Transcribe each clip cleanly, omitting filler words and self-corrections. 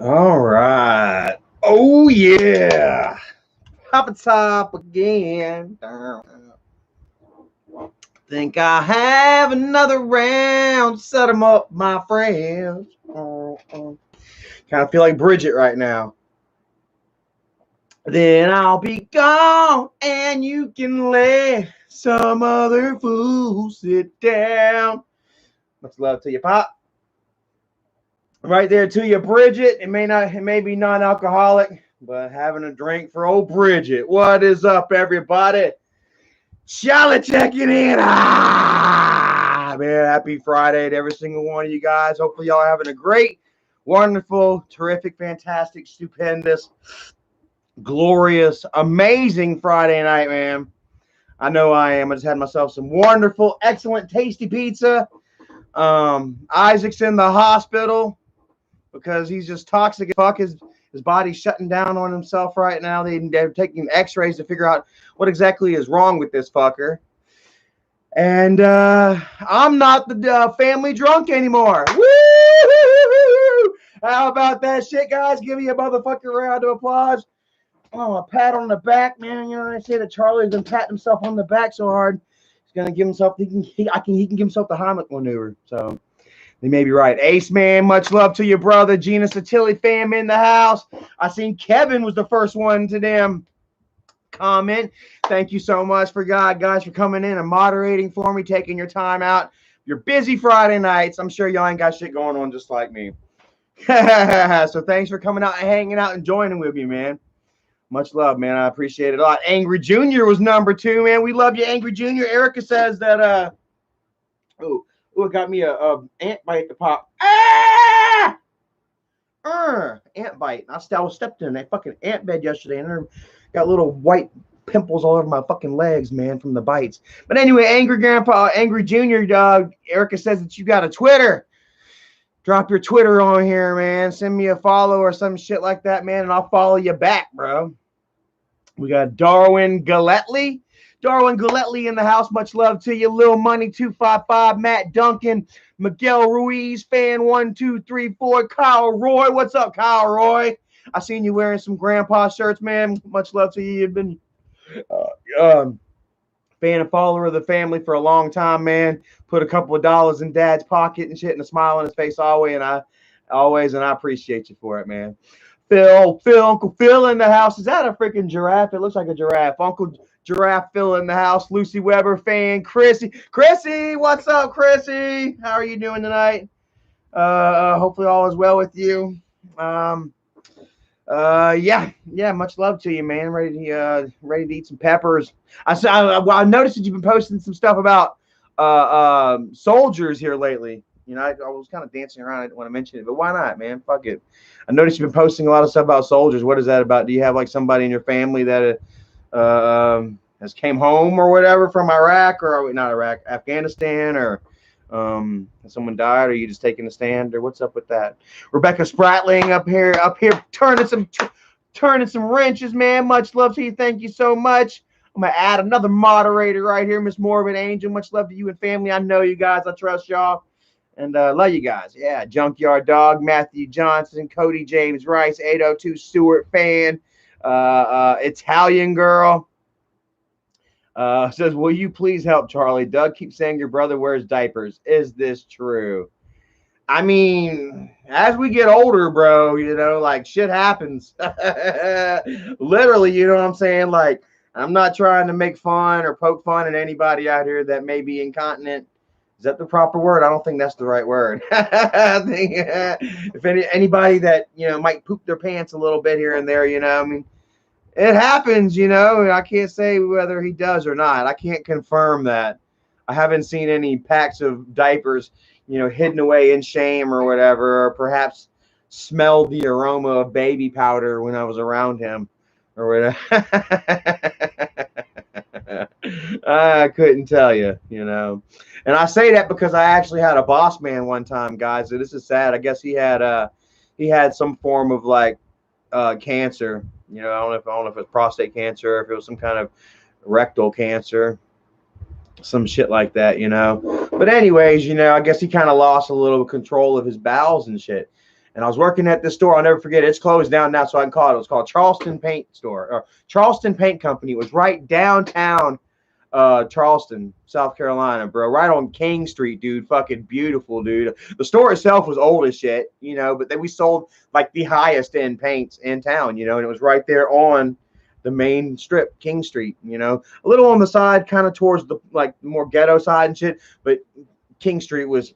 All right. Oh yeah. Pop a top again. Think I have another round. Set them up, my friends. Kind of feel like Bridgette right now. Then I'll be gone and you can let some other fool sit down. Much love to you, Pop. Right there to you, Bridgette. It may be non-alcoholic, but having a drink for old Bridgette. What is up, everybody? Charlotte checking in. Man, happy Friday to every single one of you guys. Hopefully y'all are having a great, wonderful, terrific, fantastic, stupendous, glorious, amazing Friday night, man. I know I am. I just had myself some wonderful, excellent, tasty pizza. Isaac's in the hospital because he's just toxic as fuck. His body's shutting down on himself right now. They're taking x-rays to figure out what exactly is wrong with this fucker. And I'm not the family drunk anymore. Woo! How about that shit, guys? Give me a motherfucking round of applause. Oh, a pat on the back, man. You know, I say that Charlie's been patting himself on the back so hard. He's gonna give himself. He can give himself the Heimlich maneuver. So they may be right. Ace Man, much love to your brother. Gina Satilli fam in the house. I seen Kevin was the first one to them comment. Thank you so much for guys for coming in and moderating for me, taking your time out. You're busy Friday nights. I'm sure y'all ain't got shit going on just like me. So thanks for coming out and hanging out and joining with me, man. Much love, man. I appreciate it a lot. Angry Jr. was number 2, man. We love you, Angry Jr. Erica says that it got me a ant bite to pop. Ant bite. I stepped in that fucking ant bed yesterday and I got little white pimples all over my fucking legs, man, from the bites. But anyway, Angry Junior dog, Erica says that you got a Twitter. Drop your Twitter on here, man. Send me a follow or some shit like that, man, and I'll follow you back, bro. We got Darwin Galletly. Darwin Galletly in the house. Much love to you. Lil Money 255, Matt Duncan, Miguel Ruiz, fan 1234, Kyle Roy. What's up, Kyle Roy? I seen you wearing some grandpa shirts, man. Much love to you. You've been fan and follower of the family for a long time, man. Put a couple of dollars in Dad's pocket and shit, and a smile on his face always, and I appreciate you for it, man. Uncle Phil in the house. Is that a freaking giraffe? It looks like a giraffe. Uncle Giraffe Phil in the house. Lucy Weber fan. Chrissy, what's up, Chrissy? How are you doing tonight? Hopefully all is well with you. Yeah, much love to you, man. Ready to eat some peppers. I noticed that you've been posting some stuff about soldiers here lately. You know, I was kind of dancing around. I didn't want to mention it, but why not, man? Fuck it. I noticed you've been posting a lot of stuff about soldiers. What is that about? Do you have like somebody in your family that has came home or whatever from Iraq or not Iraq, Afghanistan, or someone died, or you just taking a stand, or what's up with that? Rebecca Spratling up here turning some wrenches, man. Much love to you. Thank you so much. I'm gonna add another moderator right here, Miss Morbid Angel. Much love to you and family. I know you guys. I trust y'all. And love you guys. Yeah, Junkyard Dog, Matthew Johnson, Cody James Rice, 802 Stewart fan, Italian Girl. Says, will you please help Charlie? Doug keeps saying your brother wears diapers. Is this true? I mean, as we get older, bro, you know, like shit happens. Literally, you know what I'm saying? Like, I'm not trying to make fun or poke fun at anybody out here that may be incontinent. Is that the proper word? I don't think that's the right word. I think if anybody that, you know, might poop their pants a little bit here and there, you know, I mean, it happens, you know. I can't say whether he does or not. I can't confirm that. I haven't seen any packs of diapers, you know, hidden away in shame or whatever, or perhaps smelled the aroma of baby powder when I was around him or whatever. I couldn't tell you, you know. And I say that because I actually had a boss man one time, guys. So this is sad. I guess he had some form of like cancer. You know, I don't know if it's prostate cancer or if it was some kind of rectal cancer, some shit like that, you know. But anyways, you know, I guess he kind of lost a little control of his bowels and shit. And I was working at this store. I'll never forget it. It's closed down now, so I can call it. It was called Charleston Paint Store, or Charleston Paint Company. It was right downtown Charleston, South Carolina, bro. Right on King Street, dude. Fucking beautiful, dude. The store itself was old as shit, you know, but then we sold like the highest end paints in town, you know, and it was right there on the main strip, King Street, you know, a little on the side, kind of towards the like more ghetto side and shit, but King Street was,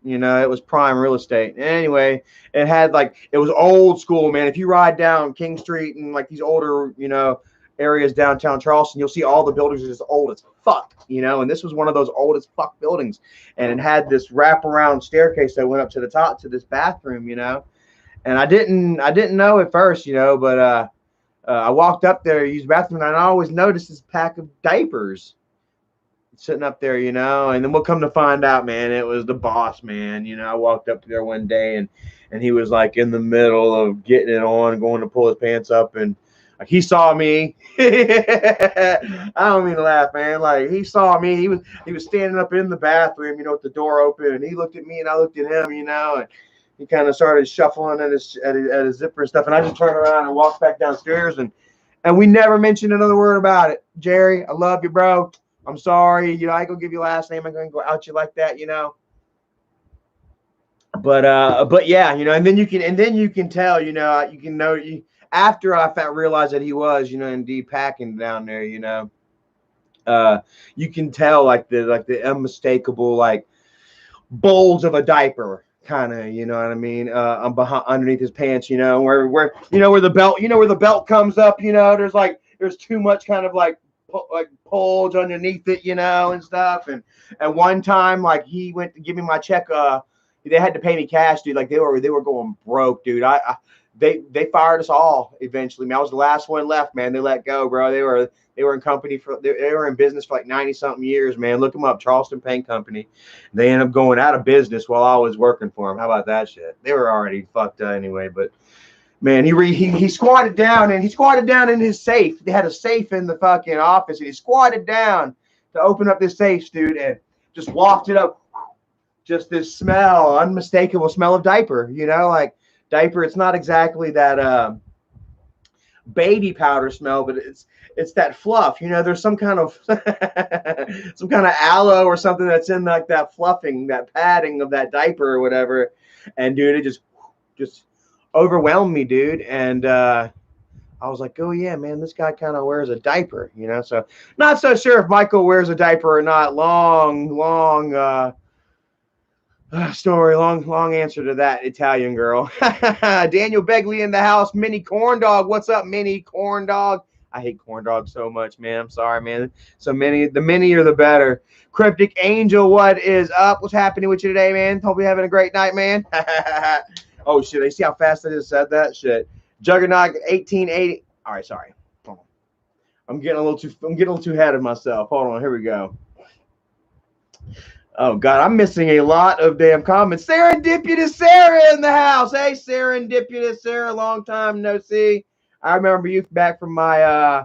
you know, it was prime real estate. Anyway, it had like, it was old school, man. If you ride down King Street and like these older, you know, areas downtown Charleston, you'll see all the buildings are just old as fuck, you know, and this was one of those old as fuck buildings. And it had this wraparound staircase that went up to the top to this bathroom, you know. And I didn't know at first, you know, but I walked up there, used the bathroom, and I always noticed this pack of diapers sitting up there, you know. And then we'll come to find out, man, it was the boss, man. You know, I walked up there one day and he was like in the middle of getting it on, going to pull his pants up, and like he saw me. I don't mean to laugh, man. Like he saw me. He was standing up in the bathroom, you know, with the door open, and he looked at me and I looked at him, you know, and he kind of started shuffling at his zipper and stuff, and I just turned around and walked back downstairs, and we never mentioned another word about it. Jerry, I love you, bro. I'm sorry, you know, I ain't gonna give you last name. I'm gonna go out you like that, you know. But yeah, you know, and then you can tell, you know, you can know after I realized that he was, you know, indeed packing down there, you know. You can tell like the unmistakable like bulge of a diaper, kind of, you know what I mean, underneath his pants, you know, where you know where the belt comes up, you know, there's too much kind of like bulge underneath it, you know, and stuff. And one time, like he went to give me my check, they had to pay me cash, dude. Like they were going broke, dude. They fired us all eventually. Man, I was the last one left, man. They let go, bro. They were in company they were in business for like 90 something years, man. Look them up, Charleston Paint Company. They ended up going out of business while I was working for them. How about that shit? They were already fucked up anyway, but man, he squatted down in his safe. They had a safe in the fucking office, and he squatted down to open up this safe, dude, and just wafted up just this smell, unmistakable smell of diaper, you know, like diaper. It's not exactly that baby powder smell, but it's that fluff, you know. There's some kind of aloe or something that's in like that fluffing, that padding of that diaper or whatever. And dude, it just overwhelmed me, dude. And I was like, oh yeah, man, this guy kind of wears a diaper, you know. So not so sure if Michael wears a diaper or not. Long story, long answer to that, Italian girl. Daniel Begley in the house. Mini Corn Dog, what's up, Mini Corn Dog? I hate corn dogs so much, man. I'm sorry, man. So the minier the better. Cryptic Angel, what is up? What's happening with you today, man? Hope you're having a great night, man. Oh shit, you see how fast I just said that shit. Juggernaut 1880. All right, sorry. Hold on. I'm getting a little too ahead of myself. Hold on, here we go. Oh God, I'm missing a lot of damn comments. Serendipitous Sarah in the house. Hey, Serendipitous Sarah, long time no see. I remember you back from my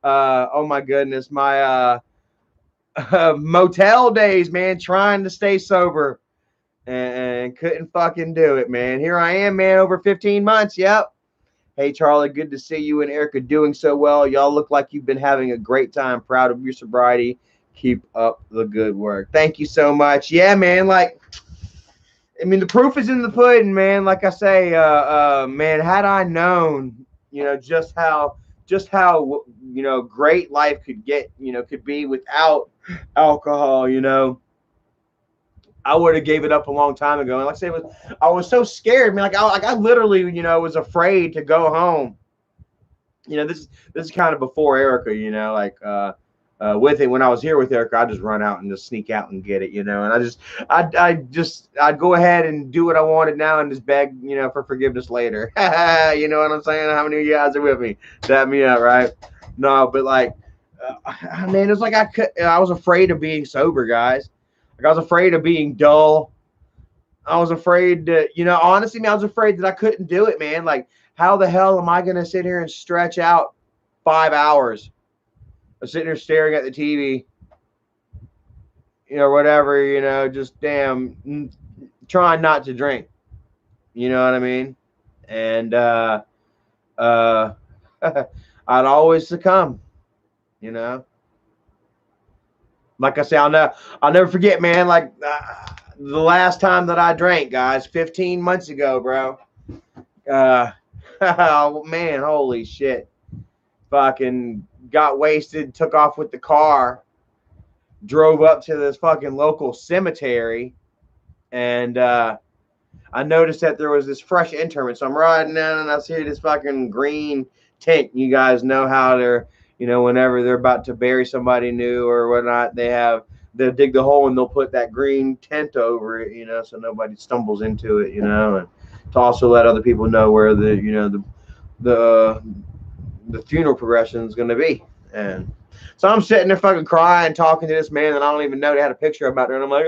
oh my goodness, my motel days, man, trying to stay sober and couldn't fucking do it, man. Here I am, man, over 15 months. Yep. Hey, Charlie, good to see you and Erica doing so well. Y'all look like you've been having a great time. Proud of your sobriety. Keep up the good work. Thank you so much. Yeah, man, like, I mean, the proof is in the pudding, man. Like I say, man, had I known, you know, just how, you know, great life could get, you know, could be without alcohol, you know, I would have gave it up a long time ago. And like I said, I was so scared, man. Like I literally, you know, was afraid to go home. You know, this is kind of before Erica, you know, like with it, when I was here with Erica, I'd just run out and just sneak out and get it, you know. And I'd go ahead and do what I wanted now and just beg, you know, for forgiveness later. You know what I'm saying? How many of you guys are with me? Dap me up, right? No, but like, man, it's like I was afraid of being sober, guys. Like I was afraid of being dull. I was afraid that, you know, honestly, man, I was afraid that I couldn't do it, man. Like, how the hell am I going to sit here and stretch out 5 hours of sitting here staring at the TV, you know, whatever, you know, just damn trying not to drink, You know what I mean? And uh, I'd always succumb. You know, like I say, I'll never forget, man. Like the last time that I drank, guys, 15 months ago, bro. Uh, oh man, holy shit! Fucking got wasted, took off with the car, drove up to this fucking local cemetery, and I noticed that there was this fresh interment. So I'm riding down and I see this fucking green tent. You guys know how they're, whenever they're about to bury somebody new or whatnot, they'll dig the hole and they'll put that green tent over it, so nobody stumbles into it, and to also let other people know where the the funeral progression is going to be. And so I'm sitting there fucking crying, talking to this man that I don't even know. They had a picture about there, and I'm like,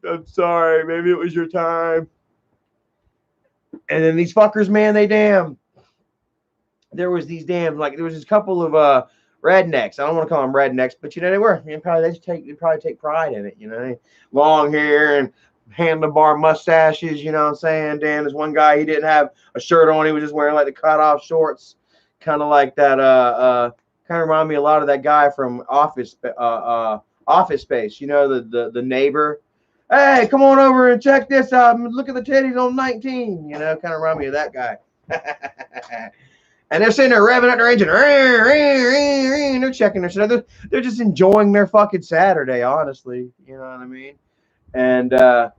I'm sorry. Maybe it was your time. And then these fuckers, man, there was this couple of rednecks. I don't want to call them rednecks, but they were. They probably take pride in it. Long hair and handlebar mustaches. You know what I'm saying? Dan, there's one guy, he didn't have a shirt on. He was just wearing like the cutoff shorts, kind of like that. Kind of remind me a lot of that guy from Office Space. The neighbor. Hey, come on over and check this out. Look at the titties on 19. Kind of remind me of that guy. And they're sitting there revving up their engine. They're checking their shit. They're just enjoying their fucking Saturday, honestly. You know what I mean? And I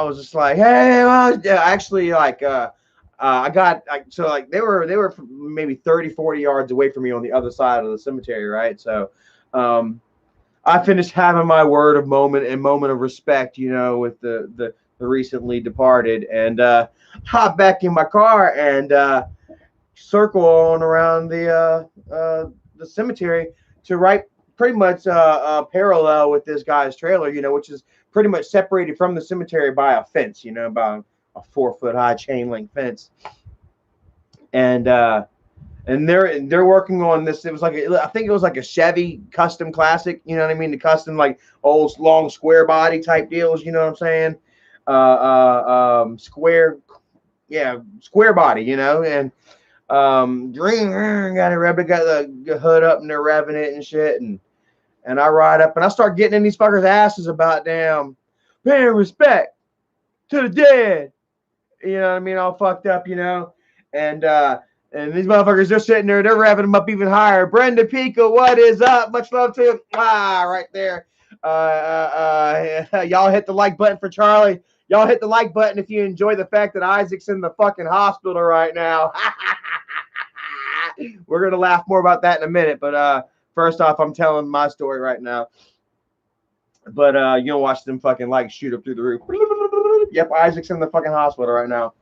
was just like, hey, well, actually, like, I got, so like they were maybe 30, 40 yards away from me on the other side of the cemetery, right? So, I finished having my word of moment of respect, with the recently departed, and hop back in my car and circle on around the cemetery to right pretty much parallel with this guy's trailer, which is pretty much separated from the cemetery by a fence, about a 4-foot high chain link fence, and they're working on this. It was I think it was like a Chevy custom classic, you know what I mean? The custom, like, old long square body type deals, you know what I'm saying? Square body, and got the hood up and they're revving it and shit, and I ride up and I start getting in these fuckers' asses about damn paying respect to the dead. You know what I mean? All fucked up, and these motherfuckers, they're sitting there, they're revving them up even higher. Brenda Pico, what is up? Much love to you. Right there. Y'all hit the like button for Charlie. Y'all hit the like button if you enjoy the fact that Isaac's in the fucking hospital right now. We're going to laugh more about that in a minute. But first off, I'm telling my story right now. But you'll watch them fucking likes shoot up through the roof. Yep, Isaac's in the fucking hospital right now.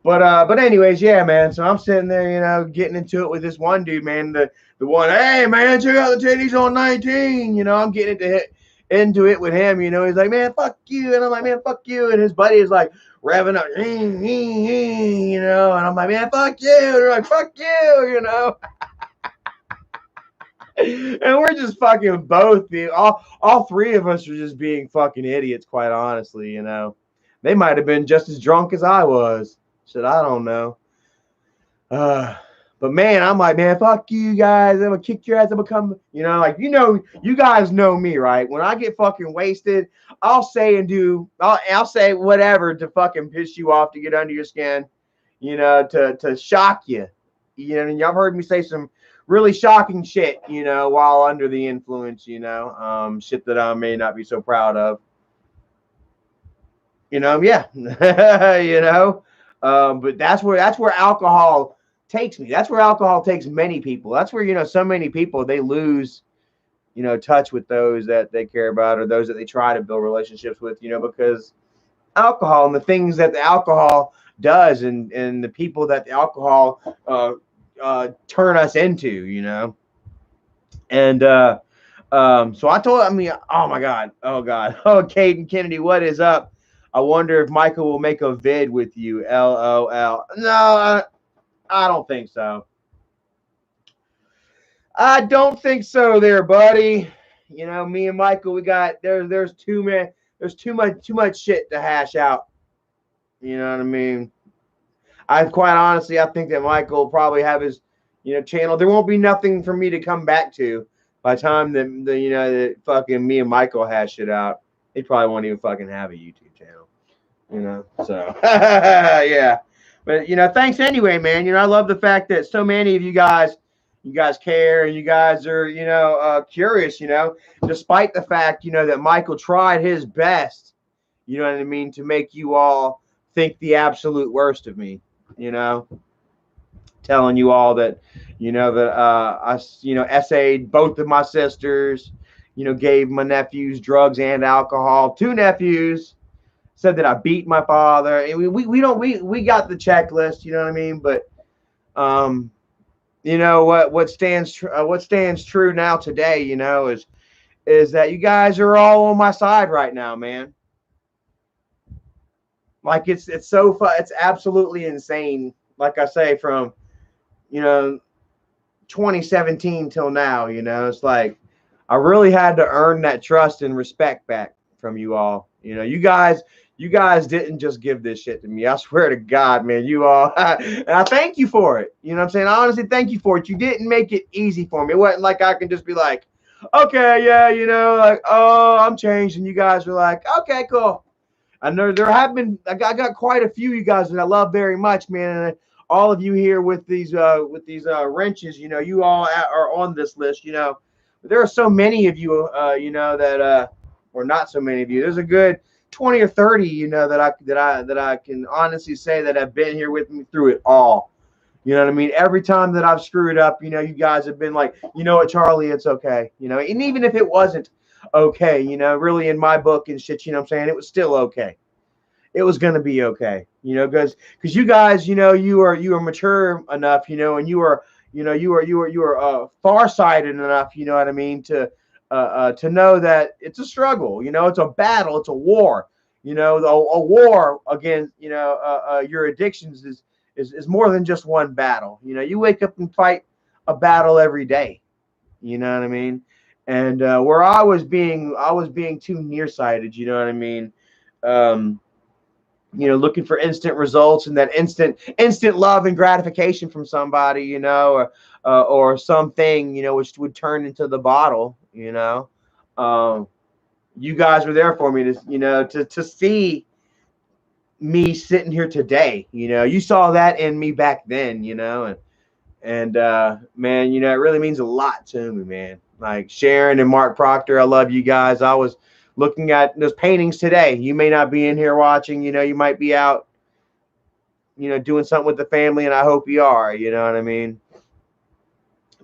But anyways, yeah, man. So I'm sitting there, getting into it with this one dude, man. The one, hey, man, check out the titties on 19. I'm getting into it with him. He's like, man, fuck you, and I'm like, man, fuck you, and his buddy is like revving up, and I'm like, man, fuck you, and they're like, fuck you, and we're just fucking both all three of us are just being fucking idiots, quite honestly. They might have been just as drunk as I was. Shit, I don't know. But man, I'm like, man, fuck you guys. I'm gonna kick your ass. I'm gonna come, you guys know me, right? When I get fucking wasted, I'll say whatever to fucking piss you off, to get under your skin, to shock you. And y'all heard me say some really shocking shit, while under the influence, shit that I may not be so proud of. Yeah. But that's where alcohol takes me. That's where alcohol takes many people. That's where, so many people, they lose, touch with those that they care about, or those that they try to build relationships with, because alcohol and the things that the alcohol does, and the people that the alcohol turn us into, and so oh my God, oh Caden Kennedy, what is up? I wonder if Michael will make a vid with you. LOL. No, I don't think so. I don't think so there, buddy. Me and Michael, we got there's there's too much shit to hash out. You know what I mean? I quite honestly, I think that Michael will probably have his, channel. There won't be nothing for me to come back to by the time that fucking me and Michael hash it out. He probably won't even fucking have a YouTube channel. So yeah. But thanks anyway, man. I love the fact that so many of you guys care, and you guys are curious. Despite the fact that Michael tried his best. You know what I mean, to make you all think the absolute worst of me. Telling you all that I essayed both of my sisters. Gave my nephews drugs and alcohol. 2 nephews. Said that I beat my father. And we got the checklist, you know what I mean? But what stands true now today, is that you guys are all on my side right now, man. Like it's so fun. It's absolutely insane. Like I say, from 2017 till now, it's like I really had to earn that trust and respect back from you all. You guys didn't just give this shit to me. I swear to God, man, you all, and I thank you for it. You know what I'm saying? I honestly thank you for it. You didn't make it easy for me. It wasn't like I can just be like, okay, yeah, like, oh, I'm changed. And you guys were like, okay, cool. I know there have been, I got quite a few of you guys that I love very much, man. And all of you here with these wrenches, you all are on this list, But there are so many of you, that, or not so many of you. There's a good 20 or 30, that I can honestly say that have been here with me through it all. You know what I mean? Every time that I've screwed up, you guys have been like, you know what, Charlie, it's okay. And even if it wasn't okay, really in my book and shit, what I'm saying, it was still okay. It was going to be okay, because you guys, you are mature enough, and you are farsighted enough, you know what I mean, to know that it's a struggle, it's a battle, it's a war, a war against, your addictions is more than just one battle. You wake up and fight a battle every day, you know what I mean? And where I was being too nearsighted, you know what I mean? Looking for instant results and that instant love and gratification from somebody, or something, which would turn into the bottle, you guys were there for me to see me sitting here today. You saw that in me back then, and man, it really means a lot to me, man. Like Sharon and Mark Proctor, I love you guys. I was looking at those paintings today. You may not be in here watching, you might be out, doing something with the family, and I hope you are, you know what I mean?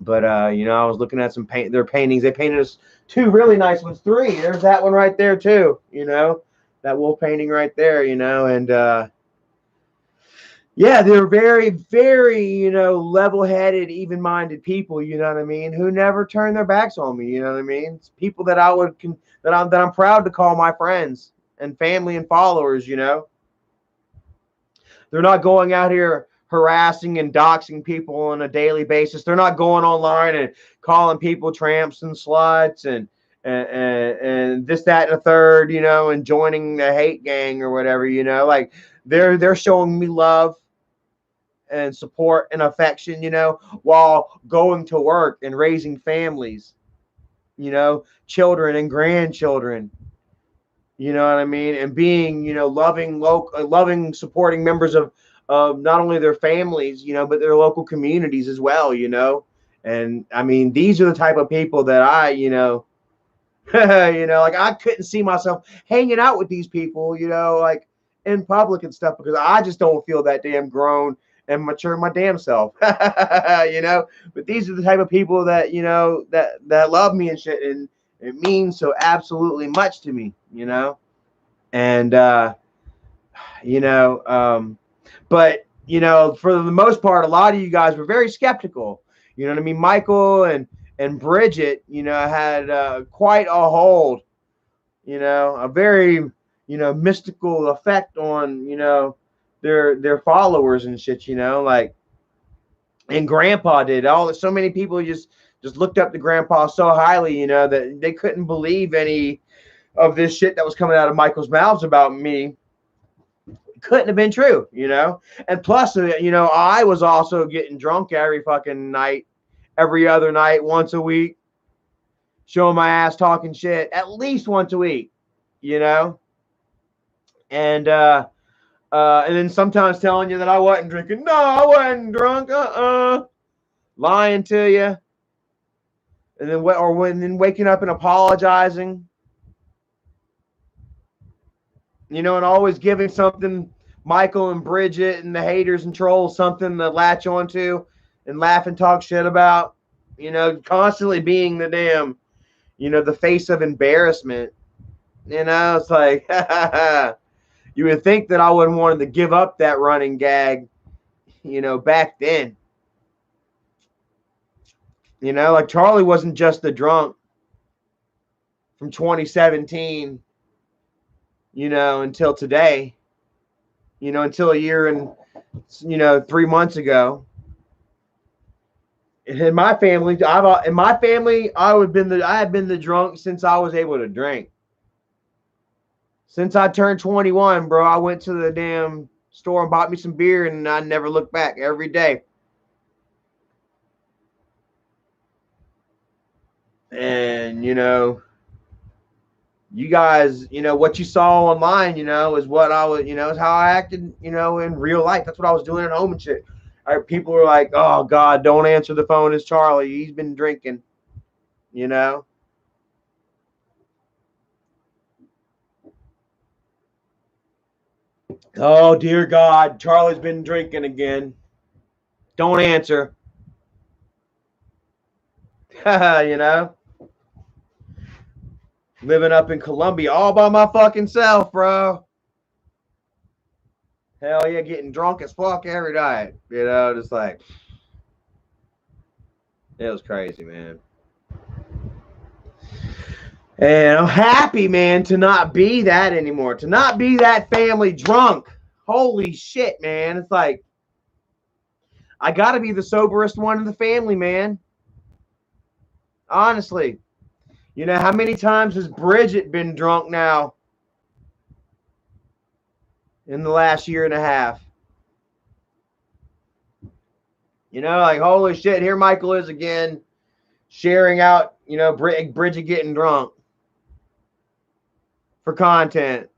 But, I was looking at their paintings. They painted us 2 really nice ones. 3. There's that one right there too, that wolf painting right there, and, yeah, they're very, very, level-headed, even-minded people, you know what I mean, who never turn their backs on me, you know what I mean? It's people that I'm proud to call my friends and family and followers, They're not going out here harassing and doxing people on a daily basis. They're not going online and calling people tramps and sluts and this, that, and a third, and joining the hate gang or whatever, like they're showing me love and support and affection, while going to work and raising families, children and grandchildren, you know what I mean? And being, loving, supporting members of not only their families, but their local communities as well, And I mean, these are the type of people that I, like I couldn't see myself hanging out with these people, like in public and stuff, because I just don't feel that damn grown and mature my damn self, But these are the type of people that, that love me and shit, and it means so absolutely much to me, And, but, for the most part, a lot of you guys were very skeptical, you know what I mean? Michael and Bridgette, had quite a hold, a very, mystical effect on, their followers and shit, like, and Grandpa did. So many people just looked up to Grandpa so highly, that they couldn't believe any of this shit that was coming out of Michael's mouths about me couldn't have been true, you know? And plus, you know, I was also getting drunk every fucking night, every other night, once a week, showing my ass, talking shit, at least once a week, you know? And then sometimes telling you that I wasn't drinking. No, I wasn't drunk. Lying to you. And then waking up and apologizing. You know, and always giving something, Michael and Bridgette and the haters and trolls, something to latch onto and laugh and talk shit about. You know, constantly being the damn, you know, the face of embarrassment. You know, it's like, you would think that I wouldn't want to give up that running gag, you know, back then. You know, like Charlie wasn't just the drunk from 2017, you know, until today, you know, until a year and, you know, 3 months ago. In my family, I had been the drunk since I was able to drink. Since I turned 21, bro, I went to the damn store and bought me some beer, and I never looked back every day. And, you know, you guys, you know, what you saw online, you know, is what I was, you know, is how I acted, you know, in real life. That's what I was doing at home and shit. People were like, oh, God, don't answer the phone. It's Charlie. He's been drinking, you know. Oh, dear God, Charlie's been drinking again. Don't answer. You know. Living up in Colombia all by my fucking self, bro. Hell yeah, getting drunk as fuck every night. You know, just like, it was crazy, man. And I'm happy, man, to not be that anymore. To not be that family drunk. Holy shit, man. It's like, I got to be the soberest one in the family, man. Honestly. You know, how many times has Bridgette been drunk now in the last year and a half? You know, like, holy shit, here Michael is again, sharing out, you know, Bridgette getting drunk for content.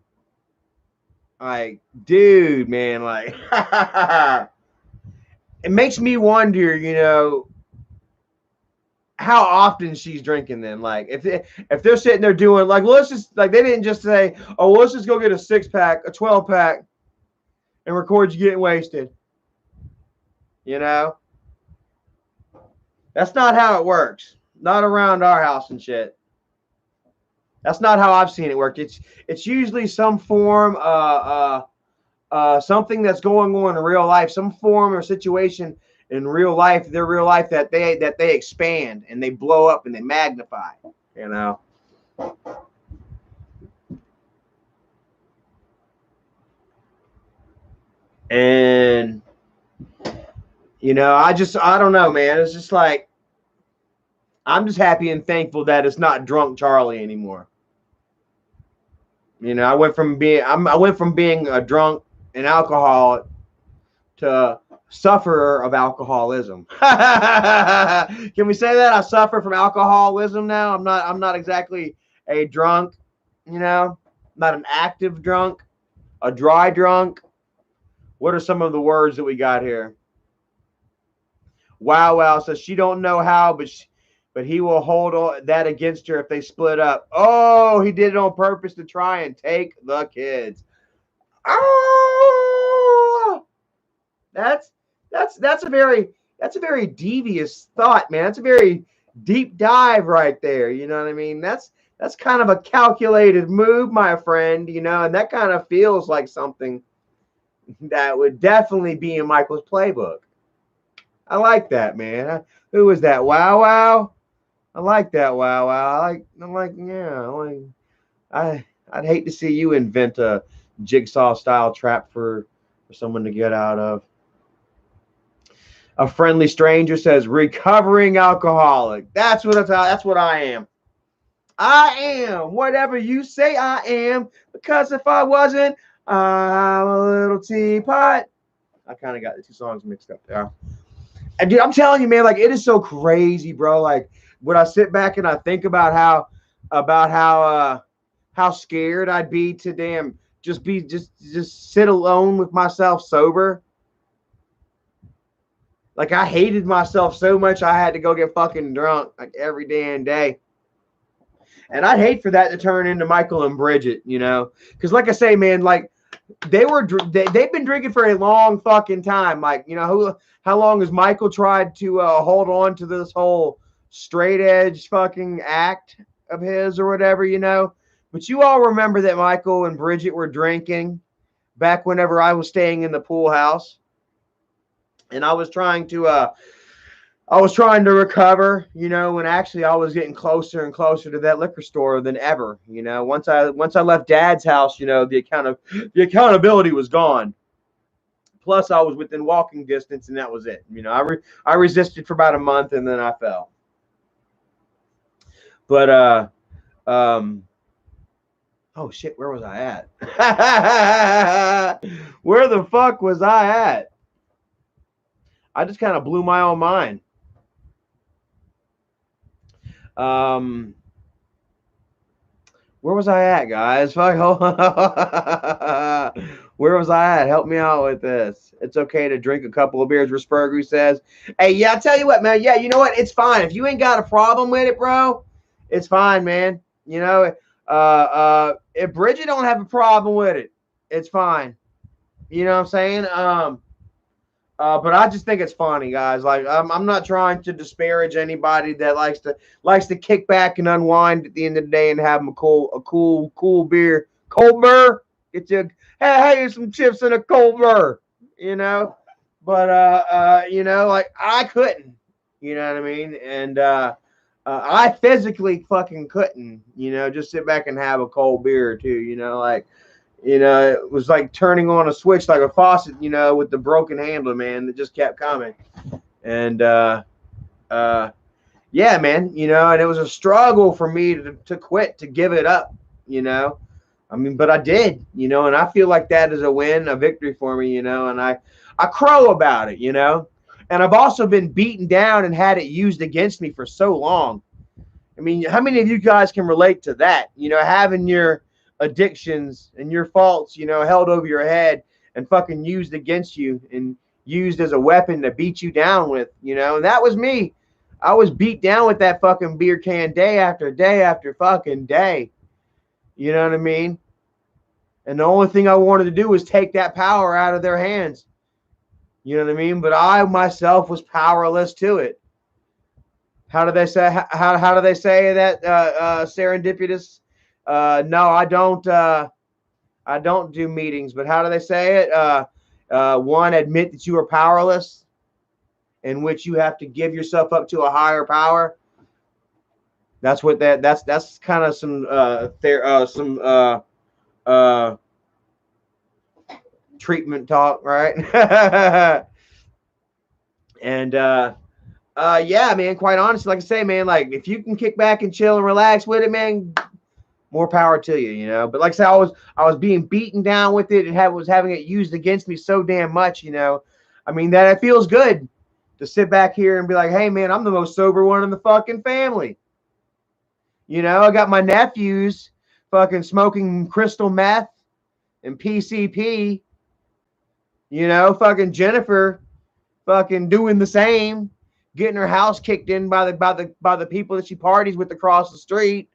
Like, dude, man, like, it makes me wonder, you know, how often she's drinking then. Like, if they're sitting there doing, like, let's just, like, they didn't just say, oh, let's just go get a 6-pack, a 12-pack, and record you getting wasted. You know? That's not how it works. Not around our house and shit. That's not how I've seen it work. It's usually some form, something that's going on in real life, some form or situation in real life, their real life, that they expand and they blow up and they magnify. You know. And, you know, I don't know, man. It's just like, I'm just happy and thankful that it's not drunk Charlie anymore. You know, I went from being a drunk and alcoholic to sufferer of alcoholism. Can we say that? I suffer from alcoholism now. I'm not exactly a drunk, you know, not an active drunk, a dry drunk. What are some of the words that we got here? Wow says she don't know how, but he will hold that against her if they split up. Oh, he did it on purpose to try and take the kids. Oh, that's a very devious thought, man. That's a very deep dive right there. You know what I mean? That's kind of a calculated move, my friend, you know, and that kind of feels like something that would definitely be in Michael's playbook. I like that, man. Who was that? Wow. I like that. Wow. I'd hate to see you invent a jigsaw style trap for someone to get out of. A friendly stranger says recovering alcoholic. That's what I am. I am whatever you say I am, because if I wasn't, I'm a little teapot. I kind of got the two songs mixed up there. And dude, I'm telling you, man, like it is so crazy, bro. Like when I sit back and I think about how scared I'd be to damn just sit alone with myself sober. Like I hated myself so much I had to go get fucking drunk like every damn day. And I'd hate for that to turn into Michael and Bridgette, you know? Because like I say, man, like they've been drinking for a long fucking time. Like, you know, how long has Michael tried to hold on to this whole straight edge fucking act of his or whatever, you know? But you all remember that Michael and Bridgette were drinking back whenever I was staying in the pool house, and I was trying to recover, you know, when actually I was getting closer and closer to that liquor store than ever. You know, once I left Dad's house, you know, the accountability was gone. Plus, I was within walking distance, and that was it. You know, I resisted for about a month, and then I fell. But oh shit, where was I at? Where the fuck was I at? I just kind of blew my own mind. Where was I at, guys? Fuck. Where was I at? Help me out with this. It's okay to drink a couple of beers, Rispergu says. Hey, yeah, I'll tell you what, man. Yeah, you know what? It's fine. If you ain't got a problem with it, bro, it's fine, man. You know, if Bridgette don't have a problem with it, it's fine. You know what I'm saying? But I just think it's funny, guys. Like I'm not trying to disparage anybody that likes to kick back and unwind at the end of the day and have a cool beer, cold beer. Get you hey some chips and a cold beer, you know. But you know, like I couldn't, you know what I mean? And I physically fucking couldn't, you know, just sit back and have a cold beer or two, you know, like. You know, it was like turning on a switch, like a faucet, you know, with the broken handle, man, that just kept coming. And yeah, man, you know, and it was a struggle for me to quit, to give it up, you know. I mean, but I did, you know, and I feel like that is a win, a victory for me, you know, and I crow about it, you know. And I've also been beaten down and had it used against me for so long. I mean, how many of you guys can relate to that? You know, having your addictions and your faults, you know, held over your head and fucking used against you and used as a weapon to beat you down with, you know. And that was me. I was beat down with that fucking beer can day after fucking day. You know what I mean? And the only thing I wanted to do was take that power out of their hands. You know what I mean? But I myself was powerless to it. How do they say? How do they say that? Serendipitous. No, I don't. I don't do meetings. But how do they say it? One, admit that you are powerless, in which you have to give yourself up to a higher power. That's what that. That's kind of some treatment talk, right? And yeah, man. Quite honestly, like I say, man, like if you can kick back and chill and relax with it, man, more power to you, you know. But like I said, I was being beaten down with it and was having it used against me so damn much, you know. I mean, that it feels good to sit back here and be like, hey, man, I'm the most sober one in the fucking family. You know, I got my nephews fucking smoking crystal meth and PCP. You know, fucking Jennifer fucking doing the same, getting her house kicked in by the people that she parties with across the street.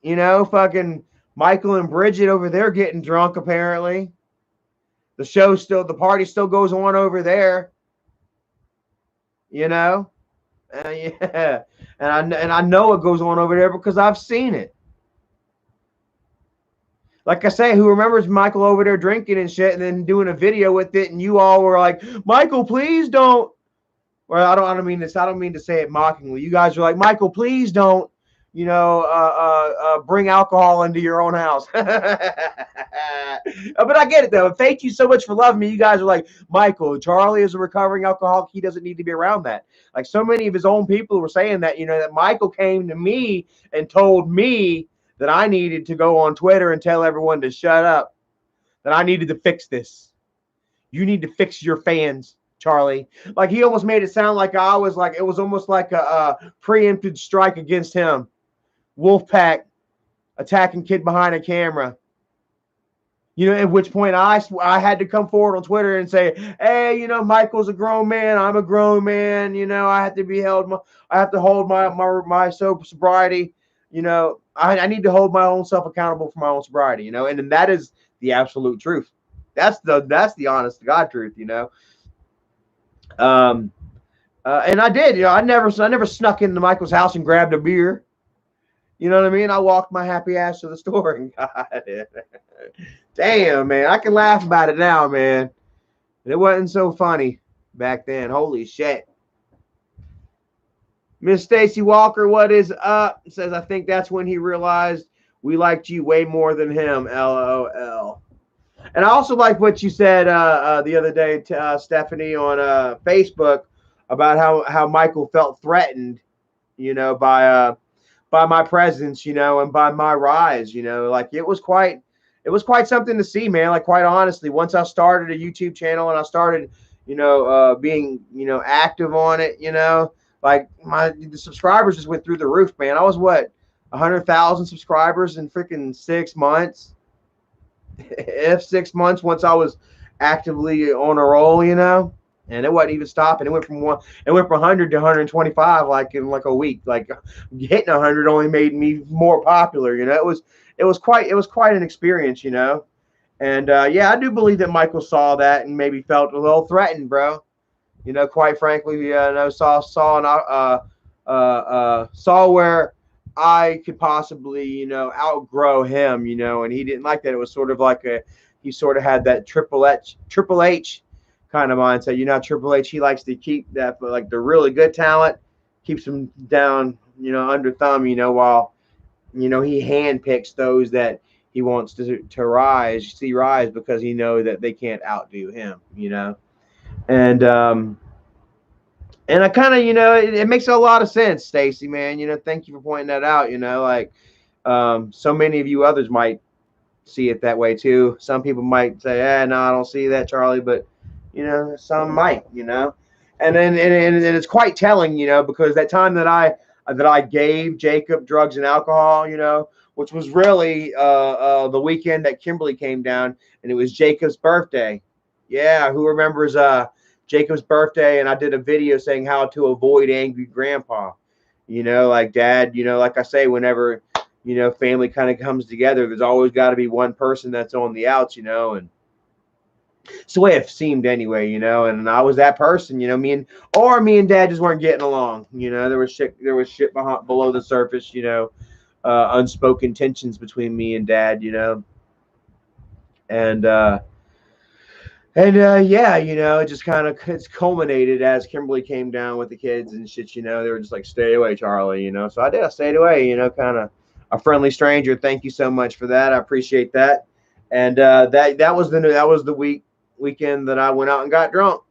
You know, fucking Michael and Bridgette over there getting drunk apparently. The party still goes on over there. You know, yeah, and I know it goes on over there because I've seen it. Like I say, who remembers Michael over there drinking and shit, and then doing a video with it, and you all were like, "Michael, please don't." Well, I don't mean this. I don't mean to say it mockingly. You guys are like, "Michael, please don't." You know, bring alcohol into your own house. But I get it though. Thank you so much for loving me. You guys are like, Michael, Charlie is a recovering alcoholic. He doesn't need to be around that. Like so many of his own people were saying that, that Michael came to me and told me that I needed to go on Twitter and tell everyone to shut up, that I needed to fix this. You need to fix your fans, Charlie. Like he almost made it sound like I was like, it was almost like a preempted strike against him. Wolfpack attacking kid behind a camera. At which point I had to come forward on Twitter and say, hey, Michael's a grown man. I'm a grown man. I have to be held. I have to hold my sobriety. I need to hold my own self accountable for my own sobriety. And that is the absolute truth. That's the honest to God truth. And I did. I never snuck into Michael's house and grabbed a beer. You know what I mean? I walked my happy ass to the store and got it. Damn, man. I can laugh about it now, man. It wasn't so funny back then. Holy shit. Miss Stacy Walker, what is up? Says, I think that's when he realized we liked you way more than him. LOL. And I also like what you said the other day to Stephanie on Facebook about how Michael felt threatened, by my presence, and by my rise, like it was quite something to see, man. Like quite honestly, once I started a YouTube channel and I started, being, active on it, like the subscribers just went through the roof, man. I was 100,000 subscribers in freaking 6 months. If 6 months, once I was actively on a roll, and it wasn't even stopping. It went from 100 to 125 like in like a week. Like hitting 100 only made me more popular. It was quite an experience. And yeah, I do believe that Michael saw that and maybe felt a little threatened, bro. Quite frankly, saw where I could possibly outgrow him. And he didn't like that. It was sort of like he sort of had that Triple H kind of mindset. Triple H, he likes to keep that, but like the really good talent keeps him down, under thumb, while, he handpicks those that he wants to rise because he knows that they can't outdo him, and I kind of, it makes a lot of sense, Stacy, man. Thank you for pointing that out. So many of you others might see it that way too. Some people might say, no, I don't see that, Charlie, but some might, and then and it's quite telling, because that time that I gave Jacob drugs and alcohol, which was really the weekend that Kimberly came down, and it was Jacob's birthday. Yeah, who remembers Jacob's birthday? And I did a video saying how to avoid angry grandpa. Like dad, like I say, whenever family kind of comes together, there's always got to be one person that's on the outs, and it's the way it seemed anyway, and I was that person, me and dad just weren't getting along. There was shit below the surface, unspoken tensions between me and dad, and yeah, it just kind of, it's culminated as Kimberly came down with the kids and shit, they were just like, stay away, Charlie, so I stayed away, kind of a friendly stranger. Thank you so much for that. I appreciate that. And that was the weekend that I went out and got drunk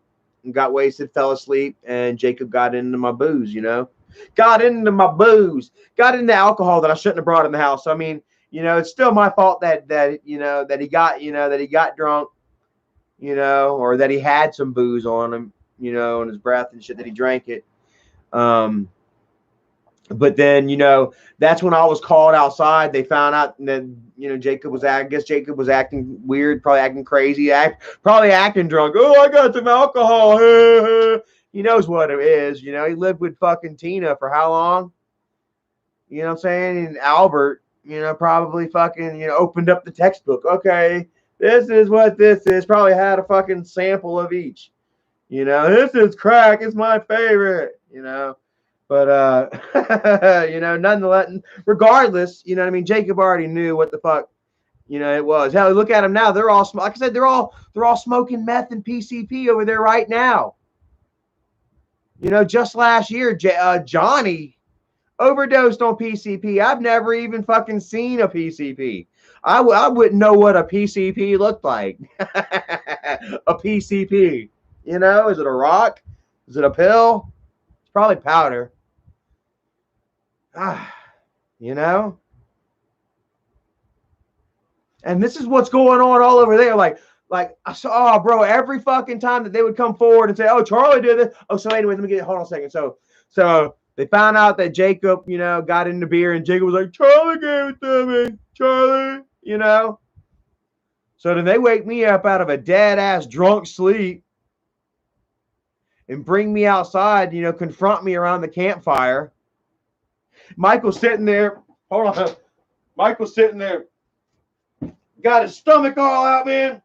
and got wasted, fell asleep, and Jacob got into my booze, got into alcohol that I shouldn't have brought in the house. So, I mean, it's still my fault that he got drunk, or that he had some booze on him, on his breath and shit, that he drank it. But then, that's when I was called outside. They found out that, Jacob was acting weird, probably acting crazy, probably acting drunk. Oh, I got some alcohol. He knows what it is. He lived with fucking Tina for how long? You know what I'm saying? And Albert, probably fucking, opened up the textbook. Okay, this is what this is. Probably had a fucking sample of each. This is crack. It's my favorite, But, nonetheless, regardless, Jacob already knew what the fuck, it was. Hell, look at them now. They're all, like I said, they're all smoking meth and PCP over there right now. Just last year, Johnny overdosed on PCP. I've never even fucking seen a PCP. I wouldn't know what a PCP looked like. A PCP, you know, is it a rock? Is it a pill? It's probably powder. You know? And this is what's going on all over there. Like I saw, bro, every fucking time that they would come forward and say, "Oh, Charlie did this." Oh, so anyway, let me get, hold on a second. So they found out that Jacob, you know, got into beer, and Jacob was like, "Charlie gave it to me, Charlie," you know. So then they wake me up out of a dead ass drunk sleep and bring me outside, you know, confront me around the campfire. Michael's sitting there. Hold on. Michael's sitting there. Got his stomach all out, man.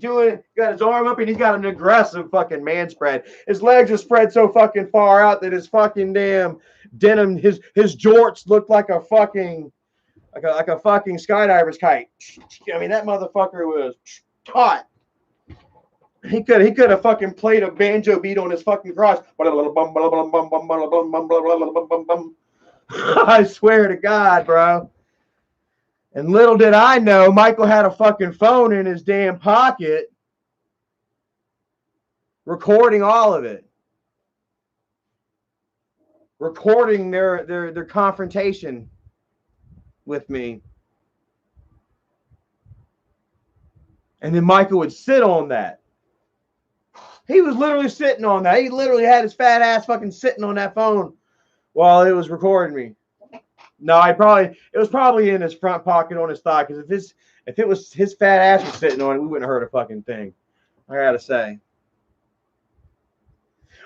Got his arm up, and he's got an aggressive fucking man spread. His legs are spread so fucking far out that his fucking damn denim, his jorts look like a fucking skydiver's kite. I mean, that motherfucker was taut. He could have fucking played a banjo beat on his fucking cross. I swear to God, bro. And little did I know, Michael had a fucking phone in his damn pocket, recording all of it, recording their confrontation with me. And then Michael would sit on that. He was literally sitting on that. He literally had his fat ass fucking sitting on that phone while it was recording me. No, it was probably in his front pocket on his thigh, because if it was his fat ass was sitting on it, we wouldn't have heard a fucking thing. I gotta say.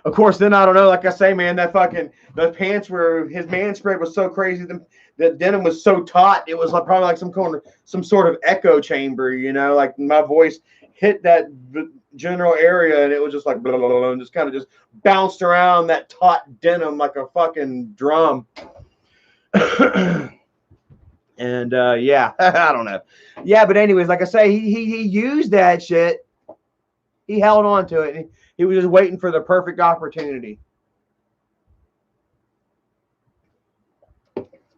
Of course, then I don't know. Like I say, man, the pants were, his man spread was so crazy. The denim was so taut. It was probably like some sort of echo chamber. You know, like my voice hit that general area, and it was just like blah, blah, blah, and just kind of just bounced around that taut denim like a fucking drum. And yeah, I don't know. Yeah, but anyways, like I say, he used that shit. He held on to it. He was just waiting for the perfect opportunity.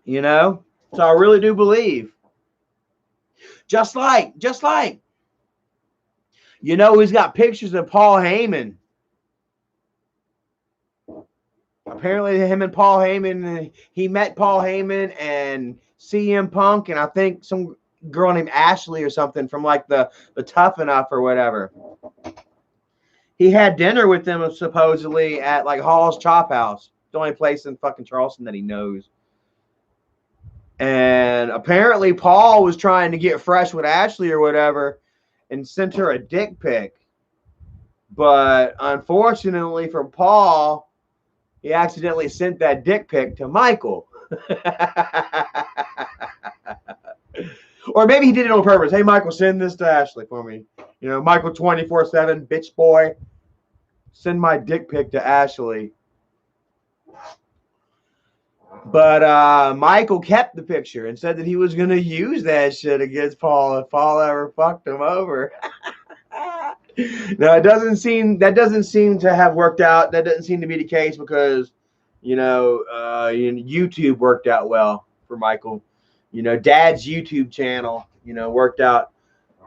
You know? So I really do believe. Just like, you know, he's got pictures of Paul Heyman. Apparently him and Paul Heyman, he met Paul Heyman and CM Punk, and I think some girl named Ashley or something from like the Tough Enough or whatever. He had dinner with them supposedly at like Hall's Chop House, the only place in fucking Charleston that he knows. And apparently Paul was trying to get fresh with Ashley or whatever and sent her a dick pic. But unfortunately for Paul, he accidentally sent that dick pic to Michael. Or maybe he did it on purpose. Hey, Michael, send this to Ashley for me. You know, Michael 24/7, bitch boy. Send my dick pic to Ashley. But Michael kept the picture and said that he was going to use that shit against Paul if Paul ever fucked him over. Now, that doesn't seem to have worked out. That doesn't seem to be the case because, you know, YouTube worked out well for Michael. You know, Dad's YouTube channel, you know, worked out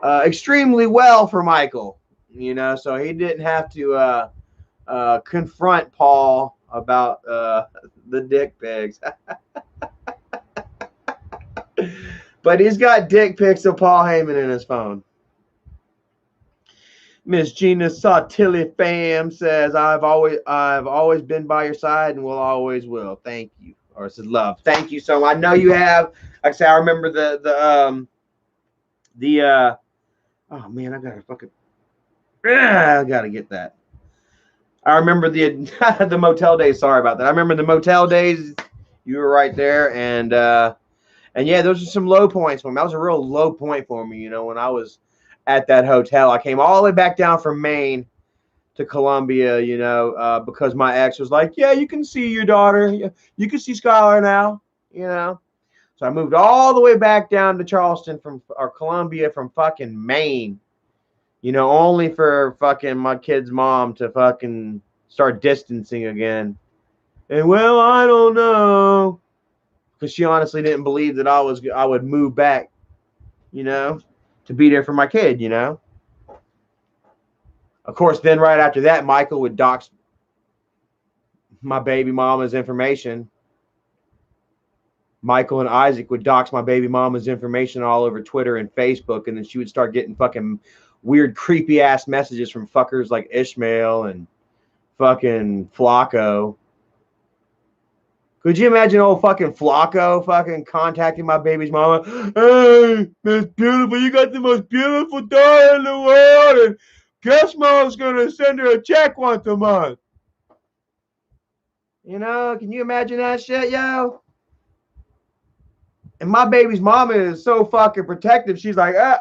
extremely well for Michael. You know, so he didn't have to confront Paul about the dick pics. But he's got dick pics of Paul Heyman in his phone. Miss Gina Sautilli Fam says, I've always been by your side and will always will. Thank you. Or it says love. Thank you so much. I know you have. Like I say, I remember oh man, I gotta get that. I remember the motel days. Sorry about that. I remember the motel days. You were right there, and yeah, those are some low points for me. That was a real low point for me. You know, when I was at that hotel, I came all the way back down from Maine to Columbia. You know, because my ex was like, "Yeah, you can see your daughter. You can see Skylar now." You know, so I moved all the way back down to Charleston or Columbia from fucking Maine. You know, only for fucking my kid's mom to fucking start distancing again. And well, I don't know. Because she honestly didn't believe that I would move back you know, to be there for my kid, you know. Of course, then right after that, Michael would dox my baby mama's information. Michael and Isaac would dox my baby mama's information all over Twitter and Facebook, and then she would start getting fucking weird, creepy ass messages from fuckers like Ishmael and fucking Flacco. Could you imagine old fucking Flacco fucking contacting my baby's mama? Hey, Miss Beautiful, you got the most beautiful daughter in the world, and guess mom's gonna send her a check once a month. You know, can you imagine that shit, yo? And my baby's mama is so fucking protective. She's like, I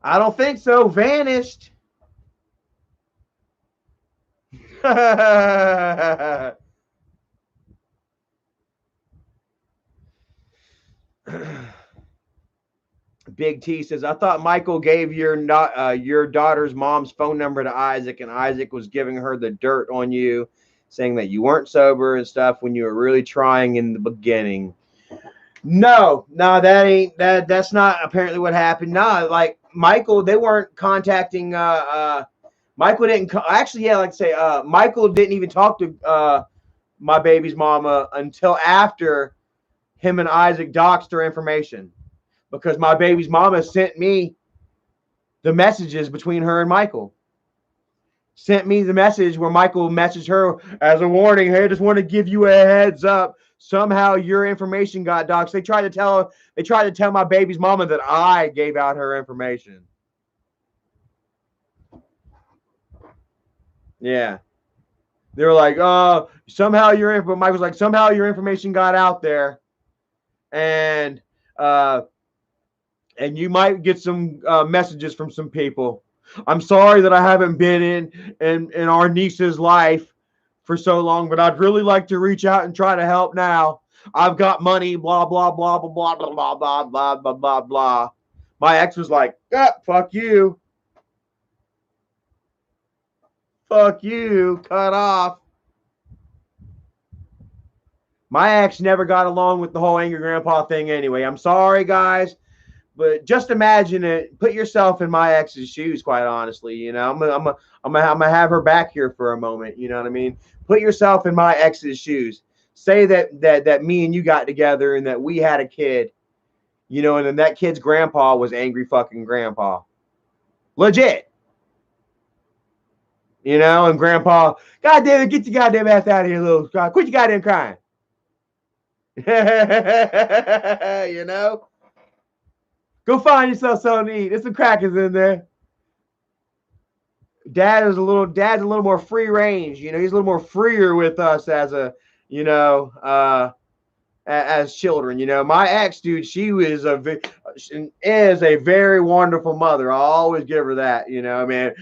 don't think so. Vanished. Big T says, I thought Michael gave your daughter's mom's phone number to Isaac, and Isaac was giving her the dirt on you, saying that you weren't sober and stuff when you were really trying in the beginning. No, that's not apparently what happened. No, like Michael, they weren't contacting Michael didn't actually, yeah, like I say, Michael didn't even talk to my baby's mama until after him and Isaac doxed her information, because my baby's mama sent me the messages between her and Michael. Sent me the message where Michael messaged her as a warning. Hey, I just want to give you a heads up. Somehow your information got doxed. They tried to tell my baby's mama that I gave out her information. Yeah. They were like, somehow but Mike was like, somehow your information got out there, and you might get some messages from some people. I'm sorry that I haven't been in our niece's life for so long, but I'd really like to reach out and try to help now. I've got money, blah, blah, blah, blah, blah, blah, blah, blah, blah, blah, blah, blah. My ex was like, fuck you. Fuck you. Cut off. My ex never got along with the whole angry grandpa thing anyway. I'm sorry, guys. But just imagine it. Put yourself in my ex's shoes, quite honestly. You know, I'm gonna have her back here for a moment. You know what I mean? Put yourself in my ex's shoes. Say that me and you got together and that we had a kid. You know, and then that kid's grandpa was angry fucking grandpa. Legit. You know, and grandpa, God damn it, get your goddamn ass out of here, little guy. Quit your goddamn crying. You know? Go find yourself something to eat. There's some crackers in there. Dad's a little more free range. You know, he's a little more freer with us as a, you know, as children. You know, my ex, dude, she is a very wonderful mother. I'll always give her that. You know, man,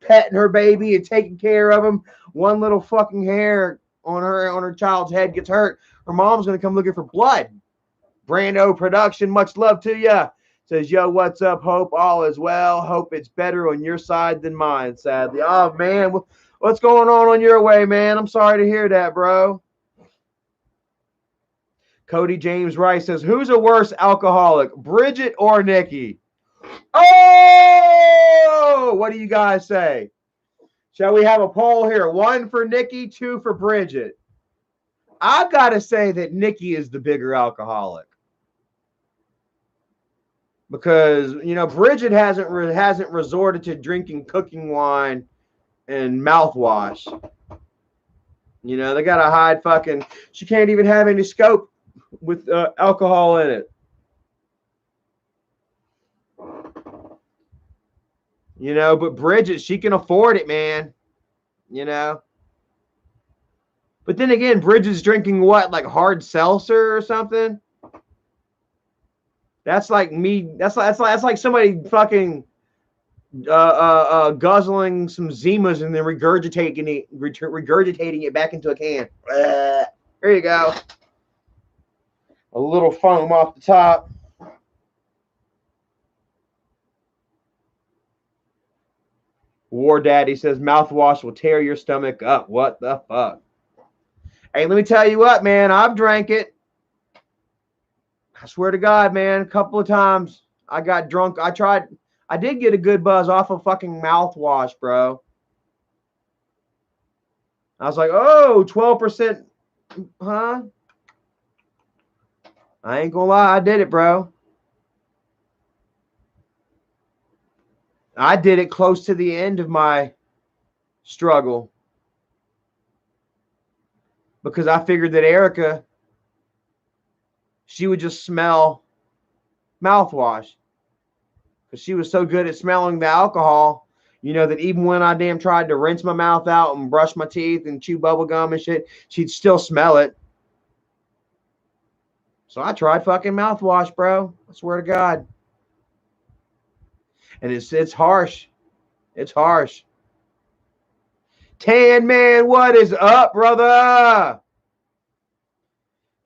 petting her baby and taking care of him. One little fucking hair on her child's head gets hurt, her mom's gonna come looking for blood. Brando Production, much love to you. Says, yo, what's up, Hope? All is well. Hope it's better on your side than mine, sadly. Oh, man, what's going on your way, man? I'm sorry to hear that, bro. Cody James Rice says, who's a worse alcoholic, Bridgette or Nikki? Oh, what do you guys say? Shall we have a poll here? 1 for Nikki, 2 for Bridgette. I've got to say that Nikki is the bigger alcoholic. Because, you know, Bridgette hasn't resorted to drinking cooking wine and mouthwash. You know, they got to hide fucking... She can't even have any scope with alcohol in it. You know, but Bridgette, she can afford it, man. You know? But then again, Bridgette's drinking what? Like hard seltzer or something? That's like me. That's like somebody fucking guzzling some Zimas and then regurgitating it back into a can. There you go. A little foam off the top. War Daddy says mouthwash will tear your stomach up. What the fuck? Hey, let me tell you what, man. I've drank it. I swear to God, man, a couple of times I got drunk. I did get a good buzz off of fucking mouthwash, bro. I was like, oh, 12%, huh? I ain't gonna lie, I did it, bro. I did it close to the end of my struggle because I figured that Erica, she would just smell mouthwash because she was so good at smelling the alcohol, you know, that even when I damn tried to rinse my mouth out and brush my teeth and chew bubble gum and shit, she'd still smell it. So I tried fucking mouthwash, bro. I swear to God. And it's harsh. It's harsh. Tan Man, what is up, brother?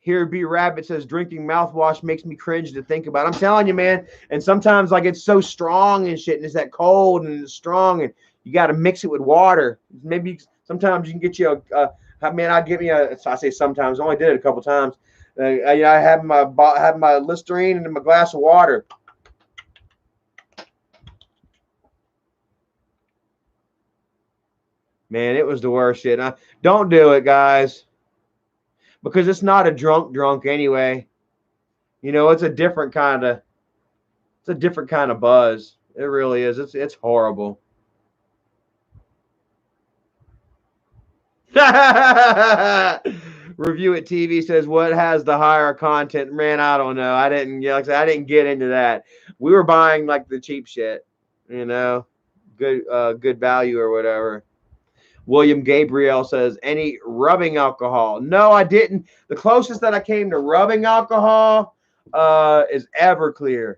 Here, B Rabbit says drinking mouthwash makes me cringe to think about. I'm telling you, man. And sometimes, like, it's so strong and shit, and it's that cold and it's strong, and you got to mix it with water. Maybe sometimes you can get you man. I give me a. I say sometimes. I only did it a couple times. I have my Listerine and my glass of water. Man, it was the worst shit. Don't do it, guys. Because it's not a drunk anyway. You know, it's a different kind of buzz. It really is. It's horrible. Review It TV says, what has the higher content? Man, I don't know. I didn't get into that. We were buying like the cheap shit, you know, good value or whatever. William Gabriel says, any rubbing alcohol? No, I didn't. The closest that I came to rubbing alcohol is Everclear.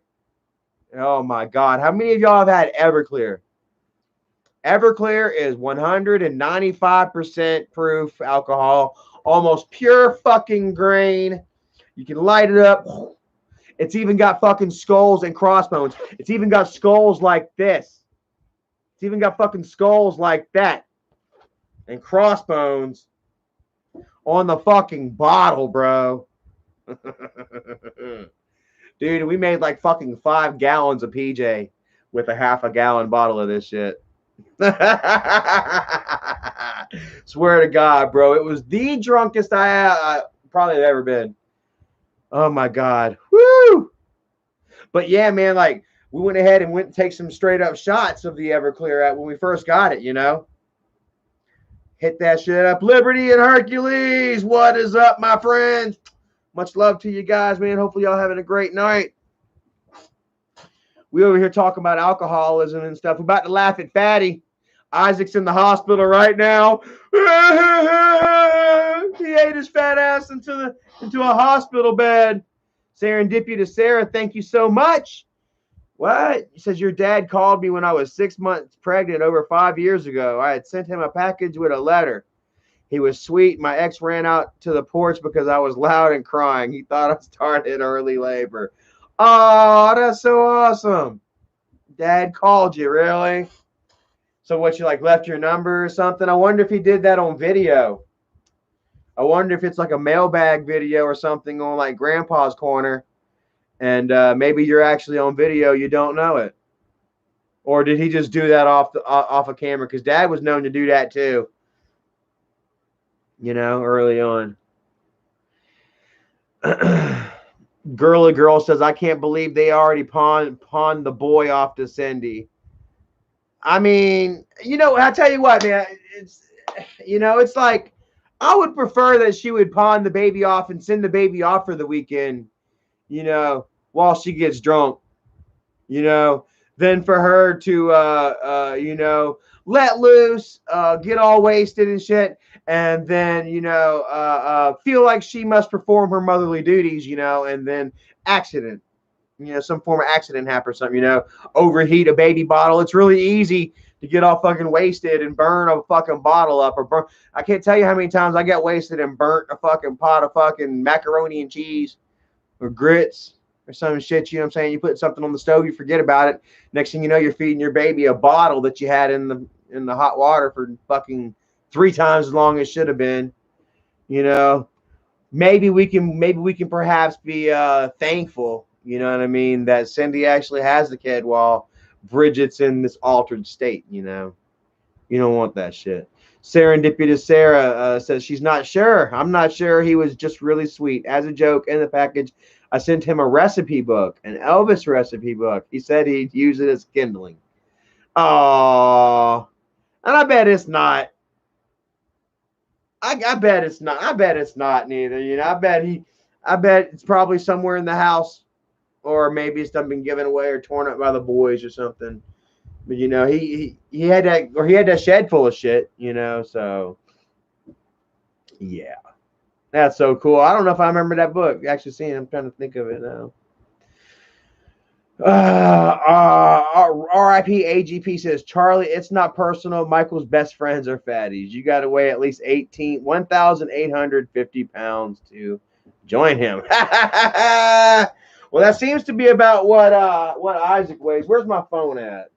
Oh my God. How many of y'all have had Everclear? Everclear is 195% proof alcohol, almost pure fucking grain. You can light it up. It's even got fucking skulls and crossbones. It's even got skulls like this. It's even got fucking skulls like that. And crossbones on the fucking bottle, bro. Dude, we made like fucking 5 gallons of PJ with a half a gallon bottle of this shit. Swear to God, bro. It was the drunkest I probably have ever been. Oh my God. Woo! But yeah, man, like we went ahead and went and take some straight up shots of the Everclear when we first got it, you know. Hit that shit up. Liberty and Hercules. What is up, my friends? Much love to you guys, man. Hopefully y'all having a great night. We over here talking about alcoholism and stuff. We're about to laugh at Fatty. Isaac's in the hospital right now. He ate his fat ass into a hospital bed. Serendipity to Sarah. Thank you so much. What? He says, your dad called me when I was 6 months pregnant over 5 years ago. I had sent him a package with a letter. He was sweet. My ex ran out to the porch because I was loud and crying. He thought I started early labor. Oh, that's so awesome. Dad called you, really? So what, you like left your number or something? I wonder if he did that on video. I wonder if it's like a mailbag video or something on like Grandpa's Corner. And maybe you're actually on video, you don't know it. Or did he just do that off a camera? Because Dad was known to do that too. You know, early on. Girly Girl says, I can't believe they already pawned the boy off to Cindy. I mean, you know, I tell you what, man. It's like I would prefer that she would pawn the baby off and send the baby off for the weekend, you know, while she gets drunk, you know, than for her to, you know, let loose, get all wasted and shit, and then, you know, feel like she must perform her motherly duties, you know, and then accident, you know, some form of accident happen or something, you know, overheat a baby bottle. It's really easy to get all fucking wasted and burn a fucking bottle up, or burn. I can't tell you how many times I got wasted and burnt a fucking pot of fucking macaroni and cheese or grits or some shit, you know what I'm saying? You put something on the stove, you forget about it. Next thing you know, you're feeding your baby a bottle that you had in the hot water for fucking 3 times as long as it should have been. You know, maybe we can perhaps be thankful, you know what I mean, that Cindy actually has the kid while Bridget's in this altered state, you know. You don't want that shit. Serendipitous Sarah says she's not sure. I'm not sure. He was just really sweet. As a joke in the package, I sent him a recipe book, an Elvis recipe book. He said he'd use it as kindling. Oh, and I bet it's not. I bet it's not. I bet it's not neither. You know, I bet it's probably somewhere in the house, or maybe it's done been given away or torn up by the boys or something. But you know, he had that shed full of shit. You know, so yeah, that's so cool. I don't know if I remember that book. Actually, seeing it, I'm trying to think of it now. R.I.P. AGP says, Charlie, it's not personal. Michael's best friends are fatties. You got to weigh at least 1,850 pounds to join him. Well, that seems to be about what Isaac weighs. Where's my phone at?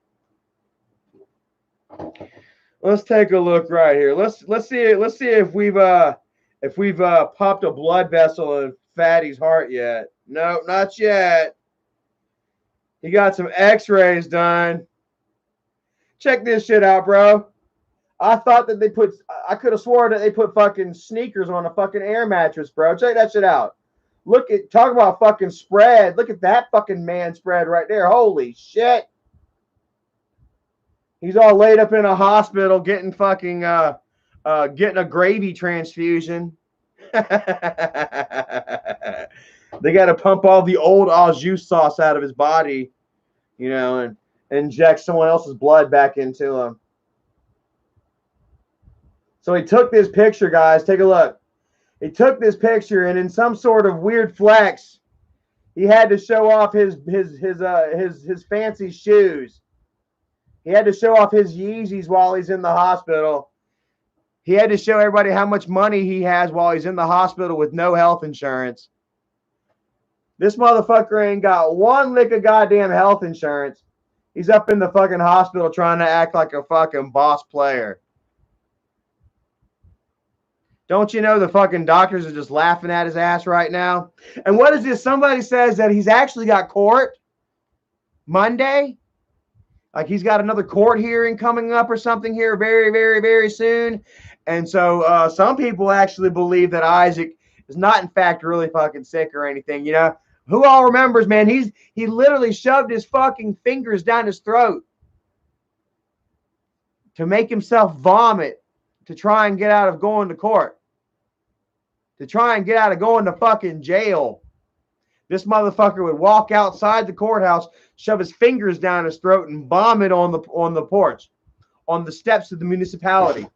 Let's take a look right here. Let's see if we've popped a blood vessel in Fatty's heart yet. No, not yet. He got some x-rays done. Check this shit out, bro. I thought that I could have sworn that they put fucking sneakers on a fucking air mattress, bro. Check that shit out. Talk about fucking spread. Look at that fucking man spread right there. Holy shit. He's all laid up in a hospital getting fucking, getting a gravy transfusion. They got to pump all the old au jus sauce out of his body, you know, and inject someone else's blood back into him. So he took this picture, guys. Take a look. He took this picture, and in some sort of weird flex, he had to show off his fancy shoes. He had to show off his Yeezys while he's in the hospital. He had to show everybody how much money he has while he's in the hospital with no health insurance. This motherfucker ain't got one lick of goddamn health insurance. He's up in the fucking hospital trying to act like a fucking boss player. Don't you know the fucking doctors are just laughing at his ass right now? And what is this? Somebody says that he's actually got court Monday. Like he's got another court hearing coming up or something here very, very, very soon. And so some people actually believe that Isaac is not in fact really fucking sick or anything, you know? Who all remembers, man, he literally shoved his fucking fingers down his throat to make himself vomit to try and get out of going to court. To try and get out of going to fucking jail. This motherfucker would walk outside the courthouse, shove his fingers down his throat, and vomit on the porch, on the steps of the municipality.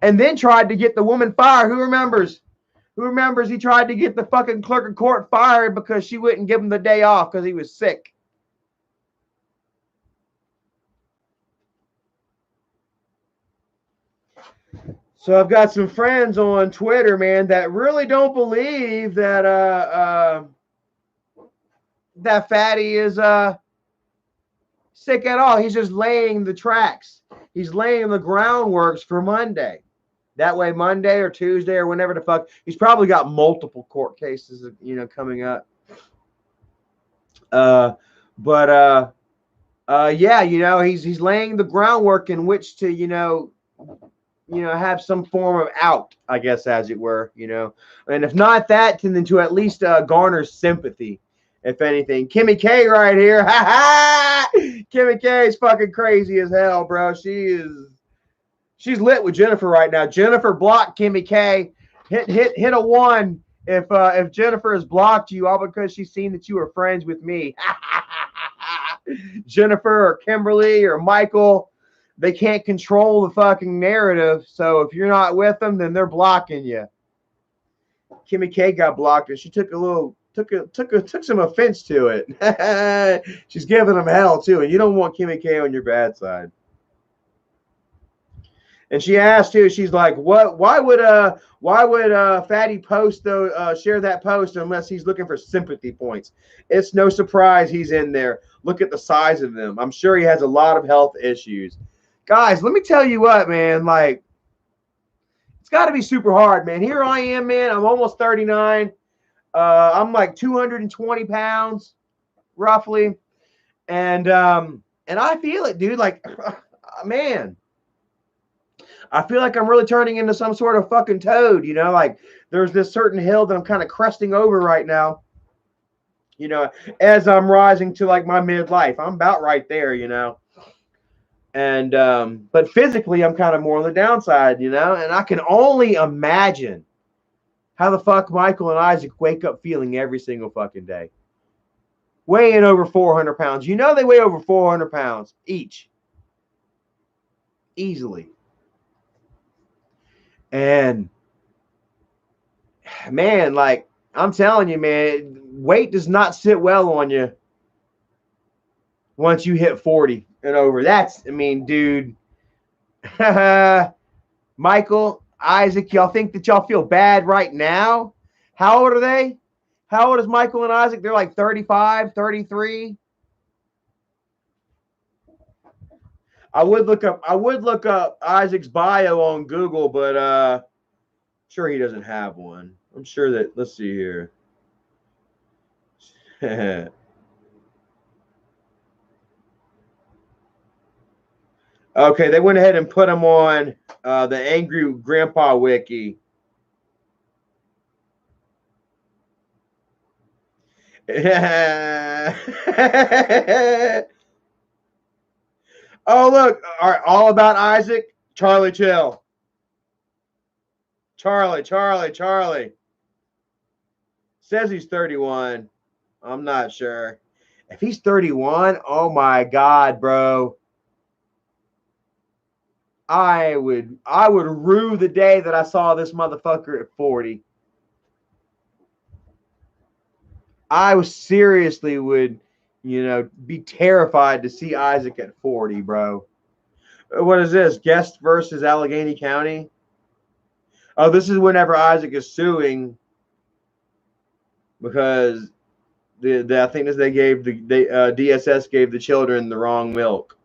And then tried to get the woman fired. Who remembers? Who remembers he tried to get the fucking clerk of court fired because she wouldn't give him the day off because he was sick? So I've got some friends on Twitter, man, that really don't believe that that Fatty is sick at all. He's just laying the tracks. He's laying the groundworks for Monday. That way, Monday or Tuesday or whenever the fuck, he's probably got multiple court cases, you know, coming up. Yeah, you know, he's laying the groundwork in which to, you know, have some form of out, I guess, as it were, you know. And if not that, then to at least garner sympathy, if anything. Kimmy K right here. Ha ha! Kimmy K is fucking crazy as hell, bro. She's lit with Jennifer right now. Jennifer blocked Kimmy K. Hit a 1 if Jennifer has blocked you all because she's seen that you were friends with me. Jennifer or Kimberly or Michael, they can't control the fucking narrative. So if you're not with them, then they're blocking you. Kimmy K got blocked, and she took some offense to it. She's giving them hell too, and you don't want Kimmy K on your bad side. And she asked too. She's like, "What? Why would Fatty post share that post unless he's looking for sympathy points? It's no surprise he's in there. Look at the size of him. I'm sure he has a lot of health issues." Guys, let me tell you what, man. Like, got to be super hard, man. Here I am, man. I'm almost 39. I'm like 220 pounds, roughly, and I feel it, dude. Like, man, I feel like I'm really turning into some sort of fucking toad, you know? Like, there's this certain hill that I'm kind of cresting over right now, you know, as I'm rising to like my midlife. I'm about right there, you know. And but physically I'm kind of more on the downside, you know, and I can only imagine how the fuck Michael and Isaac wake up feeling every single fucking day. Weighing over 400 pounds. You know they weigh over 400 pounds each. Easily. And man, like, I'm telling you, man, weight does not sit well on you once you hit 40 and over. That's, I mean, dude. Michael, Isaac, y'all think that y'all feel bad right now? How old are they? How old is Michael and Isaac? They're like 35, 33. I would look up Isaac's bio on Google, but sure he doesn't have one. I'm sure that, let's see here. Okay, they went ahead and put him on the Angry Grandpa Wiki. Oh, look. All right, all about Isaac. Charlie Chill. Charlie. Says he's 31. I'm not sure. If he's 31, oh my God, bro. I would rue the day that I saw this motherfucker at 40. I was seriously would, you know, be terrified to see Isaac at 40, bro. What is this? Guest versus Allegheny County? Oh, this is whenever Isaac is suing because I think this they gave DSS gave the children the wrong milk,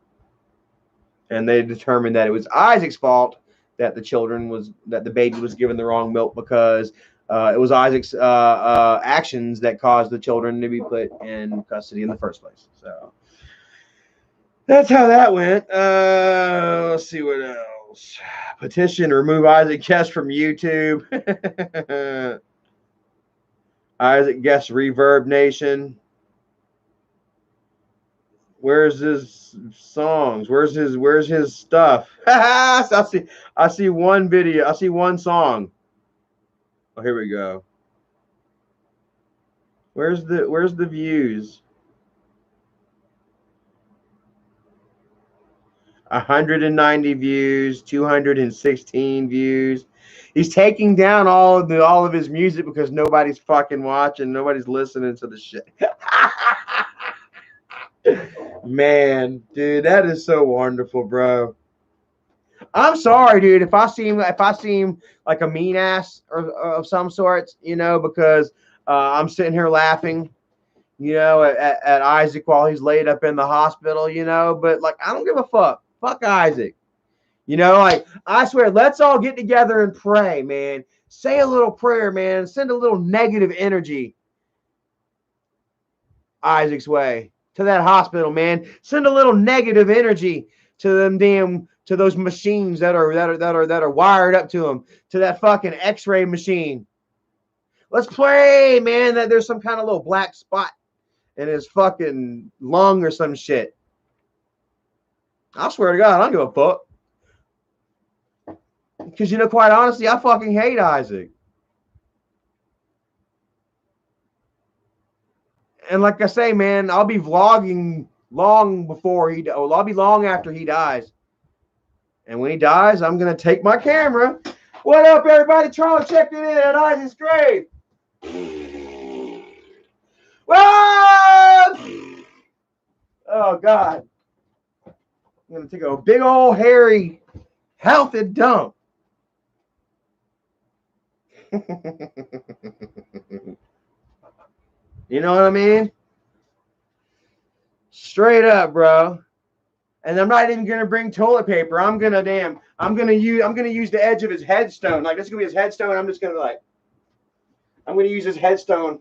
and they determined that it was Isaac's fault that the baby was given the wrong milk because it was Isaac's actions that caused the children to be put in custody in the first place. So that's how that went. Let's see what else. Petition to remove Isaac Guest from YouTube. Isaac Guest Reverb Nation. Where's his songs? Where's his stuff? I see one video. I see one song. Oh, here we go. Where's the views? 190 views, 216 views. He's taking down all of his music because nobody's fucking watching, nobody's listening to the shit. Man, dude, that is so wonderful, bro. I'm sorry, dude, if I seem like a mean ass or of some sorts, you know, because I'm sitting here laughing, you know, at Isaac while he's laid up in the hospital, you know, but like I don't give a fuck. Fuck Isaac. You know, like I swear, let's all get together and pray, man. Say a little prayer, man. Send a little negative energy Isaac's way to that hospital, man. Send a little negative energy to those machines that are wired up to them, to that fucking X-ray machine. Let's pray, man, that there's some kind of little black spot in his fucking lung or some shit. I swear to God, I don't give a fuck. Because, you know, quite honestly, I fucking hate Isaac. And like I say, man, I'll be vlogging long before I'll be long after he dies. And when he dies, I'm going to take my camera. What up, everybody? Charlie checking in at Isaac's grave. What? Oh, God. I'm going to take a big old hairy, healthy dump. You know what I mean? Straight up, bro. And I'm not even gonna bring toilet paper. I'm gonna use the edge of his headstone. Like, this is gonna be his headstone. I'm gonna use his headstone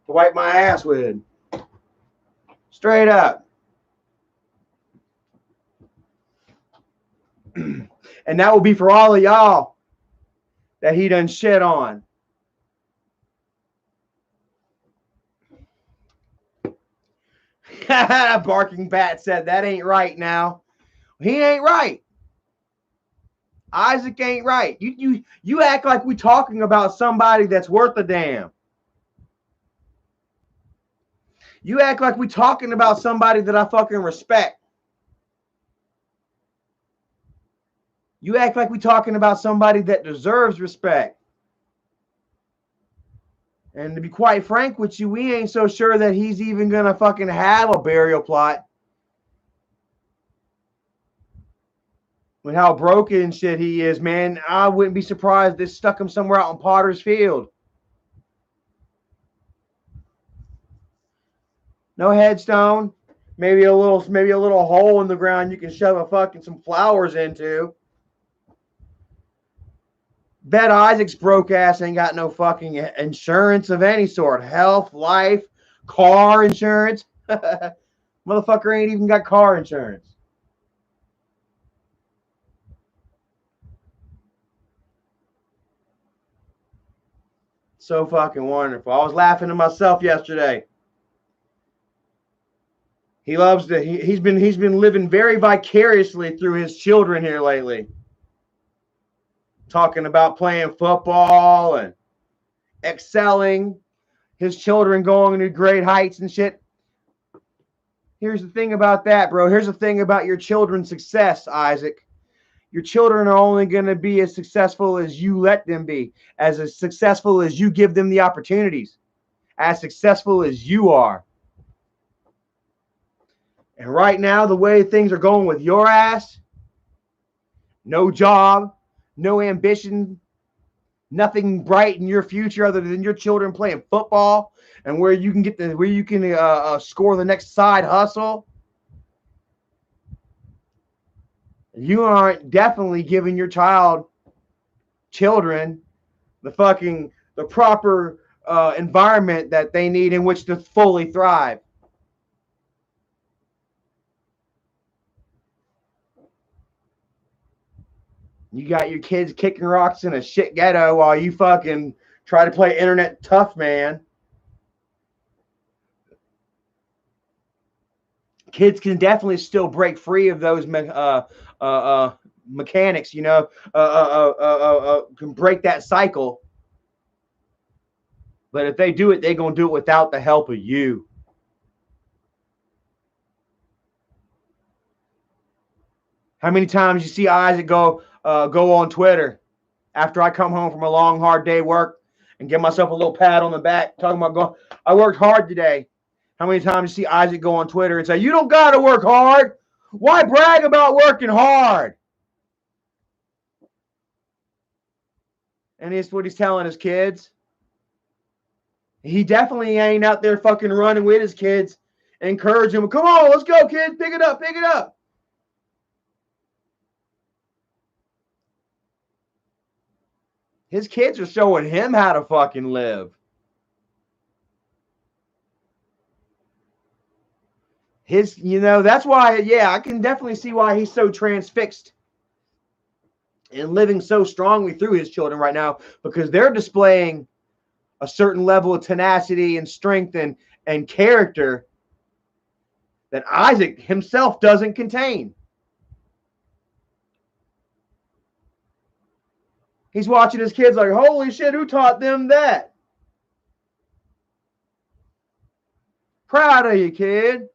to wipe my ass with. Straight up. And that will be for all of y'all that he done shit on. Barking Bat said that ain't right now. He ain't right. Isaac ain't right. You act like we talking about somebody that's worth a damn. You act like we talking about somebody that I fucking respect. You act like we talking about somebody that deserves respect. And to be quite frank with you, we ain't so sure that he's even gonna fucking have a burial plot. With how broken shit he is, man, I wouldn't be surprised if they stuck him somewhere out in Potter's Field. No headstone. Maybe a little hole in the ground you can shove a fucking some flowers into. Bet Isaac's broke ass ain't got no fucking insurance of any sort. Health, life, car insurance. Motherfucker ain't even got car insurance. So fucking wonderful. I was laughing to myself yesterday. He loves to. He's been living very vicariously through his children here lately. Talking about playing football and excelling. His children going to great heights and shit. Here's the thing about that, bro. Here's the thing about your children's success, Isaac. Your children are only going to be as successful as you let them be, as successful as you give them the opportunities, as successful as you are. And right now, the way things are going with your ass, no job, no ambition, nothing bright in your future other than your children playing football and where you can score the next side hustle. You aren't definitely giving your children the proper environment that they need in which to fully thrive. You got your kids kicking rocks in a shit ghetto while you fucking try to play internet tough man. Kids can definitely still break free of those mechanics, can break that cycle. But if they do it, they're going to do it without the help of you. How many times you see Isaac go on Twitter after I come home from a long, hard day work and give myself a little pat on the back, talking about I worked hard today. How many times you see Isaac go on Twitter and say, you don't got to work hard. Why brag about working hard? And it's what he's telling his kids. He definitely ain't out there fucking running with his kids, encouraging them. Come on, let's go, kids. Pick it up, pick it up. His kids are showing him how to fucking live. That's why, I can definitely see why he's so transfixed and living so strongly through his children right now, because they're displaying a certain level of tenacity and strength and character that Isaac himself doesn't contain. He's watching his kids like, holy shit, who taught them that? Proud of you, kid.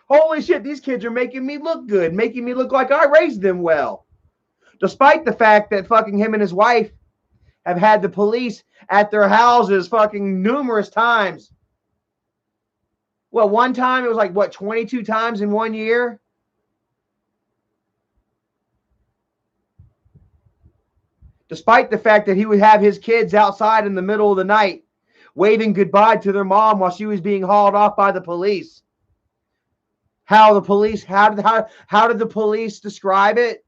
Holy shit, these kids are making me look good, making me look like I raised them well. Despite the fact that fucking him and his wife have had the police at their houses fucking numerous times. Well, one time it was like, 22 times in 1 year? Despite the fact that he would have his kids outside in the middle of the night waving goodbye to their mom while she was being hauled off by the police. How the police, how did the police describe it?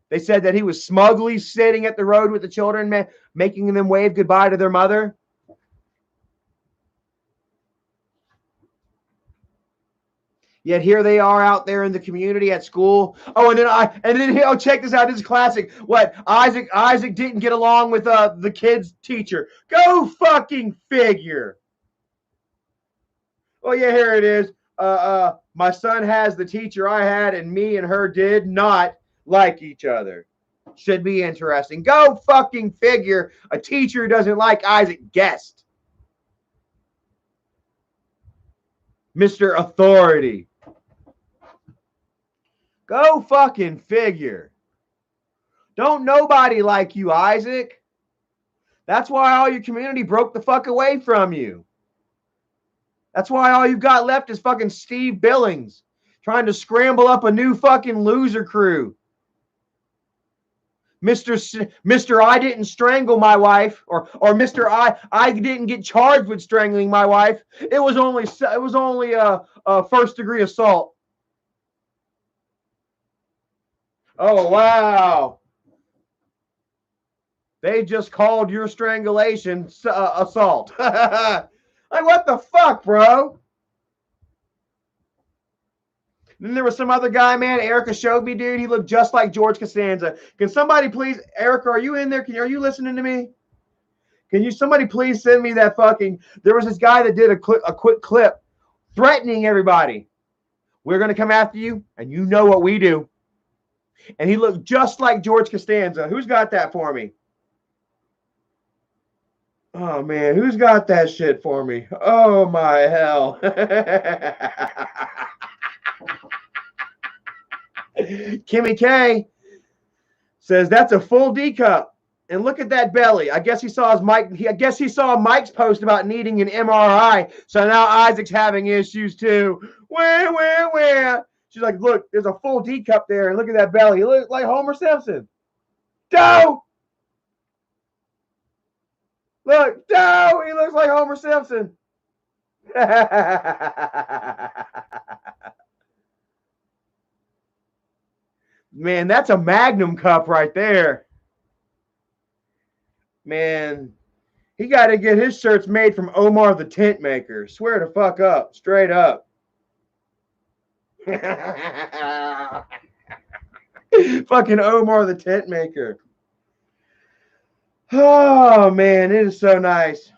They said that he was smugly sitting at the road with the children, making them wave goodbye to their mother. Yet here they are out there in the community at school. Oh, and then oh, check this out. This is classic. What? Isaac didn't get along with the kid's teacher. Go fucking figure. Oh yeah, here it is. My son has the teacher I had, and me and her did not like each other. Should be interesting. Go fucking figure. A teacher doesn't like Isaac Guest. Mr. Authority. Go fucking figure. Don't nobody like you, Isaac. That's why all your community broke the fuck away from you. That's why all you've got left is fucking Steve Billings trying to scramble up a new fucking loser crew. Mr. I didn't strangle my wife, or Mr. I didn't get charged with strangling my wife. It was only a first degree assault. Oh wow. They just called your strangulation assault. Like, what the fuck, bro? Then there was some other guy, man. Erica showed me, dude. He looked just like George Costanza. Can somebody please, Erica, are you in there? Are you listening to me? Somebody please send me that fucking, there was this guy that did a quick clip threatening everybody. We're going to come after you, and you know what we do. And he looked just like George Costanza. Who's got that for me? Oh, man, who's got that shit for me? Oh, my hell. Kimmy K says that's a full D cup. And look at that belly. I guess he saw Mike's post about needing an MRI. So now Isaac's having issues too. Where? She's like, look, there's a full D cup there. And look at that belly. He looks like Homer Simpson. Doe! Look, Doe! He looks like Homer Simpson. Man, that's a Magnum cup right there. Man, he got to get his shirts made from Omar the Tent Maker. Swear to fuck up. Straight up. Fucking Omar the Tent Maker. Oh, man, it is so nice.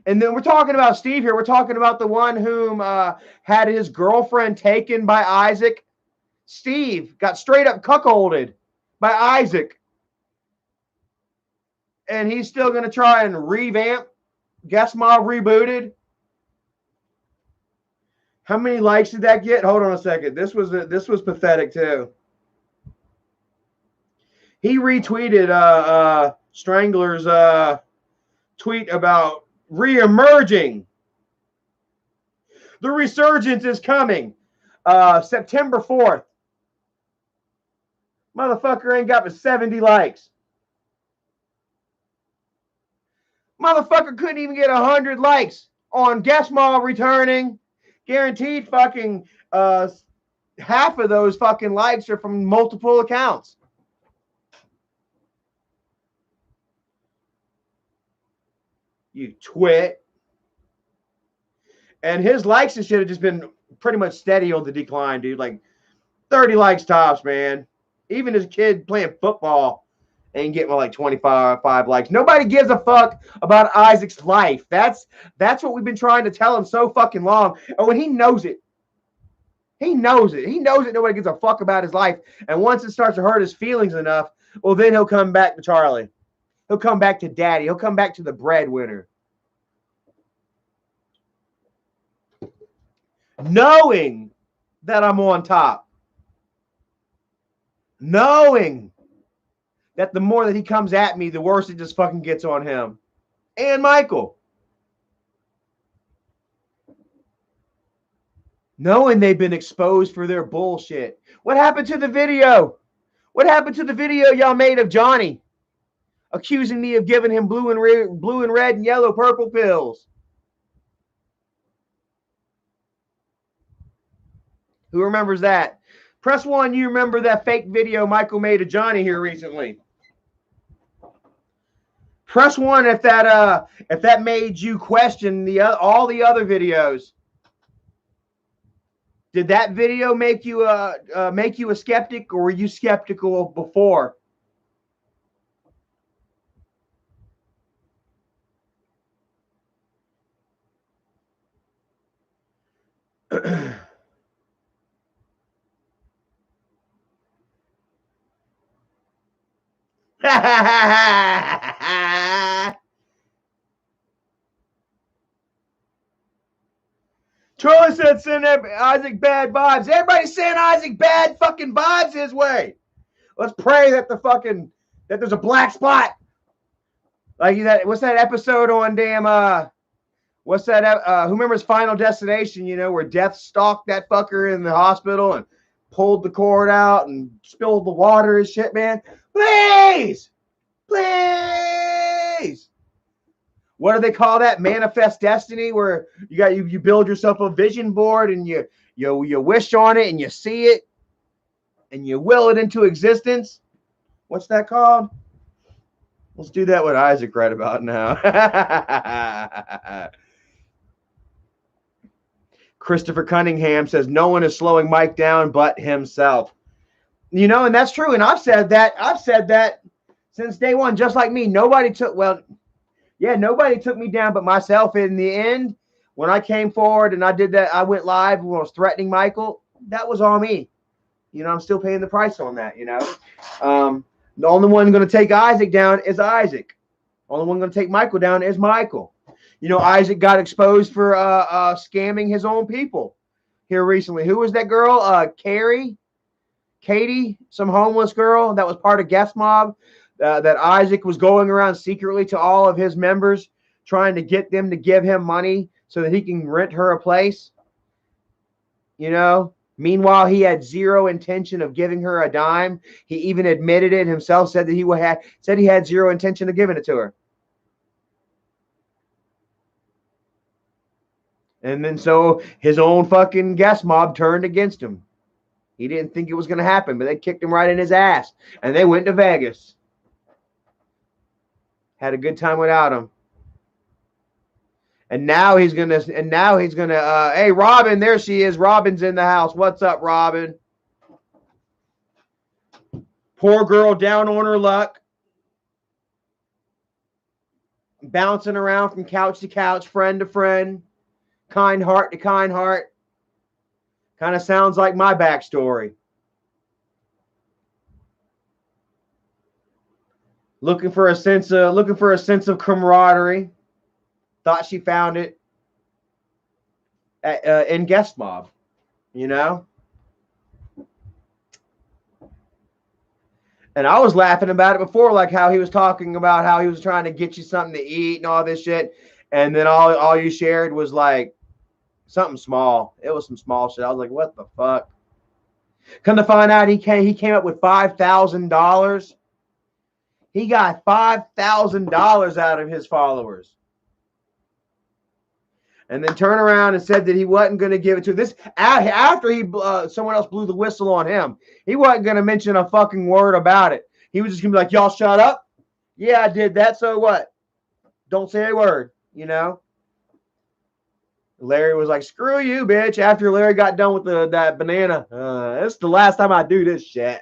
And then we're talking about Steve here. We're talking about the one whom had his girlfriend taken by Isaac. Steve got straight up cuckolded by Isaac. And he's still going to try and revamp Guest Mob Rebooted. How many likes did that get? Hold on a second. This was pathetic too. He retweeted Strangler's tweet about reemerging. The resurgence is coming. September 4th. Motherfucker ain't got but 70 likes. Motherfucker couldn't even get 100 likes on Guest Mob returning. Guaranteed fucking half of those fucking likes are from multiple accounts. You twit. And his likes and shit have just been pretty much steady on the decline, dude. Like 30 likes tops, man. Even his kid playing football ain't getting like 25 likes. Nobody gives a fuck about Isaac's life. That's what we've been trying to tell him so fucking long. And when he knows it. He knows it. He knows that nobody gives a fuck about his life. And once it starts to hurt his feelings enough, well, then he'll come back to Charlie. He'll come back to daddy. He'll come back to the breadwinner. Knowing that I'm on top. Knowing that the more that he comes at me, the worse it just fucking gets on him. And Michael. Knowing they've been exposed for their bullshit. What happened to the video? What happened to the video y'all made of Johnny? Accusing me of giving him blue and red and yellow purple pills. Who remembers that? Press 1. You remember that fake video Michael made of Johnny here recently. Press 1 if that made you question all the other videos. Did that video make you a skeptic, or were you skeptical before? Troy said send Isaac bad vibes. Everybody send Isaac bad fucking vibes his way. Let's pray that that there's a black spot. Like that. What's that episode on damn what's that who remembers Final Destination, where Death stalked that fucker in the hospital and pulled the cord out and spilled the water and shit, man. Please. What do they call that? Manifest destiny, where you build yourself a vision board and you wish on it and you see it and you will it into existence. What's that called? Let's do that with Isaac right about now. Christopher Cunningham says no one is slowing Mike down but himself. And that's true. And I've said that since day one, just like me. Nobody took me down but myself. In the end, when I came forward and I did that, I went live when I was threatening Michael. That was all me. I'm still paying the price on that, The only one going to take Isaac down is Isaac. Only one going to take Michael down is Michael. Isaac got exposed for scamming his own people here recently. Who was that girl? Katie, some homeless girl that was part of Guest Mob. That Isaac was going around secretly to all of his members, trying to get them to give him money so that he can rent her a place. Meanwhile, he had zero intention of giving her a dime. He even admitted it himself, said that he had zero intention of giving it to her. And then so his own fucking Guest Mob turned against him. He didn't think it was going to happen, but they kicked him right in his ass. And they went to Vegas. Had a good time without him. And now he's gonna hey, Robin, there she is. Robin's in the house. What's up, Robin? Poor girl down on her luck. Bouncing around from couch to couch, friend to friend, kind heart to kind heart. Kind of sounds like my backstory. Looking for a sense of camaraderie. Thought she found it in Guest Mob, And I was laughing about it before, like how he was talking about how he was trying to get you something to eat and all this shit, and then all you shared was like something small. It was some small shit. I was like, what the fuck? Come to find out, he came up with $5,000. He got $5,000 out of his followers. And then turn around and said that he wasn't going to give it to this after someone else blew the whistle on him. He wasn't going to mention a fucking word about it. He was just going to be like, y'all shut up. Yeah, I did that. So what? Don't say a word, Larry was like, screw you, bitch. After Larry got done with that banana, this is the last time I do this shit.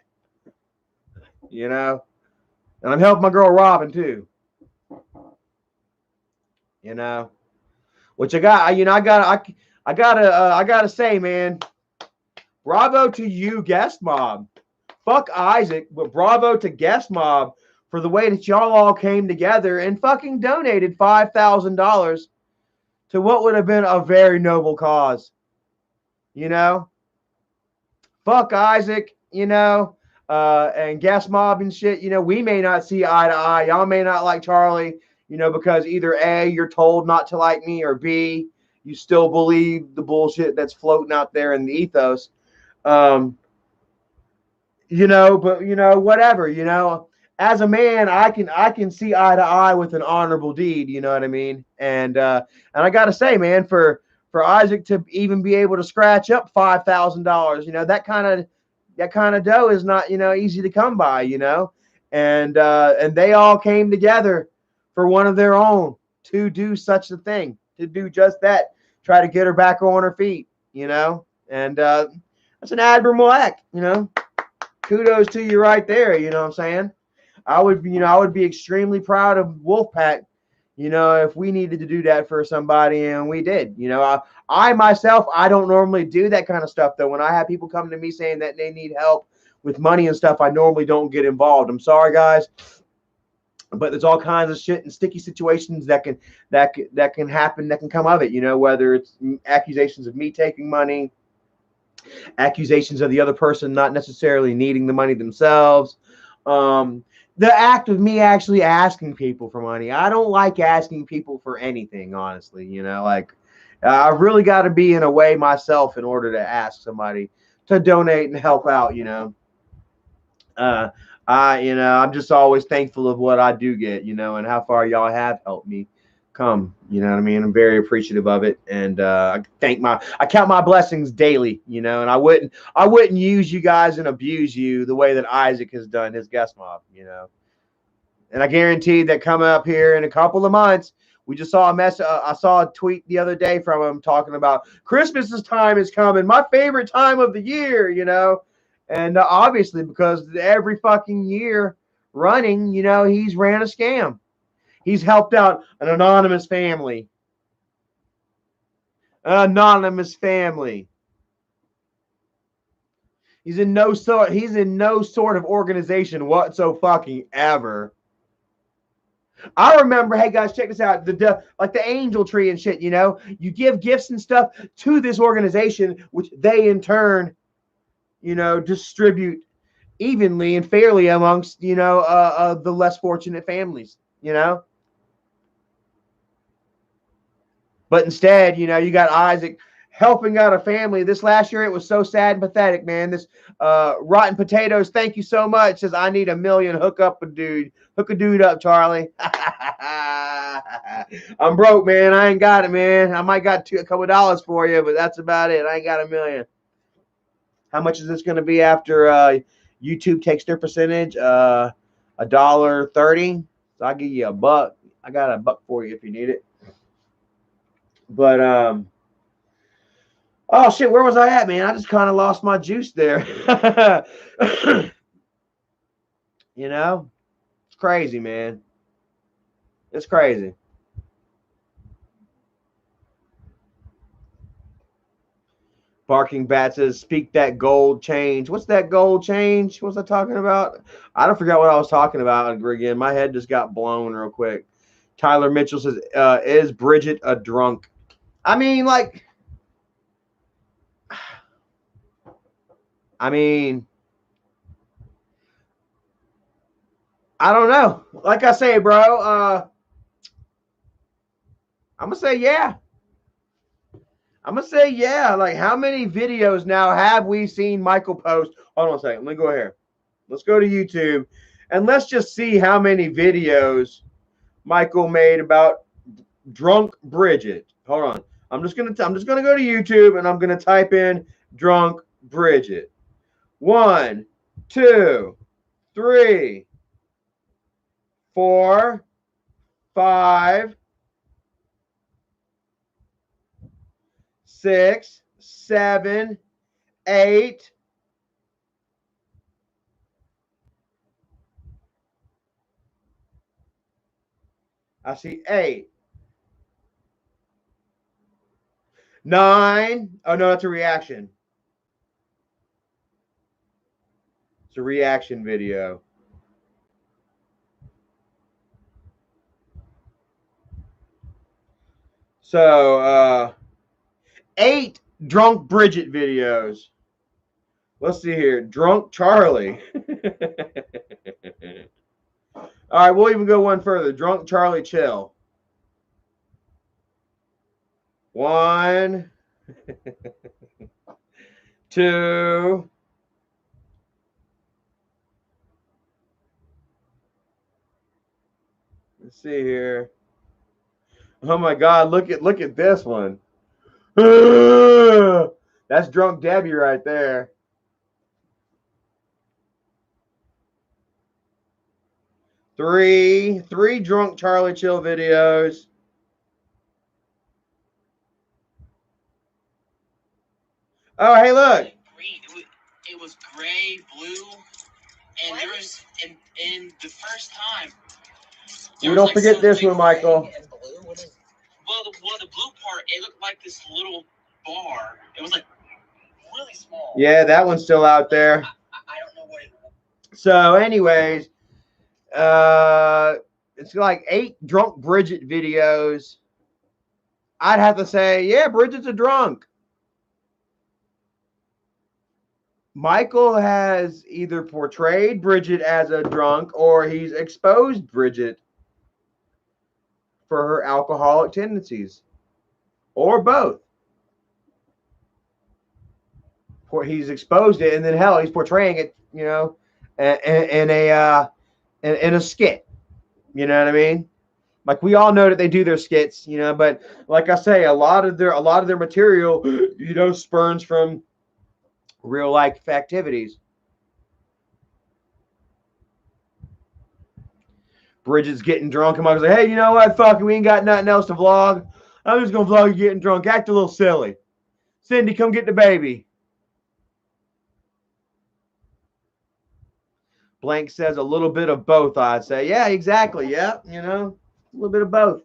And I'm helping my girl Robin too. Which I gotta say, man, bravo to you, Guest Mob. Fuck Isaac, but bravo to Guest Mob for the way that y'all all came together and fucking donated $5,000 to what would have been a very noble cause. Fuck Isaac, and Guest Mob and shit. We may not see eye to eye. Y'all may not like Charlie. Because either A, you're told not to like me, or B, you still believe the bullshit that's floating out there in the ethos. But whatever, as a man, I can see eye to eye with an honorable deed, you know what I mean? And I gotta say, man, for for Isaac to even be able to scratch up $5,000. You know, that kind of dough is not, you know, easy to come by, you know. And they all came together for one of their own to do such a thing, to do just that, try to get her back on her feet, you know. And that's an admirable act, you know. Kudos to you right there, you know what I'm saying? I would be extremely proud of Wolfpack, you know, if we needed to do that for somebody, and we did. You know, I myself, I don't normally do that kind of stuff, though. When I have people come to me saying that they need help with money and stuff, I normally don't get involved. I'm sorry, guys, but there's all kinds of shit and sticky situations that can happen, that can come of it. You know, whether it's accusations of me taking money, accusations of the other person not necessarily needing the money themselves. The act of me actually asking people for money. I don't like asking people for anything, honestly. You know, like I've really got to be in a way myself in order to ask somebody to donate and help out. You know, I'm just always thankful of what I do get. You know, and how far y'all have helped me come. You know what I mean? I'm very appreciative of it, and I count my blessings daily. You know, and I wouldn't use you guys and abuse you the way that Isaac has done his guest mob. You know, and I guarantee that coming up here in a couple of months, we just saw a mess. I saw a tweet the other day from him talking about Christmas's time is coming, my favorite time of the year. You know, and obviously because every fucking year running, you know, he's ran a scam. He's helped out an anonymous family. An anonymous family. He's in no sort of organization whatsoever. I remember, hey guys, check this out. Like the angel tree and shit, you know, you give gifts and stuff to this organization, which they in turn, you know, distribute evenly and fairly amongst, you know, the less fortunate families, you know. But instead, you know, you got Isaac helping out a family. This last year, it was so sad and pathetic, man. This Rotten Potatoes, thank you so much, says, I need $1 million. Hook a dude up, Charlie. I'm broke, man. I ain't got it, man. I might got a couple dollars for you, but that's about it. I ain't got $1 million. How much is this going to be after YouTube takes their percentage? $1.30. So I'll give you $1. I got $1 for you if you need it. But oh shit, where was I at, man? I just kind of lost my juice there. You know, it's crazy, man. It's crazy. Barking Bat says, speak that gold change. What's that gold change? What was I talking about? I don't forget what I was talking about again. My head just got blown real quick. Tyler Mitchell says, is Bridgette a drunk? I mean, like, I don't know. Like I say, bro, I'm going to say yeah. Like, how many videos now have we seen Michael post? Hold on a second. Let me go here. Let's go to YouTube, and let's just see how many videos Michael made about drunk Bridgette. Hold on. I'm just gonna go to YouTube, and I'm gonna type in drunk Bridgette. 1, 2, 3, 4, 5, 6, 7, 8. I see 8. 9. Oh no, that's a reaction. It's a reaction video. So 8 drunk Bridgette videos. Let's see here. Drunk Charlie. All right, we'll even go one further. Drunk Charlie chill. 1, 2. Let's see here. Oh my God! Look at this one. That's drunk Debbie right there. Three drunk Charlie Chill videos. Oh, hey, look. It was gray, blue, and there was in the first time. You don't forget this one, Michael. Well, the blue part, it looked like this little bar. It was like really small. Yeah, that one's still out there. I don't know what it was. So, anyways, it's like 8 drunk Bridgette videos. I'd have to say, yeah, Bridgette's a drunk. Michael has either portrayed Bridgette as a drunk or he's exposed Bridgette for her alcoholic tendencies, or both. He's exposed it, and then hell, he's portraying it, you know, in a skit. You know what I mean? Like, we all know that they do their skits, you know, but like I say, a lot of their material, you know, spurns from real life activities. Bridgette's getting drunk, and Michael's like, hey, you know what? Fuck it, we ain't got nothing else to vlog. I'm just gonna vlog you getting drunk. Act a little silly. Cindy, come get the baby. Blank says a little bit of both, I'd say. Yeah, exactly. Yeah, you know, a little bit of both.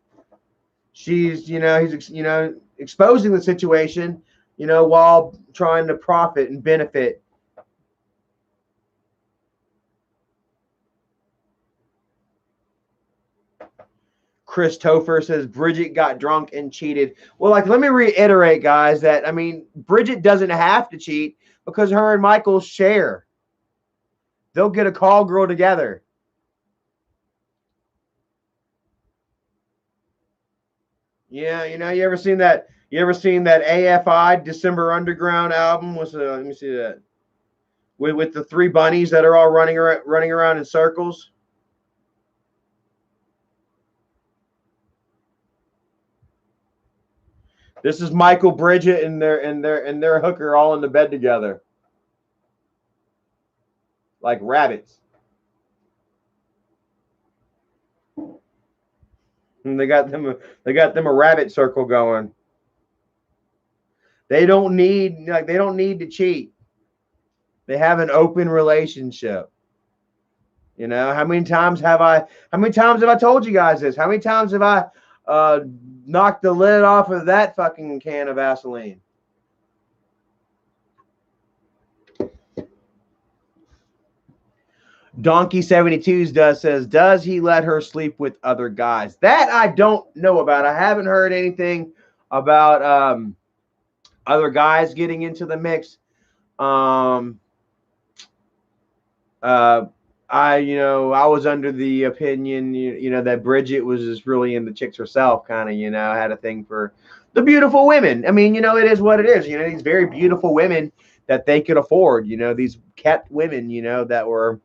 She's, you know, he's, you know, exposing the situation, you know, while trying to profit and benefit. Chris Topher says Bridgette got drunk and cheated. Well, like, let me reiterate, guys, that, I mean, Bridgette doesn't have to cheat because her and Michael share. They'll get a call girl together. Yeah, you know, you ever seen that AFI December Underground album? Let me see that. With the 3 bunnies that are all running around in circles. This is Michael, Bridgette, and their hooker all in the bed together, like rabbits. And they got them a rabbit circle going. They don't need to cheat. They have an open relationship. You know, how many times have I told you guys this? How many times have I knocked the lid off of that fucking can of Vaseline? Donkey 72 says, does he let her sleep with other guys? That I don't know about. I haven't heard anything about other guys getting into the mix. I was under the opinion, you know, that Bridgette was just really into chicks herself, kind of, you know, had a thing for the beautiful women. I mean, you know, it is what it is. You know, these very beautiful women that they could afford, you know, these kept women, you know, that were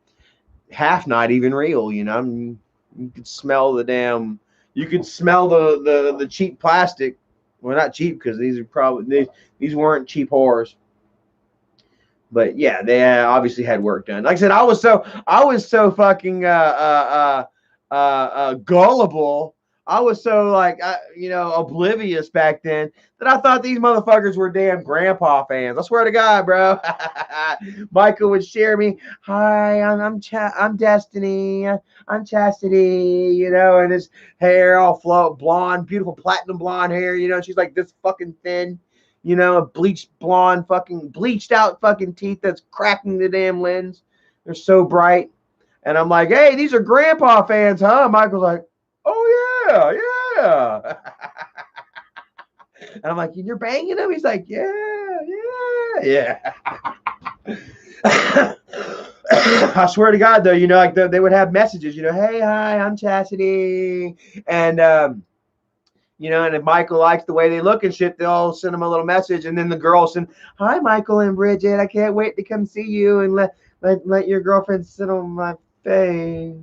half not even real, you know. I mean, you could smell the cheap plastic. Well, not cheap, because these are probably these weren't cheap whores. But yeah, they obviously had work done. Like I said, I was so fucking gullible. I was so, like, oblivious back then that I thought these motherfuckers were damn grandpa fans. I swear to God, bro. Michael would share me. Hi, I'm Destiny. I'm Chastity. You know, and his hair all blonde, beautiful platinum blonde hair. You know, she's like this fucking thin. You know, a bleached out fucking teeth that's cracking the damn lens. They're so bright. And I'm like, hey, these are grandpa fans, huh? Michael's like, oh, yeah. And I'm like, you're banging him? He's like, yeah. I swear to God, though, you know, like they would have messages, you know, hey, hi, I'm Chastity. And, you know, and if Michael likes the way they look and shit, they'll send him a little message. And then the girl send, hi, Michael and Bridgette, I can't wait to come see you and let your girlfriend sit on my face.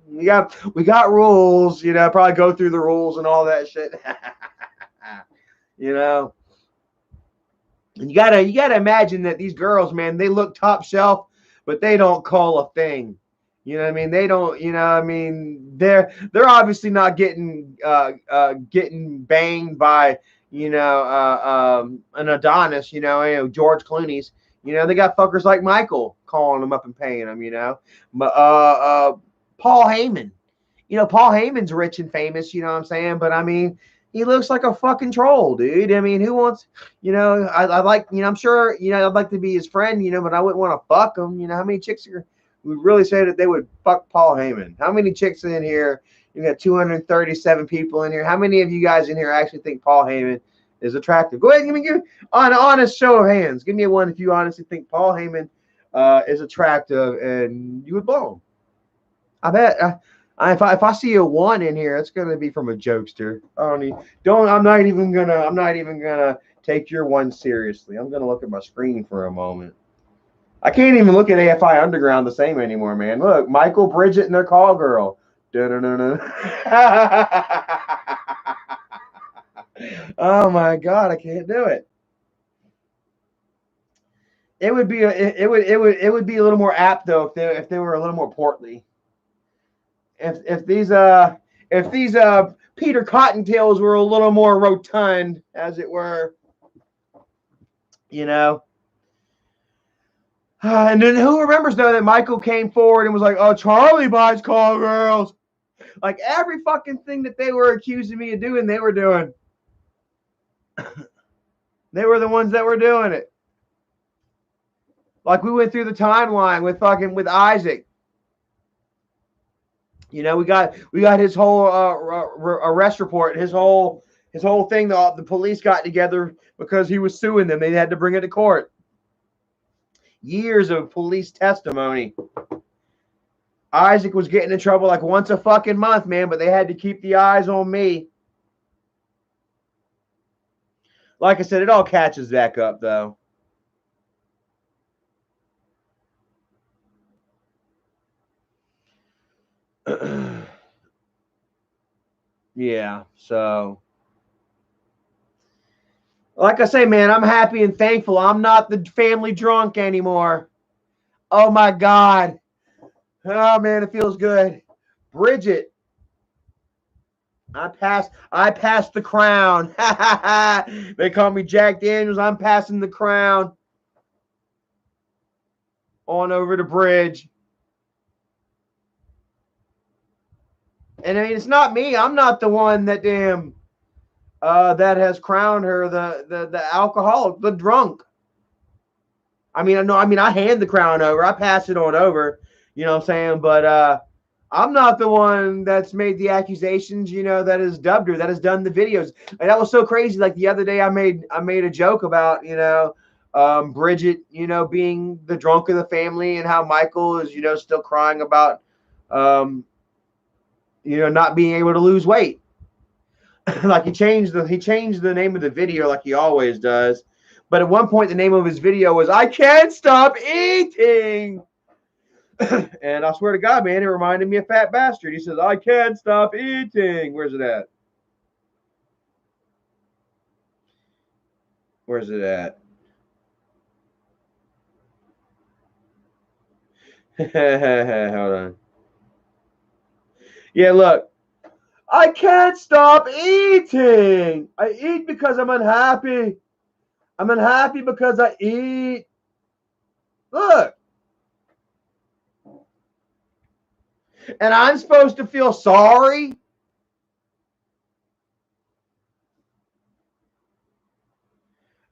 We got rules, you know, probably go through the rules and all that shit. You know, and you gotta imagine that these girls, man, they look top shelf, but they don't call a thing. You know what I mean? They don't. You know, what I mean, they're obviously not getting banged by an Adonis. George Clooney's. They got fuckers like Michael calling them up and paying them. Paul Heyman. Paul Heyman's rich and famous. You know what I'm saying? But I mean, he looks like a fucking troll, dude. I mean, who wants? I like. I'm sure. I'd like to be his friend. But I wouldn't want to fuck him. How many chicks would really say that they would fuck Paul Heyman? How many chicks in here? You got 237 people in here. How many of you guys in here actually think Paul Heyman is attractive? Go ahead and give me an honest show of hands. Give me a one if you honestly think Paul Heyman is attractive and you would blow him. I bet. If I see a one in here, it's gonna be from a jokester. I'm not even gonna take your one seriously. I'm gonna look at my screen for a moment. I can't even look at AFI Underground the same anymore, man. Look, Michael, Bridgette, and their call girl. Oh my God, I can't do it. It would be it would be a little more apt though if they were a little more portly. If these Peter Cottontails were a little more rotund, as it were, And then who remembers though that Michael came forward and was like, "Oh, Charlie buys call girls." Like every fucking thing that they were accusing me of doing, they were doing. They were the ones that were doing it. Like we went through the timeline with Isaac. We got his whole arrest report, his whole thing. The police got together because he was suing them. They had to bring it to court. Years of police testimony. Isaac was getting in trouble like once a fucking month, man, but they had to keep the eyes on me. Like I said, it all catches back up, though. Yeah, so. Like I say, man, I'm happy and thankful. I'm not the family drunk anymore. Oh, my God. Oh, man, it feels good. Bridgette. I passed the crown. They call me Jack Daniels. I'm passing the crown on over the bridge. And I mean, it's not me. I'm not the one that that has crowned her the alcoholic, the drunk. I mean, I hand the crown over. I pass it on over. You know what I'm saying? But I'm not the one that's made the accusations, that has dubbed her, that has done the videos. And that was so crazy. Like the other day I made a joke about, Bridgette, being the drunk of the family and how Michael is, still crying about, not being able to lose weight. Like he changed the name of the video like he always does. But at one point the name of his video was "I Can't Stop Eating." And I swear to God, man, it reminded me of Fat Bastard. He says, "I can't stop eating." Where's it at? Where's it at? Hold on. Yeah, look. I can't stop eating. I eat because I'm unhappy. I'm unhappy because I eat. Look. And I'm supposed to feel sorry?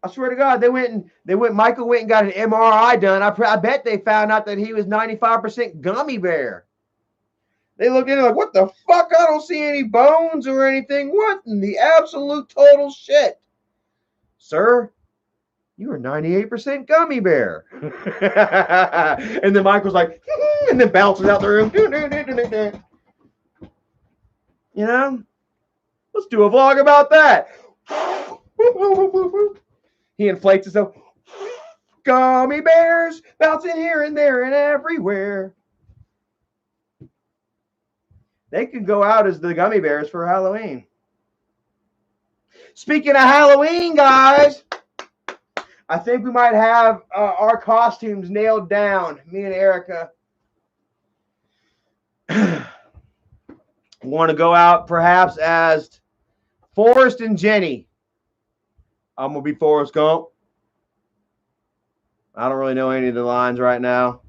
I swear to God, Michael went and got an MRI done. I bet they found out that he was 95% gummy bear. They looked in like, what the fuck? I don't see any bones or anything. What in the absolute total shit? Sir, you are 98% gummy bear. And then Michael's like, and then bounces out the room. Let's do a vlog about that. He inflates himself. Gummy bears bouncing here and there and everywhere. They could go out as the gummy bears for Halloween. Speaking of Halloween, guys, I think we might have our costumes nailed down. Me and Erica want to go out perhaps as Forrest and Jenny. I'm going to be Forrest Gump. I don't really know any of the lines right now.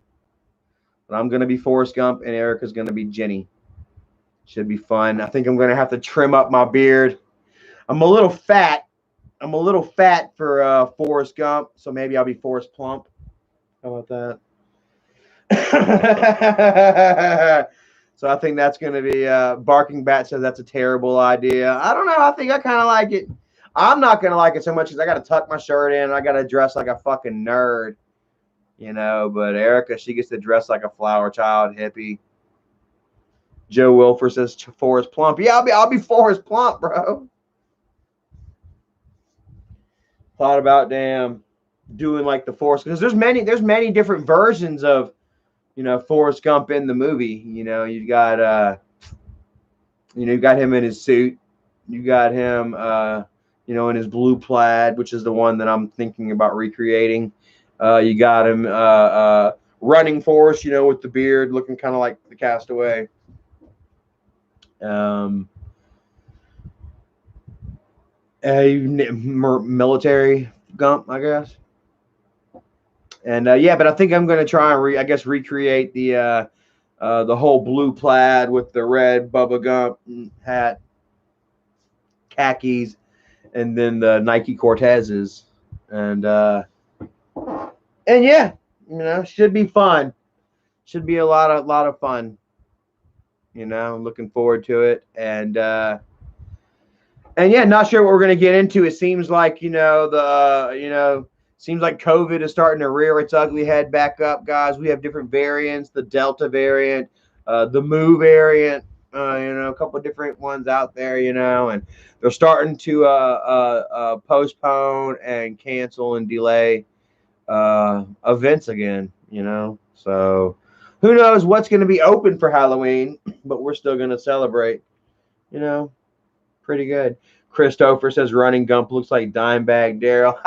But I'm going to be Forrest Gump and Erica's going to be Jenny. Should be fun. I think I'm going to have to trim up my beard. I'm a little fat. I'm a little fat for Forrest Gump, so maybe I'll be Forrest Plump. How about that? So I think that's going to be Barking Bat says that's a terrible idea. I don't know. I think I kind of like it. I'm not going to like it so much because I got to tuck my shirt in. I got to dress like a fucking nerd, you know. But Erica, she gets to dress like a flower child hippie. Joe Wilfer says Forrest Plump. Yeah, I'll be Forrest Plump, bro. Thought about doing like the Forrest, because there's many different versions of, you know, Forrest Gump in the movie. You know, you've got you've got him in his suit. You got him you know, in his blue plaid, which is the one that I'm thinking about recreating. You got him running Forrest, you know, with the beard, looking kind of like the Castaway. A military Gump, I guess. And yeah, but I think I'm going to try and recreate the whole blue plaid with the red Bubba Gump hat, khakis, and then the Nike Cortezes, and yeah, you know, should be fun. Should be a lot of fun. You know, I'm looking forward to it, and yeah, not sure what we're going to get into. It seems like, you know, seems like COVID is starting to rear its ugly head back up, guys. We have different variants, the Delta variant, the Mu variant, you know, a couple of different ones out there, you know, and they're starting to postpone and cancel and delay events again, you know. So who knows what's going to be open for Halloween, but we're still going to celebrate, you know. Pretty good. Christopher says running Gump looks like Dimebag Daryl.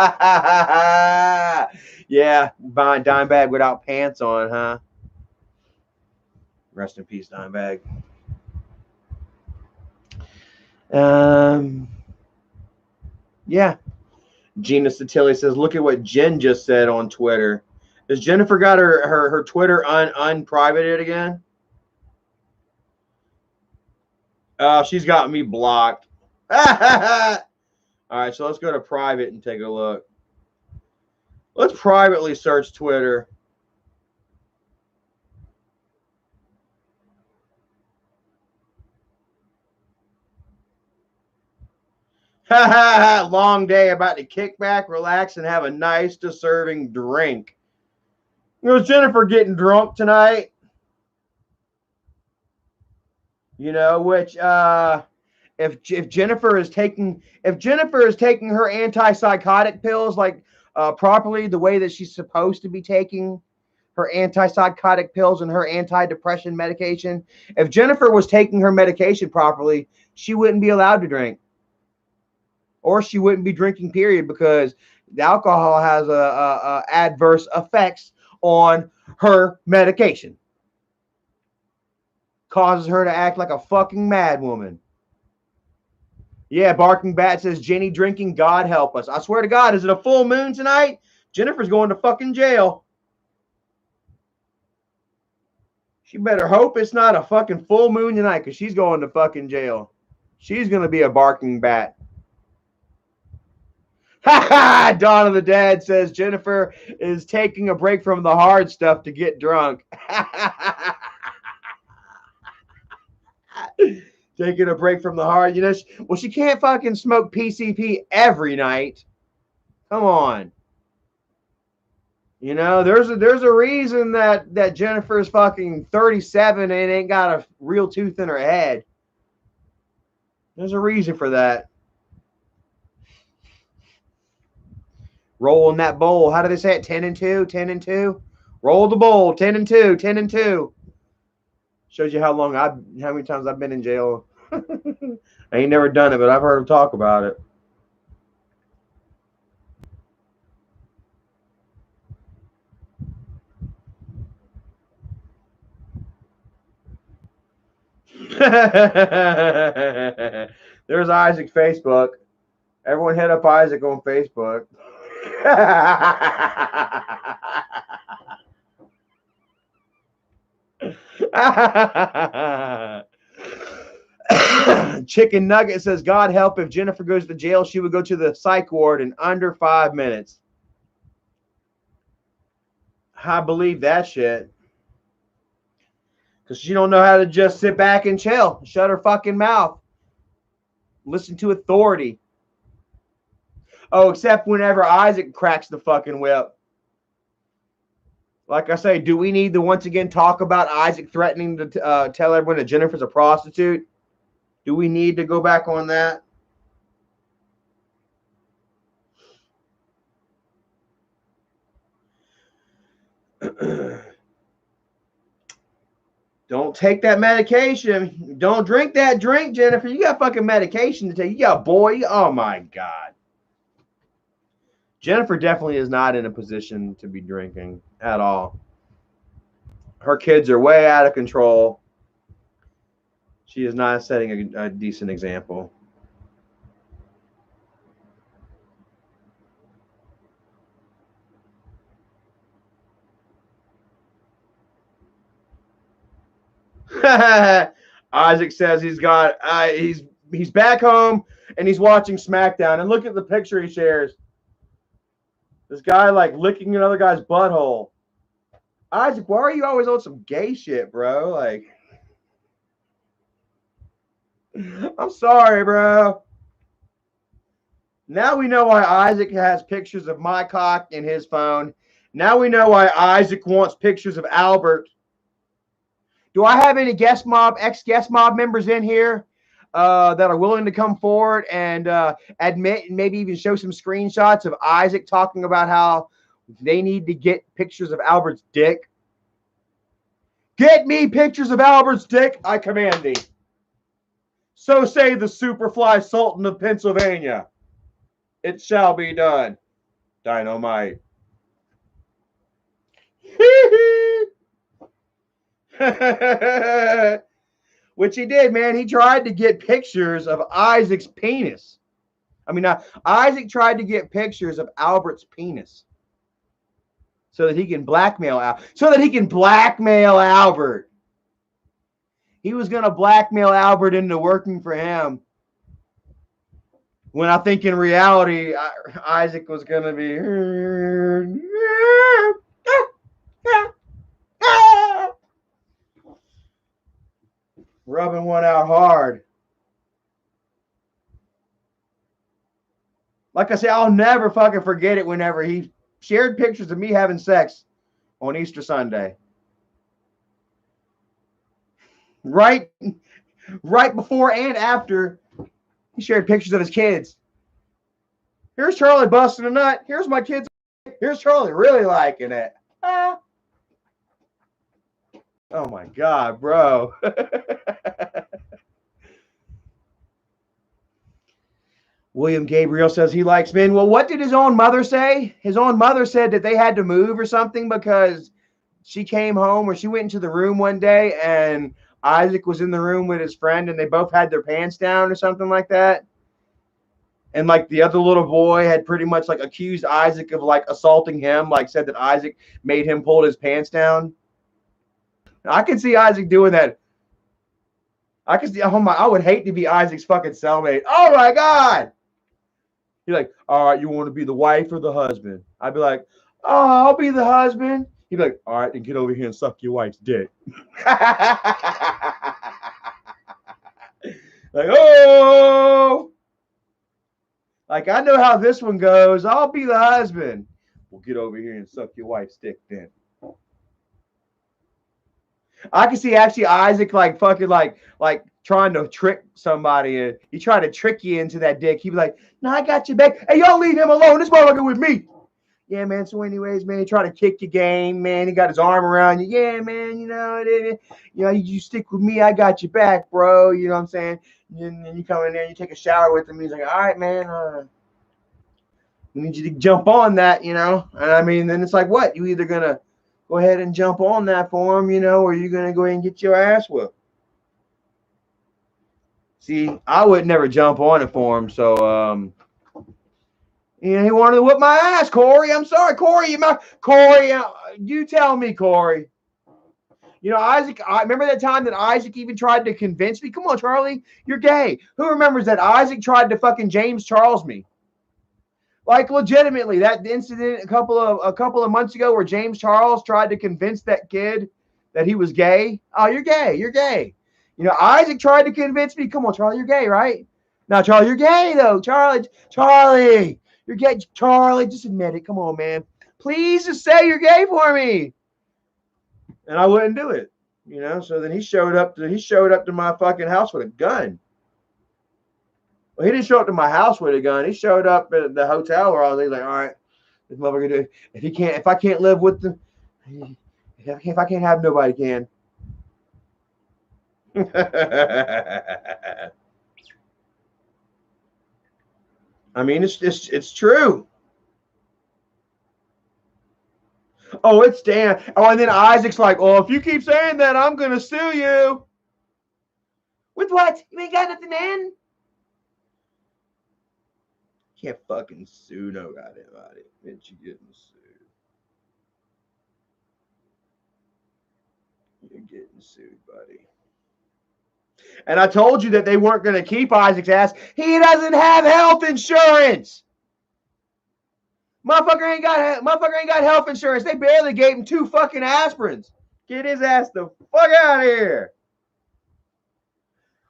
Yeah, buying Dimebag without pants on, huh? Rest in peace, Dimebag. Yeah. Gina Satilli says, look at what Jen just said on Twitter. Has Jennifer got her Twitter unprivated again? She's got me blocked. All right, so let's go to private and take a look. Let's privately search Twitter. Long day, about to kick back, relax, and have a nice, deserving drink. Was Jennifer getting drunk tonight? You know, which if Jennifer is taking her antipsychotic pills like properly, the way that she's supposed to be taking her antipsychotic pills and her antidepressant medication, if Jennifer was taking her medication properly, she wouldn't be allowed to drink, or she wouldn't be drinking, period, because the alcohol has a adverse effects on her medication, causes her to act like a fucking mad woman. Yeah, Barking Bat says, Jenny drinking, God help us. I swear to God, is it a full moon tonight? Jennifer's going to fucking jail. She better hope it's not a fucking full moon tonight, because she's going to fucking jail. She's going to be a Barking Bat. Ha ha! Dawn of the Dead says, Jennifer is taking a break from the hard stuff to get drunk. Taking a break from the hard, you know. Well, she can't fucking smoke PCP every night. Come on. You know, there's a reason that Jennifer's fucking 37 and ain't got a real tooth in her head. There's a reason for that. Rolling that bowl. How do they say it? 10 and 2, 10 and 2. Roll the bowl. 10 and 2, 10 and 2. Shows you how many times I've been in jail. I ain't never done it, but I've heard them talk about it. There's Isaac's Facebook. Everyone hit up Isaac on Facebook. Chicken Nugget says, God help, if Jennifer goes to jail, she would go to the psych ward in under 5 minutes. I believe that shit. Because she don't know how to just sit back and chill. Shut her fucking mouth. Listen to authority. Oh, except whenever Isaac cracks the fucking whip. Like I say, do we need to once again talk about Isaac threatening to tell everyone that Jennifer's a prostitute? Do we need to go back on that? Don't take that medication. Don't drink that drink, Jennifer. You got fucking medication to take. You got boy. Oh my God. Jennifer definitely is not in a position to be drinking at all. Her kids are way out of control. She is not setting a decent example. Isaac says he's back home and he's watching SmackDown. And look at the picture he shares. This guy like licking another guy's butthole. Isaac, why are you always on some gay shit, bro? Like, I'm sorry, bro. Now we know why Isaac has pictures of my cock in his phone. Now we know why Isaac wants pictures of Albert. Do I have any ex-guest mob members in here that are willing to come forward and admit and maybe even show some screenshots of Isaac talking about how they need to get pictures of Albert's dick? Get me pictures of Albert's dick, I command thee. So say the Superfly Sultan of Pennsylvania. It shall be done. Dynamite. Which he did, man. He tried to get pictures of Isaac's penis. Isaac tried to get pictures of Albert's penis so that he can blackmail Albert. He was going to blackmail Albert into working for him. When I think in reality, Isaac was going to be rubbing one out hard. Like I say, I'll never fucking forget it whenever he shared pictures of me having sex on Easter Sunday. Right before and after, he shared pictures of his kids. Here's Charlie busting a nut. Here's my kids. Here's Charlie really liking it. Oh my God, bro. William Gabriel says he likes men. Well, what did his own mother say? His own mother said that they had to move or something because she came home or she went into the room one day and Isaac was in the room with his friend and they both had their pants down or something like that. And like the other little boy had pretty much like accused Isaac of like assaulting him, like said that Isaac made him pull his pants down. I can see Isaac doing that. I would hate to be Isaac's fucking cellmate. Oh my God. He's like, all right, you want to be the wife or the husband? I'd be like, oh, I'll be the husband. He'd be like, all right, then get over here and suck your wife's dick. Like, oh. Like, I know how this one goes. I'll be the husband. Well, get over here and suck your wife's dick then. I can see actually Isaac like fucking like trying to trick somebody. He tried to trick you into that dick. He'd be like, no, I got you back. Hey, y'all leave him alone. This motherfucker with me. Yeah, man. So anyways, man, he tried to kick your game, man. He got his arm around you. Yeah, man, you stick with me. I got you back, bro. You know what I'm saying? And you come in there and you take a shower with him. And he's like, all right, man, we need you to jump on that, And then it's like, what? You either going to go ahead and jump on that for him, or you're going to go ahead and get your ass whooped. See, I would never jump on it for him. So, he wanted to whip my ass, Corey. I'm sorry, Corey. Corey, you tell me, Corey. Isaac, I remember that time that Isaac even tried to convince me. Come on, Charlie, you're gay. Who remembers that Isaac tried to fucking James Charles me? Like, legitimately, that incident a couple of months ago where James Charles tried to convince that kid that he was gay. Oh, you're gay. You're gay. Isaac tried to convince me. Come on, Charlie, you're gay, right? No, Charlie, you're gay, though. Charlie, you're gay. Charlie, just admit it. Come on, man. Please just say you're gay for me. And I wouldn't do it. So then he showed up to my fucking house with a gun. Well, he didn't show up to my house with a gun. He showed up at the hotel where I was like, all right, this motherfucker, if I can't live with them, if I can't have, nobody can. I mean, it's true. Oh, it's Dan. Oh, and then Isaac's like, oh, if you keep saying that, I'm going to sue you. With what? You ain't got nothing in? Can't fucking sue no goddamn body. Bitch, you getting sued. You're getting sued, buddy. And I told you that they weren't going to keep Isaac's ass. He doesn't have health insurance. Motherfucker ain't got health insurance. They barely gave him 2 fucking aspirins. Get his ass the fuck out of here.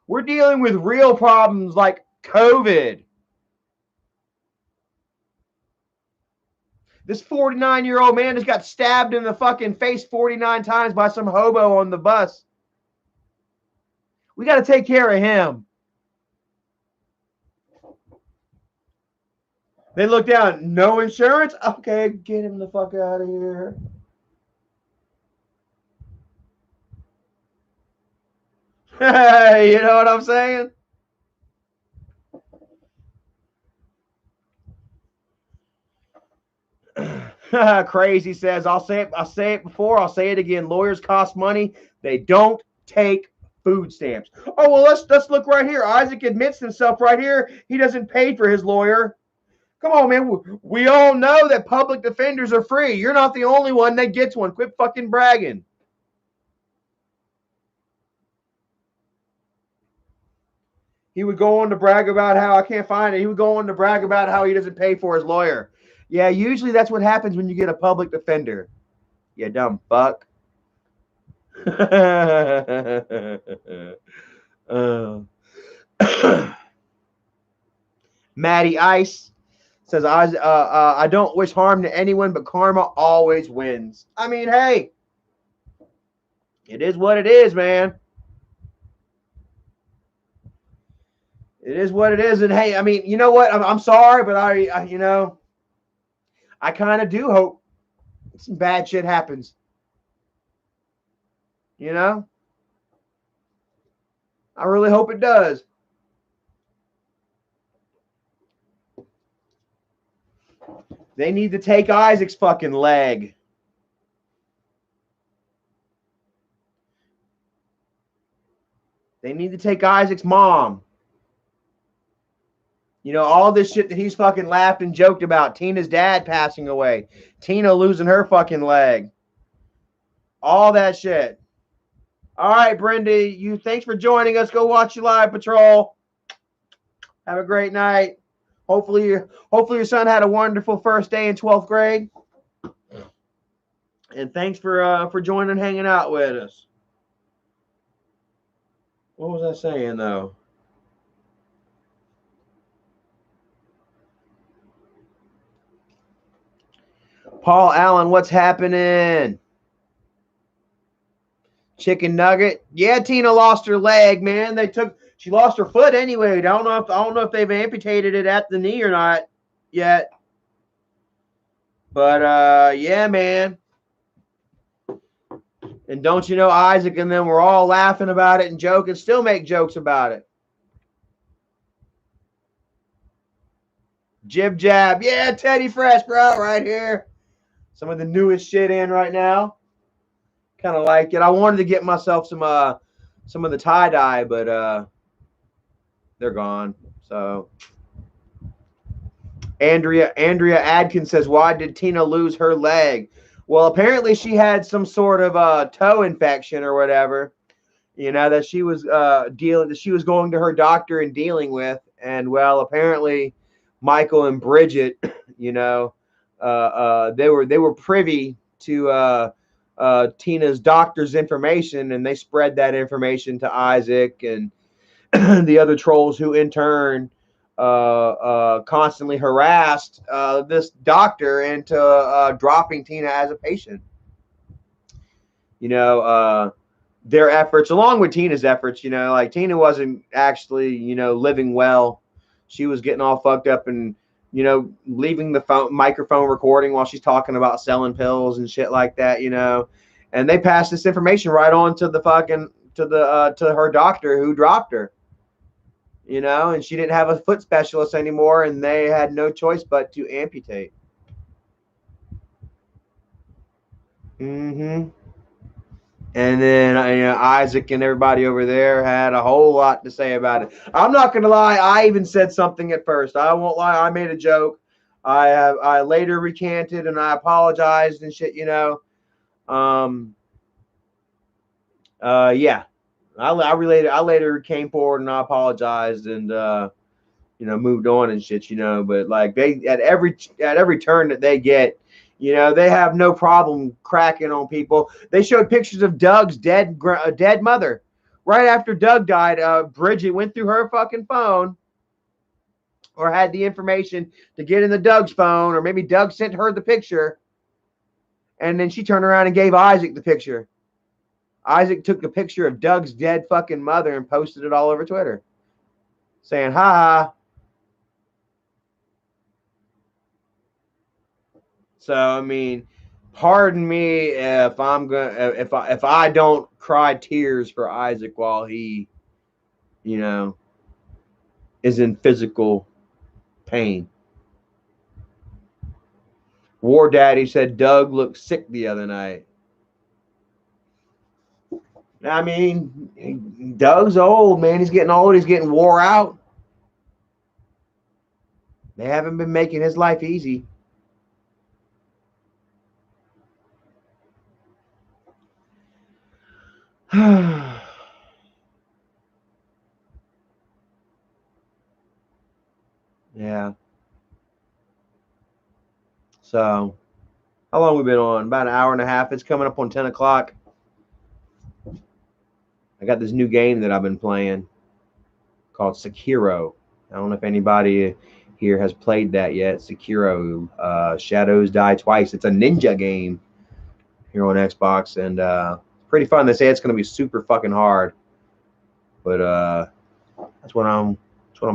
We're dealing with real problems like COVID. This 49-year-old man just got stabbed in the fucking face 49 times by some hobo on the bus. We got to take care of him. They look down, no insurance? Okay, get him the fuck out of here. You know what I'm saying? Crazy says, I'll say it before, I'll say it again. Lawyers cost money. They don't take food stamps. Oh, well, let's look right here. Isaac admits himself right here. He doesn't pay for his lawyer. Come on, man. We all know that public defenders are free. You're not the only one that gets one. Quit fucking bragging. He would go on to brag about how, I can't find it. He would go on to brag about how he doesn't pay for his lawyer. Yeah, usually that's what happens when you get a public defender. You dumb fuck. Maddie Ice says, I don't wish harm to anyone, but karma always wins. I mean, hey, it is what it is, man. It is what it is. And hey, I mean, you know what? I'm sorry, but I kind of do hope some bad shit happens. I really hope it does. They need to take Isaac's fucking leg. They need to take Isaac's mom. All this shit that he's fucking laughed and joked about. Tina's dad passing away. Tina losing her fucking leg. All that shit. All right, Brenda, thanks for joining us. Go watch your live patrol. Have a great night. Hopefully your son had a wonderful first day in 12th grade. And thanks for joining and hanging out with us. What was I saying, though? Paul Allen, what's happening? Chicken nugget. Yeah, Tina lost her leg, man. She lost her foot anyway. I don't know if they've amputated it at the knee or not yet. But yeah, man. And don't you know, Isaac and them were all laughing about it and joking, still make jokes about it. Jib Jab. Yeah, Teddy Fresh, bro, right here. Some of the newest shit in right now. Kind of like it. I wanted to get myself some of the tie-dye, but they're gone. So Andrea Adkins says, why did Tina lose her leg? Well, apparently she had some sort of toe infection or whatever, that she was going to her doctor and dealing with. And well, apparently Michael and Bridgette, they were privy to Tina's doctor's information, and they spread that information to Isaac and the other trolls, who in turn constantly harassed this doctor into dropping Tina as a patient. Their efforts, along with Tina's efforts, like Tina wasn't actually, living well. She was getting all fucked up and, leaving the microphone recording while she's talking about selling pills and shit like that, and they passed this information right on to to her doctor, who dropped her, and she didn't have a foot specialist anymore, and they had no choice but to amputate. And then Isaac and everybody over there had a whole lot to say about it. I'm not gonna lie, I even said something at first. I won't lie, I made a joke. I later recanted and I apologized and shit. Yeah. I later came forward and I apologized and moved on and shit. But like they at every turn that they get. They have no problem cracking on people. They showed pictures of Doug's dead mother. Right after Doug died, Bridgette went through her fucking phone, or had the information to get into Doug's phone, or maybe Doug sent her the picture, and then she turned around and gave Isaac the picture. Isaac took a picture of Doug's dead fucking mother and posted it all over Twitter, saying, "Ha ha." So I mean, pardon me if if I don't cry tears for Isaac while he, is in physical pain. War Daddy said Doug looked sick the other night. I mean, Doug's old, man. He's getting old. He's getting wore out. They haven't been making his life easy. Yeah. So, how long we been on? About an hour and a half. It's coming up on 10 o'clock. I got this new game that I've been playing called Sekiro. I don't know if anybody here has played that yet. Sekiro, Shadows Die Twice. It's a ninja game here on Xbox, and pretty fun. They say it's going to be super fucking hard, but that's what I'm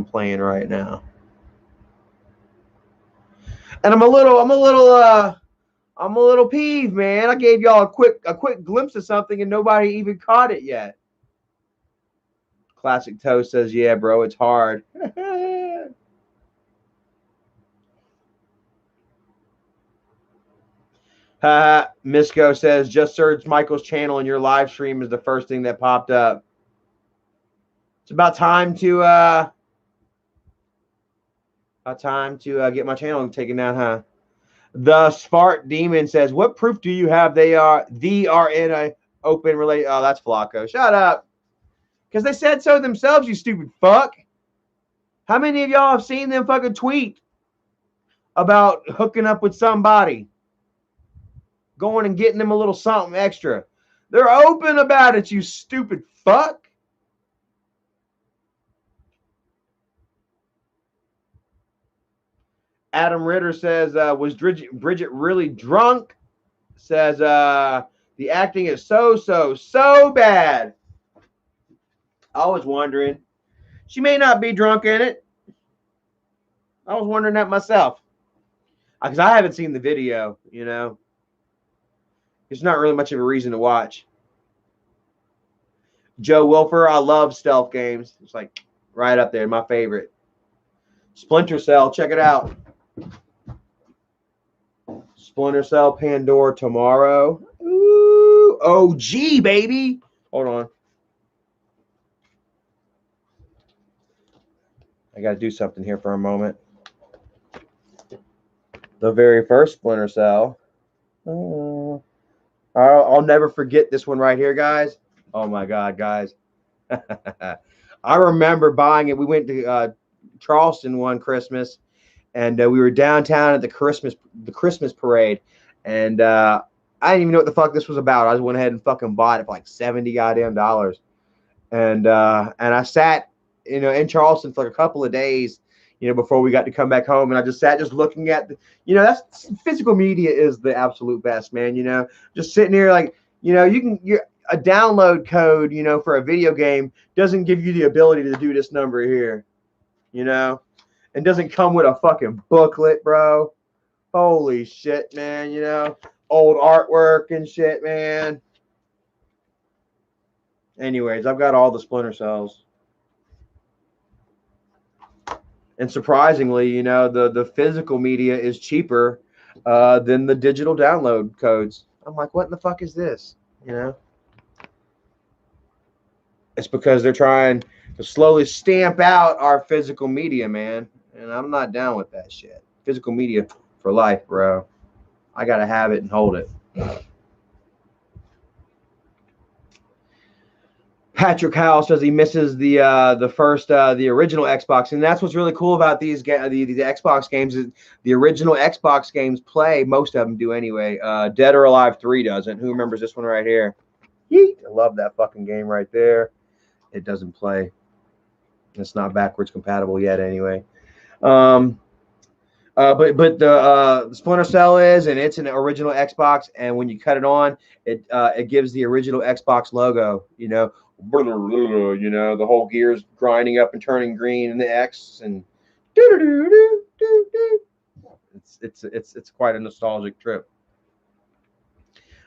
playing right now. And I'm a little peeved, man. I gave y'all a quick glimpse of something, and nobody even caught it yet. Classic Toast says, "Yeah, bro, it's hard." Misco says, "Just search Michael's channel, and your live stream is the first thing that popped up." It's about time to get my channel taken down, huh? The Spark Demon says, "What proof do you have they are in a open relation?" Oh, that's Flacco. Shut up. Because they said so themselves, you stupid fuck. How many of y'all have seen them fucking tweet about hooking up with somebody? Going and getting them a little something extra. They're open about it, you stupid fuck. Adam Ritter says, was Bridgette really drunk? Says, the acting is so bad. I was wondering. She may not be drunk in it. I was wondering that myself. Because I haven't seen the video, It's not really much of a reason to watch. Joe Wilfer, I love stealth games. It's like right up there, my favorite. Splinter Cell, check it out. Splinter Cell Pandora tomorrow. Ooh, OG, baby. Hold on. I got to do something here for a moment. The very first Splinter Cell. I'll never forget this one right here, guys. Oh my God, guys. I remember buying it. We went to Charleston one Christmas, and we were downtown at the Christmas parade, and I didn't even know what the fuck this was about. I just went ahead and fucking bought it for like $70 goddamn dollars, and I sat, in Charleston for like a couple of days, before we got to come back home, and I just sat looking at that's physical media is the absolute best, man. Just sitting here like, a download code, for a video game doesn't give you the ability to do this number here, and doesn't come with a fucking booklet, bro. Holy shit, man. Old artwork and shit, man. Anyways, I've got all the Splinter Cells. And surprisingly, the physical media is cheaper than the digital download codes. I'm like, what in the fuck is this? It's because they're trying to slowly stamp out our physical media, man. And I'm not down with that shit. Physical media for life, bro. I got to have it and hold it. Patrick Howell says he misses the original Xbox, and that's what's really cool about these the Xbox games is the original Xbox games play. Most of them do anyway. Dead or Alive 3 doesn't. Who remembers this one right here? Yeet. I love that fucking game right there. It doesn't play. It's not backwards compatible yet anyway. But the Splinter Cell is, and it's an original Xbox, and when you cut it on, it gives the original Xbox logo, the whole gears grinding up and turning green in the X, and it's quite a nostalgic trip.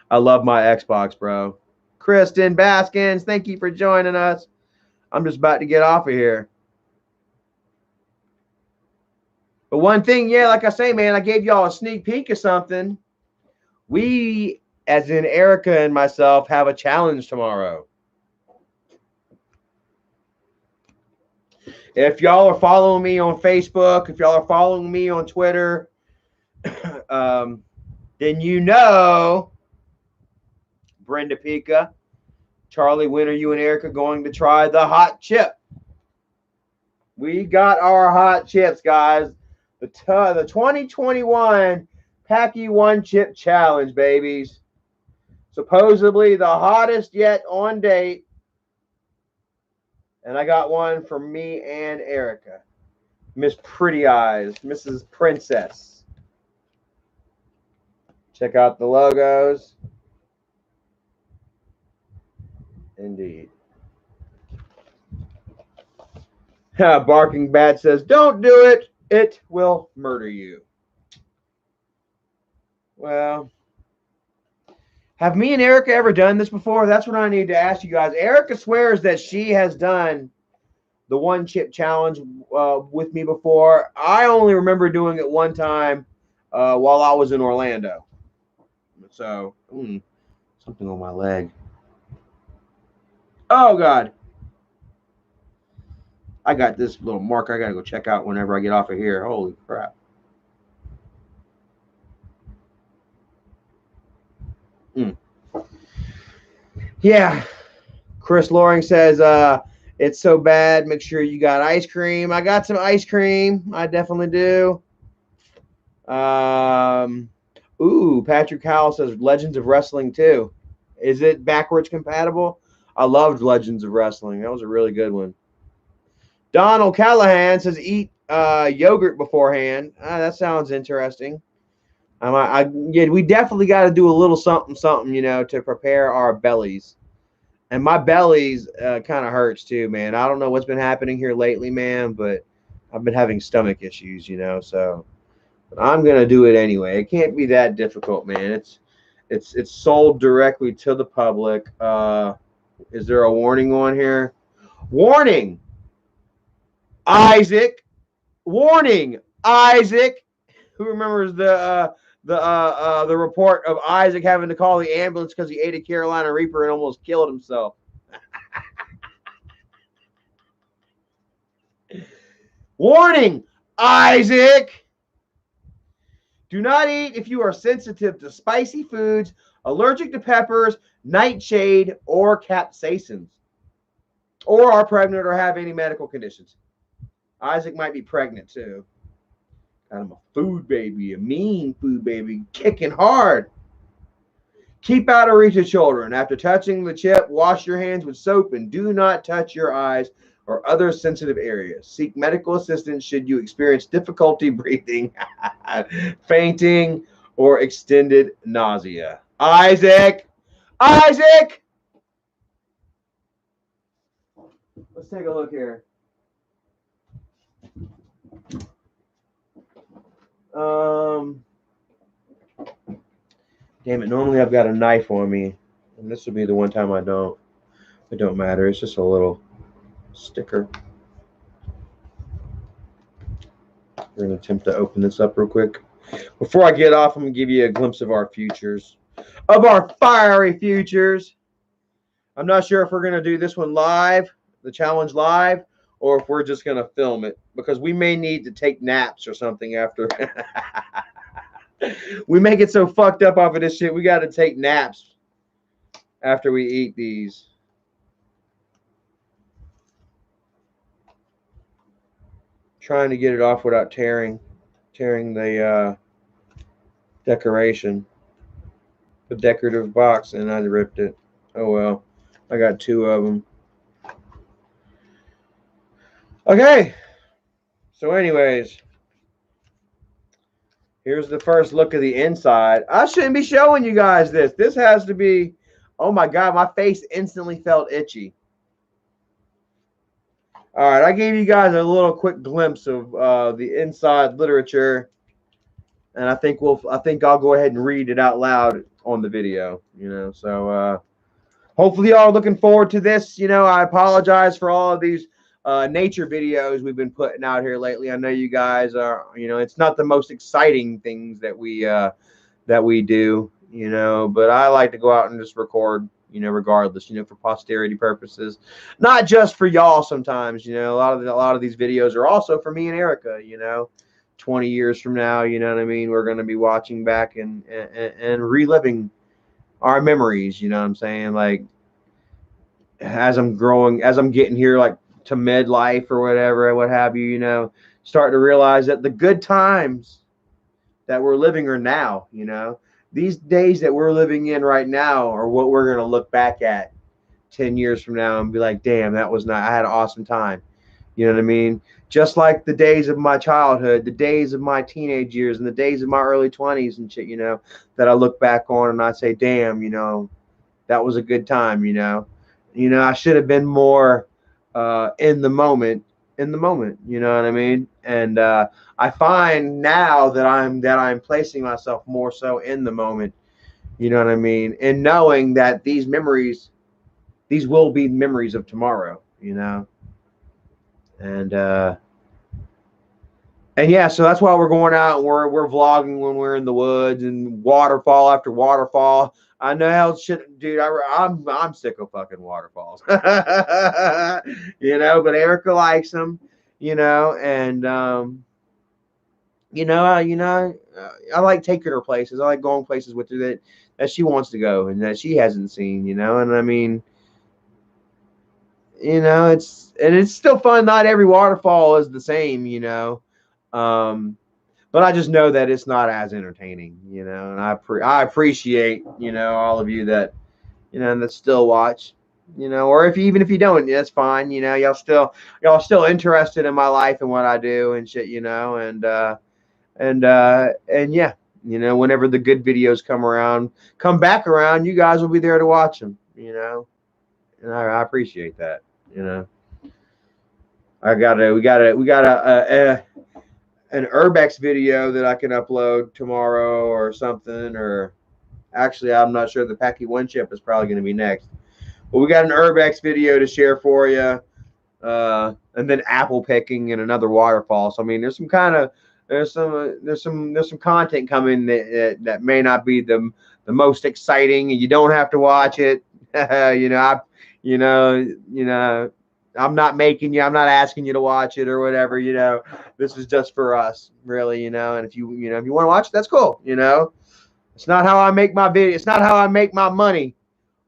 I love my Xbox, bro. Kristen Baskins, thank you for joining us. I'm just about to get off of here. But one thing, like I say, man, I gave y'all a sneak peek of something. We, as in Erica and myself, have a challenge tomorrow. If y'all are following me on Facebook, if y'all are following me on Twitter, then Brenda Pika, Charlie, when are you and Erica going to try the hot chip? We got our hot chips, guys. The 2021 Packy One Chip Challenge, babies. Supposedly the hottest yet on date. And I got one for me and Erica. Miss Pretty Eyes, Mrs. Princess. Check out the logos. Indeed. Barking Bat says, don't do it. It will murder you. Well, have me and Erica ever done this before? That's what I need to ask you guys. Erica swears that she has done the one chip challenge with me before. I only remember doing it one time while I was in Orlando. So, something on my leg. Oh, God. I got this little marker I got to go check out whenever I get off of here. Holy crap. Yeah. Chris Loring says, it's so bad. Make sure you got ice cream. I got some ice cream. I definitely do. Patrick Howell says Legends of Wrestling 2. Is it backwards compatible? I loved Legends of Wrestling. That was a really good one. Donald Callahan says eat yogurt beforehand. That sounds interesting. We definitely got to do a little something, to prepare our bellies. And my belly's kind of hurts too, man. I don't know what's been happening here lately, man, but I've been having stomach issues, so but I'm gonna do it anyway. It can't be that difficult, man. It's sold directly to the public. Is there a warning on here? Warning, Isaac. Warning, Isaac. Who remembers the report of Isaac having to call the ambulance because he ate a Carolina Reaper and almost killed himself? Warning, Isaac. Do not eat if you are sensitive to spicy foods, allergic to peppers, nightshade, or capsaicins, or are pregnant or have any medical conditions. Isaac might be pregnant too. I'm a food baby, a mean food baby, kicking hard. Keep out of reach of children. After touching the chip, wash your hands with soap and do not touch your eyes or other sensitive areas. Seek medical assistance should you experience difficulty breathing, fainting, or extended nausea. Isaac! Isaac! Let's take a look here. Damn it, normally I've got a knife on me, and this will be the one time I don't. It don't matter, it's just a little sticker. We're going to attempt to open this up real quick. Before I get off, I'm going to give you a glimpse of our futures. Of our fiery futures. I'm not sure if we're going to do this one live, the challenge live, or if we're just going to film it, because we may need to take naps or something after. We may get so fucked up off of this shit, we got to take naps after we eat these. Trying to get it off without tearing the decoration, the decorative box, and I ripped it. Oh well, I got two of them. Okay, so anyways, here's the first look of the inside. I shouldn't be showing you guys this. This has to be, oh my God, my face instantly felt itchy. All right, I gave you guys a little quick glimpse of the inside literature, and I think I'll go ahead and read it out loud on the video. So hopefully y'all are looking forward to this. I apologize for all of these nature videos we've been putting out here lately. I know you guys are, it's not the most exciting things that we do, but I like to go out and just record, regardless, for posterity purposes, not just for y'all. Sometimes, a lot of these videos are also for me and Erica, 20 years from now, we're going to be watching back and reliving our memories, what I'm saying? Like, as I'm growing, as I'm getting here, like to midlife or whatever, what have you, start to realize that the good times that we're living are now, these days that we're living in right now are what we're going to look back at 10 years from now and be like, damn, I had an awesome time. You know what I mean? Just like the days of my childhood, the days of my teenage years, and the days of my early 20s and shit, that I look back on and I say, damn, that was a good time, I should have been more in the moment, you know what I mean? And I find now that I'm placing myself more so in the moment, you know what I mean? And knowing that these will be memories of tomorrow, and yeah, so that's why we're going out and we're vlogging when we're in the woods and waterfall after waterfall. I know how shit, dude. I'm sick of fucking waterfalls, but Erica likes them, and I like taking her places. I like going places with her that she wants to go and that she hasn't seen, and I mean, it's still fun. Not every waterfall is the same, but I just know that it's not as entertaining, and I appreciate, all of you that, that still watch, or even if you don't, that's fine. Y'all still interested in my life and what I do and shit, and yeah, whenever the good videos come back around, you guys will be there to watch them, and I appreciate that, we got an Urbex video that I can upload tomorrow or something, or actually, I'm not sure. The Packy One Chip is probably going to be next, but we got an Urbex video to share for you, and then apple picking and another waterfall. So I mean, there's some content coming that may not be the most exciting, and you don't have to watch it. I'm not making you. I'm not asking you to watch it or whatever. This is just for us, really. And if you want to watch it, that's cool. It's not how I make my video. It's not how I make my money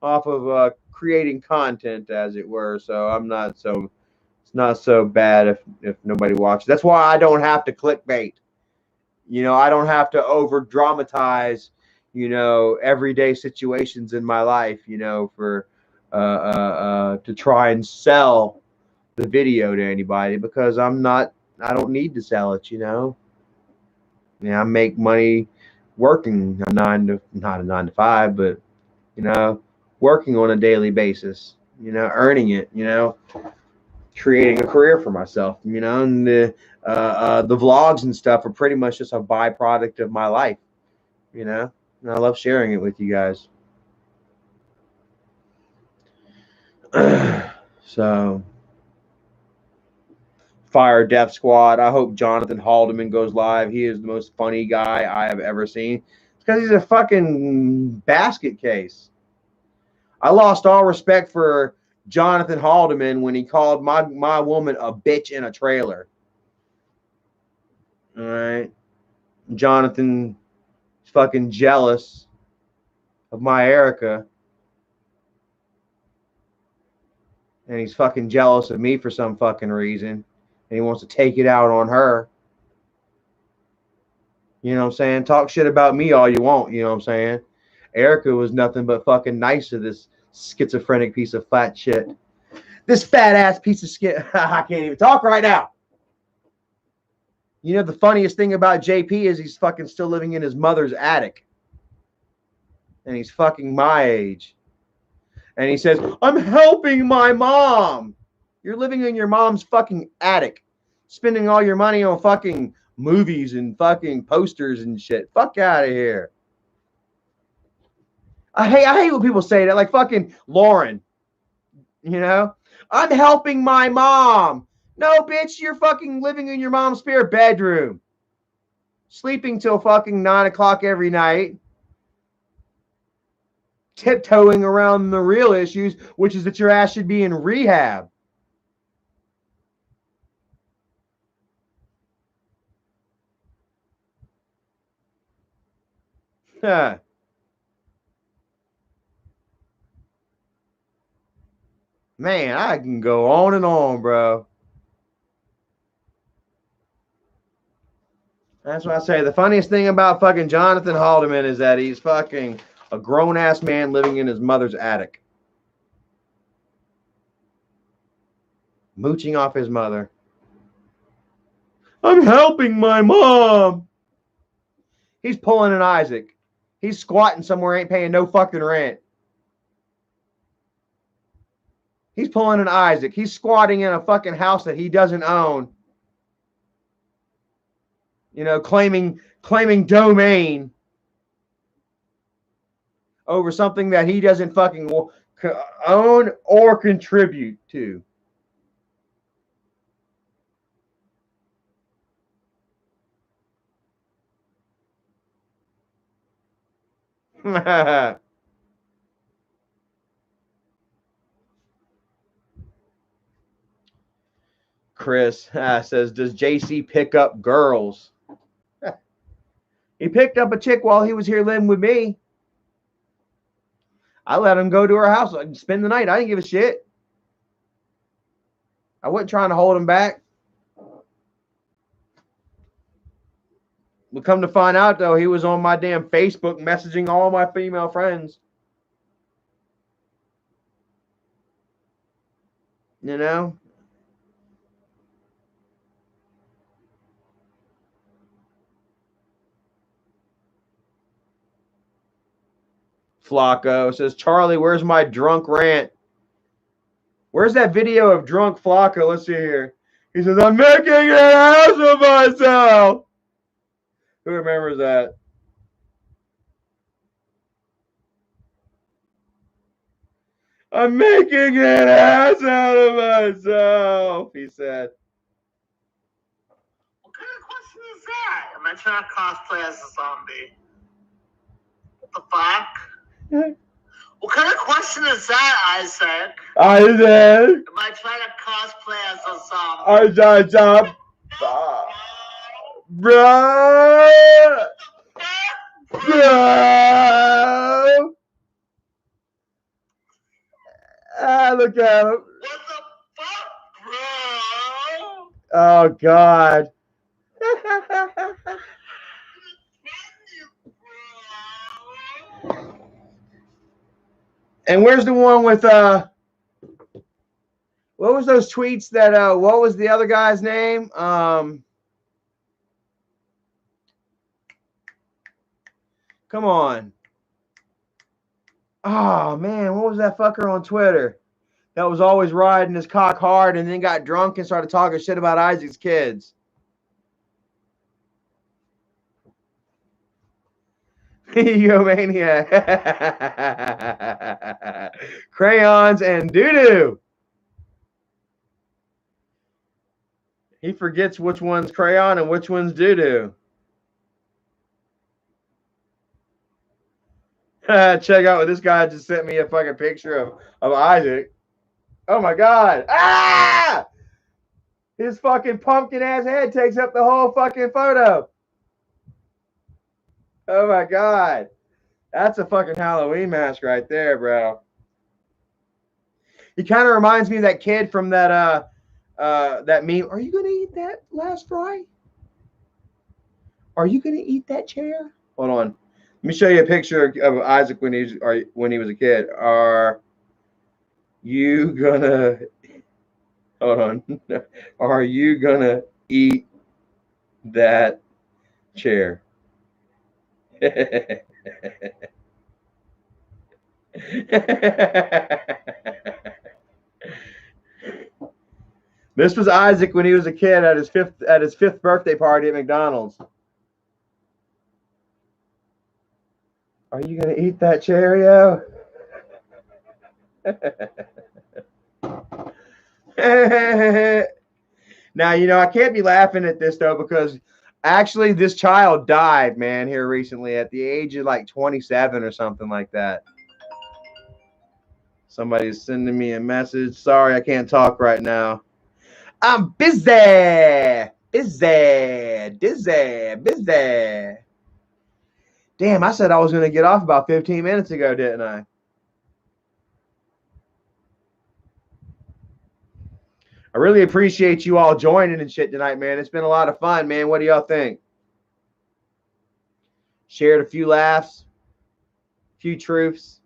off of creating content, as it were. So it's not so bad if nobody watches. That's why I don't have to clickbait. I don't have to over dramatize, everyday situations in my life, for to try and sell the video to anybody, because I don't need to sell it. I make money working not a 9 to 5, but working on a daily basis, earning it, creating a career for myself, and the vlogs and stuff are pretty much just a byproduct of my life, and I love sharing it with you guys. So, Fire Death Squad. I hope Jonathan Haldeman goes live. He is the most funny guy I have ever seen. It's because he's a fucking basket case. I lost all respect for Jonathan Haldeman when he called my woman a bitch in a trailer. All right. Jonathan is fucking jealous of my Erica. And he's fucking jealous of me for some fucking reason. And he wants to take it out on her. You know what I'm saying? Talk shit about me all you want. You know what I'm saying? Erica was nothing but fucking nice to this schizophrenic piece of fat shit. This fat ass piece of shit. I can't even talk right now. The funniest thing about JP is he's fucking still living in his mother's attic. And he's fucking my age. And he says, I'm helping my mom. You're living in your mom's fucking attic. Spending all your money on fucking movies and fucking posters and shit. Fuck out of here. I hate when people say that. Like fucking Lauren. I'm helping my mom. No, bitch, you're fucking living in your mom's spare bedroom. Sleeping till fucking 9 o'clock every night. Tiptoeing around the real issues, which is that your ass should be in rehab. Huh. Man, I can go on and on, bro. That's what I say. The funniest thing about fucking Jonathan Haldeman is that he's fucking a grown-ass man living in his mother's attic. Mooching off his mother. I'm helping my mom. He's pulling an Isaac. He's squatting somewhere, ain't paying no fucking rent. He's pulling an Isaac. He's squatting in a fucking house that he doesn't own. Claiming domain over something that he doesn't fucking own or contribute to. Chris says, does JC pick up girls? He picked up a chick while he was here living with me. I let him go to her house and spend the night. I didn't give a shit. I wasn't trying to hold him back. We come to find out, though, he was on my damn Facebook messaging all my female friends. Flacco says, Charlie, where's my drunk rant? Where's that video of drunk Flacco? Let's see here. He says, I'm making an ass of myself. Who remembers that? I'm making an ass out of myself, he said. What kind of question is that? Am I trying to cosplay as a zombie? What the fuck? What kind of question is that, Isaac? Isaac. Am I trying to cosplay as a zombie? Isaac. Bro. Bro. Look at him. What the fuck, bro? Oh, God. And where's the one with what was those tweets that what was the other guy's name? Come on. Oh man, what was that fucker on Twitter that was always riding his cock hard and then got drunk and started talking shit about Isaac's kids? Egomania. Crayons and doo-doo. He forgets which one's crayon and which one's doo-doo. Check out what this guy just sent me a fucking picture of Isaac. Oh my God. Ah! His fucking pumpkin ass head takes up the whole fucking photo. Oh my God. That's a fucking Halloween mask right there, bro. He kind of reminds me of that kid from that that meme. Are you gonna eat that last fry? Are you gonna eat that chair? Hold on. Let me show you a picture of Isaac when he was a kid. Are you gonna hold on? Are you gonna eat that chair? This was Isaac when he was a kid at his fifth birthday party at McDonald's. Are you gonna eat that Cheerio? Now, you know, I can't be laughing at this though, because actually this child died, man, here recently at the age of like 27 or something like that. Somebody's sending me a message. Sorry, I can't talk right now. I'm busy. Damn, I said I was going to get off about 15 minutes ago, didn't I? I really appreciate you all joining and shit tonight, man. It's been a lot of fun, man. What do y'all think? Shared a few laughs, a few truths.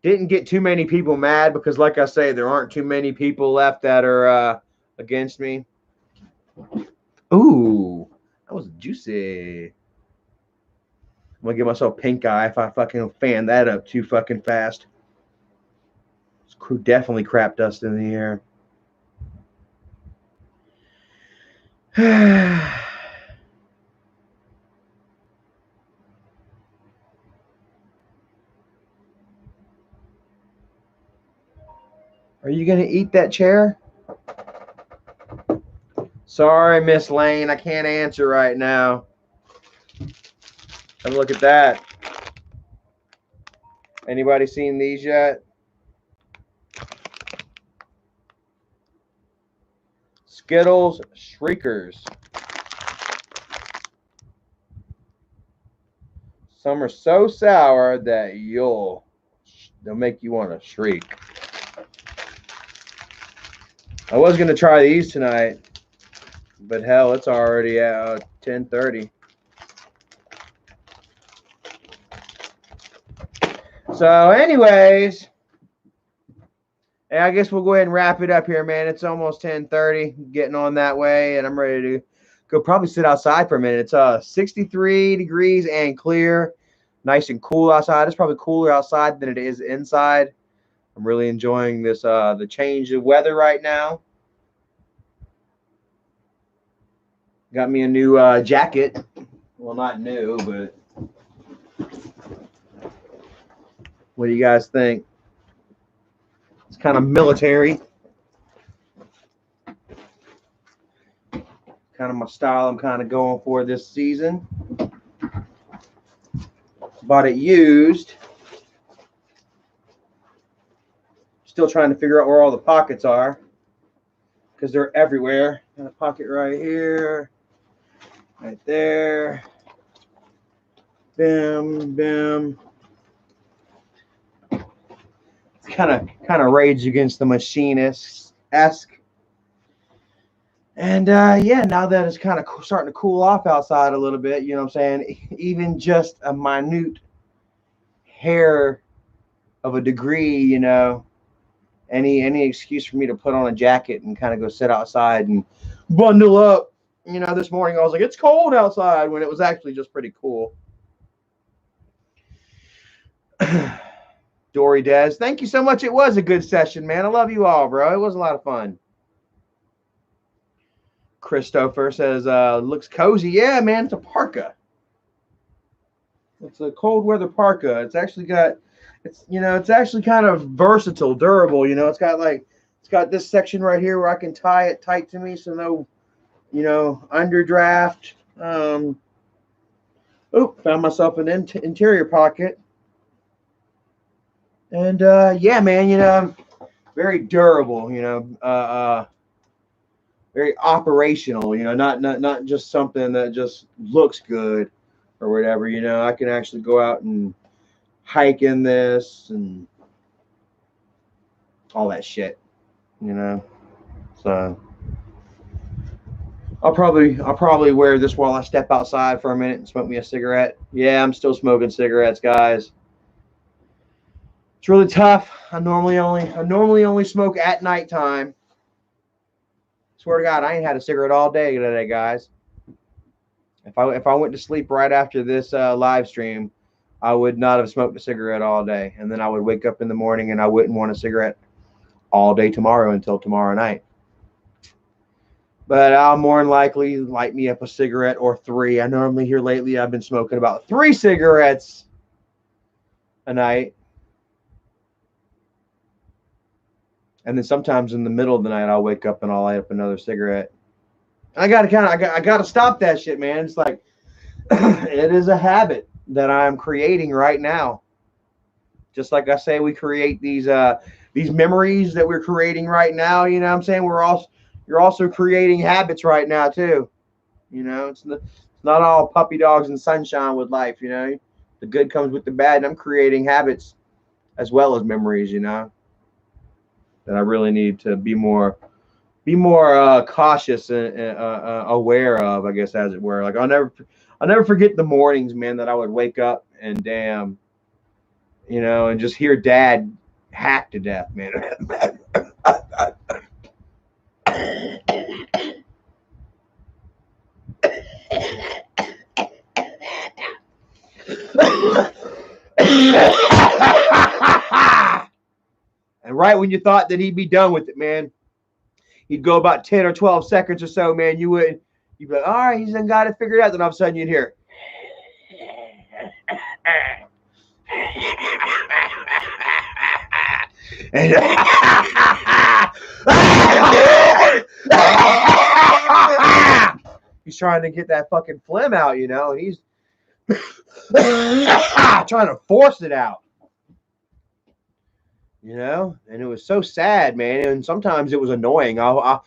Didn't get too many people mad because, like I say, there aren't too many people left that are against me. Ooh, that was juicy. I'm gonna give myself pink eye if I fucking fan that up too fucking fast. This crew definitely crap dust in the air. Are you gonna eat that chair? Sorry, Miss Lane, I can't answer right now. Have a look at that. Anybody seen these yet? Skittles Shriekers. Some are so sour that they'll make you want to shriek. I was gonna try these tonight, but hell, it's already at 10:30. So, anyways, I guess we'll go ahead and wrap it up here, man. It's almost 10:30, getting on that way, and I'm ready to go probably sit outside for a minute. It's 63 degrees and clear, nice and cool outside. It's probably cooler outside than it is inside. I'm really enjoying this the change of weather right now. Got me a new jacket. Well, not new, but what do you guys think? It's kind of military. Kind of my style I'm kind of going for this season. Bought it used. Still trying to figure out where all the pockets are because they're everywhere. Got a pocket right here, right there. Bim, bim. It's kind of Rage Against the Machine-esque. And yeah, now that it's kind of starting to cool off outside a little bit, you know what I'm saying? Even just a minute hair of a degree, you know, any excuse for me to put on a jacket and kind of go sit outside and bundle up. You know, this morning I was like, it's cold outside, when it was actually just pretty cool. Dory Des, thank you so much. It was a good session, man. I love you all, bro. It was a lot of fun. Christopher says, looks cozy. Yeah, man, it's a parka. It's a cold weather parka. It's actually got, it's actually kind of versatile, durable. You know, it's got this section right here where I can tie it tight to me, so no, underdraft. Found myself an interior pocket. And yeah, man, very durable. Very operational. Not just something that just looks good or whatever. I can actually go out and hike in this and all that shit. So I'll probably wear this while I step outside for a minute and smoke me a cigarette. Yeah, I'm still smoking cigarettes, guys. It's really tough. I normally only smoke at nighttime. Swear to God, I ain't had a cigarette all day today, guys. If I went to sleep right after this live stream, I would not have smoked a cigarette all day, and then I would wake up in the morning and I wouldn't want a cigarette all day tomorrow until tomorrow night. But I'll more than likely light me up a cigarette or three. I normally here lately I've been smoking about 3 cigarettes a night. And then sometimes in the middle of the night I'll wake up and I'll light up another cigarette. I gotta stop that shit, man. It's like it is a habit that I'm creating right now. Just like I say, we create these memories that we're creating right now. You know what I'm saying? You're also creating habits right now too. It's not all puppy dogs and sunshine with life. The good comes with the bad, and I'm creating habits as well as memories. That I really need to be more cautious and aware of, I guess, as it were. Like I'll never forget the mornings, man, that I would wake up and damn, and just hear Dad hack to death, man. And right when you thought that he'd be done with it, man, he'd go about 10 or 12 seconds or so, man. You'd be like, all right, he's done got it figured out. Then all of a sudden you'd hear. And he's trying to get that fucking phlegm out, and he's trying to force it out. And it was so sad, man. And sometimes it was annoying. I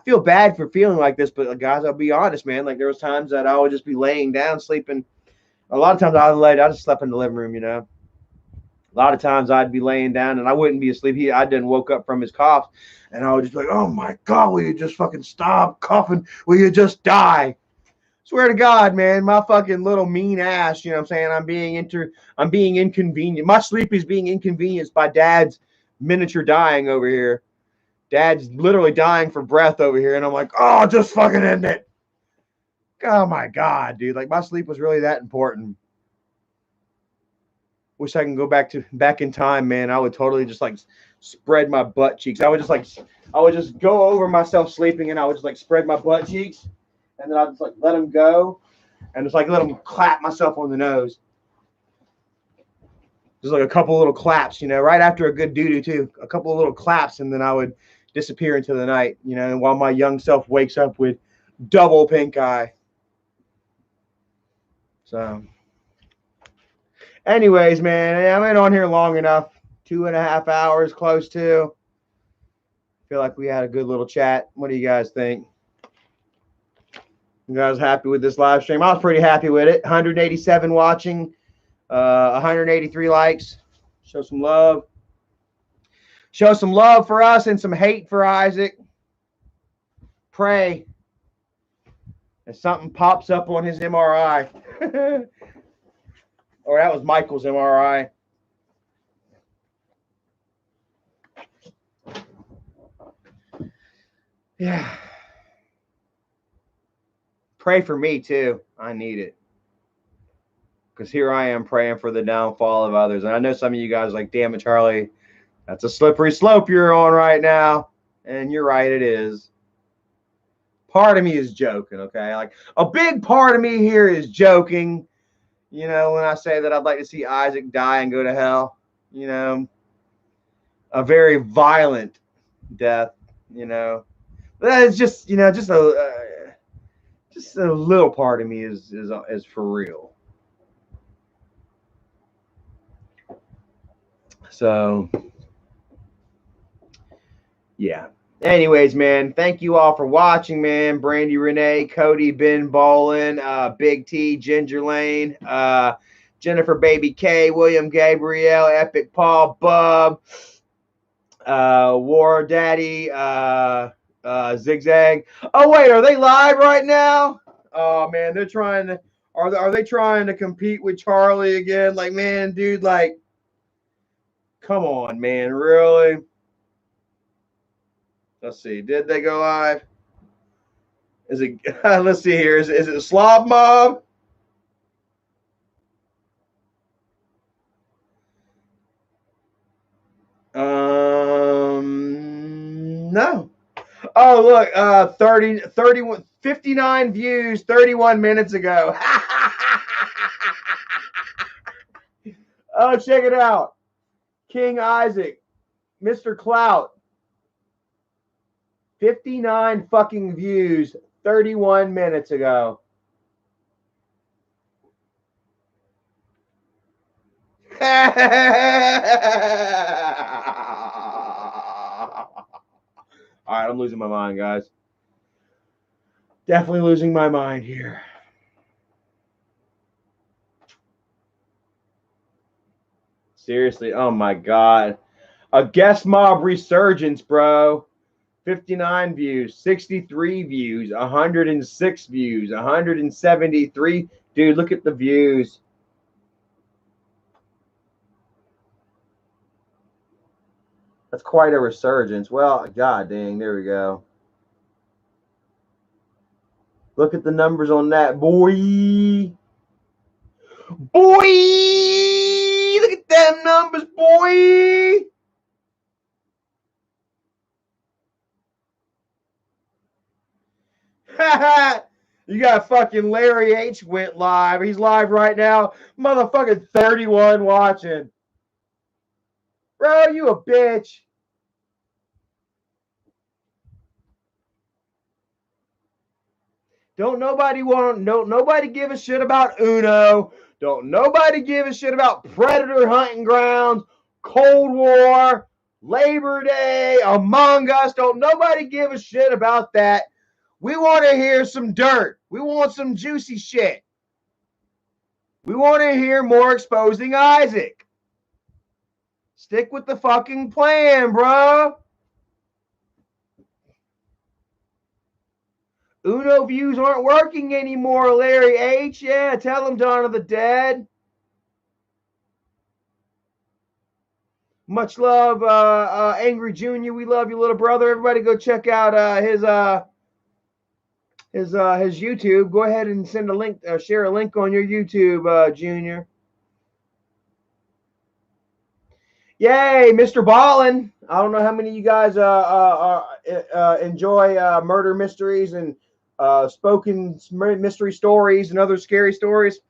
feel bad for feeling like this, but guys, I'll be honest, man. Like there was times that I would just be laying down, sleeping. A lot of times I just slept in the living room, A lot of times I'd be laying down and I wouldn't be asleep. I didn't woke up from his cough, and I would just be like, oh my God, will you just fucking stop coughing? Will you just die? Swear to God, man, my fucking little mean ass, you know what I'm saying? I'm being inconvenienced. My sleep is being inconvenienced by Dad's miniature dying over here. Dad's literally dying for breath over here. And I'm like, oh, just fucking end it. Oh my God, dude. Like my sleep was really that important. Wish I can go back in time, man. I would totally just like spread my butt cheeks. I would just go over myself sleeping, and I would just like spread my butt cheeks. And then I just like let them go, and just like let them clap myself on the nose. Just like a couple little claps, right after a good doo-doo too. A couple of little claps, and then I would disappear into the night, and while my young self wakes up with double pink eye. So, anyways, man, I've been on here long enough. 2.5 hours, close to. Feel like we had a good little chat. What do you guys think? You guys happy with this live stream? I was pretty happy with it. 187 watching, 183 likes. Show some love. Show some love for us and some hate for Isaac. Pray that something pops up on his MRI. Or that was Michael's MRI. Yeah. Pray for me too. I need it. Because here I am praying for the downfall of others. And I know some of you guys are like, damn it, Charlie, that's a slippery slope you're on right now. And you're right, it is. Part of me is joking, okay? Like, a big part of me here is joking. You know, when I say that I'd like to see Isaac die and go to hell. You know, a very violent death, you know. But it's just, you know, just a little part of me is for real. So, yeah. Anyways, man, thank you all for watching, man. Brandy Renee, Cody, Ben Bolin, Big T, Ginger Lane, Jennifer Baby K, William Gabriel, Epic Paul, Bub, War Daddy, Zigzag. Oh wait, are they live right now? Oh man, they're trying to. Are they trying to compete with Charlie again? Like, man, dude, like, come on, man, really? Let's see. Did they go live? Is it? Let's see here. Is it Slob Mob? No. Oh, look. 31, 59 views 31 minutes ago. Oh, check it out. King Isaac, Mr. Clout. 59 fucking views 31 minutes ago. All right, I'm losing my mind, guys. Definitely losing my mind here. Seriously, oh my God. A guest mob resurgence, bro. 59 views, 63 views, 106 views, 173. Dude, look at the views. That's quite a resurgence. Well, God dang, there we go. Look at the numbers on that, boy. Boy! Look at them numbers, boy! You got fucking Larry H went live. He's live right now. Motherfucking 31 watching. Bro, you a bitch. Don't nobody give a shit about Uno. Don't nobody give a shit about Predator Hunting Grounds, Cold War, Labor Day, Among Us. Don't nobody give a shit about that. We want to hear some dirt. We want some juicy shit. We want to hear more exposing Isaac. Stick with the fucking plan, bro. Uno views aren't working anymore, Larry H. Yeah, tell him, Dawn of the Dead. Much love, Angry Junior. We love you, little brother. Everybody go check out his YouTube. Go ahead and send a link, share a link on your YouTube, Junior. Yay, Mr. Ballin. I don't know how many of you guys enjoy murder mysteries and spoken mystery stories and other scary stories.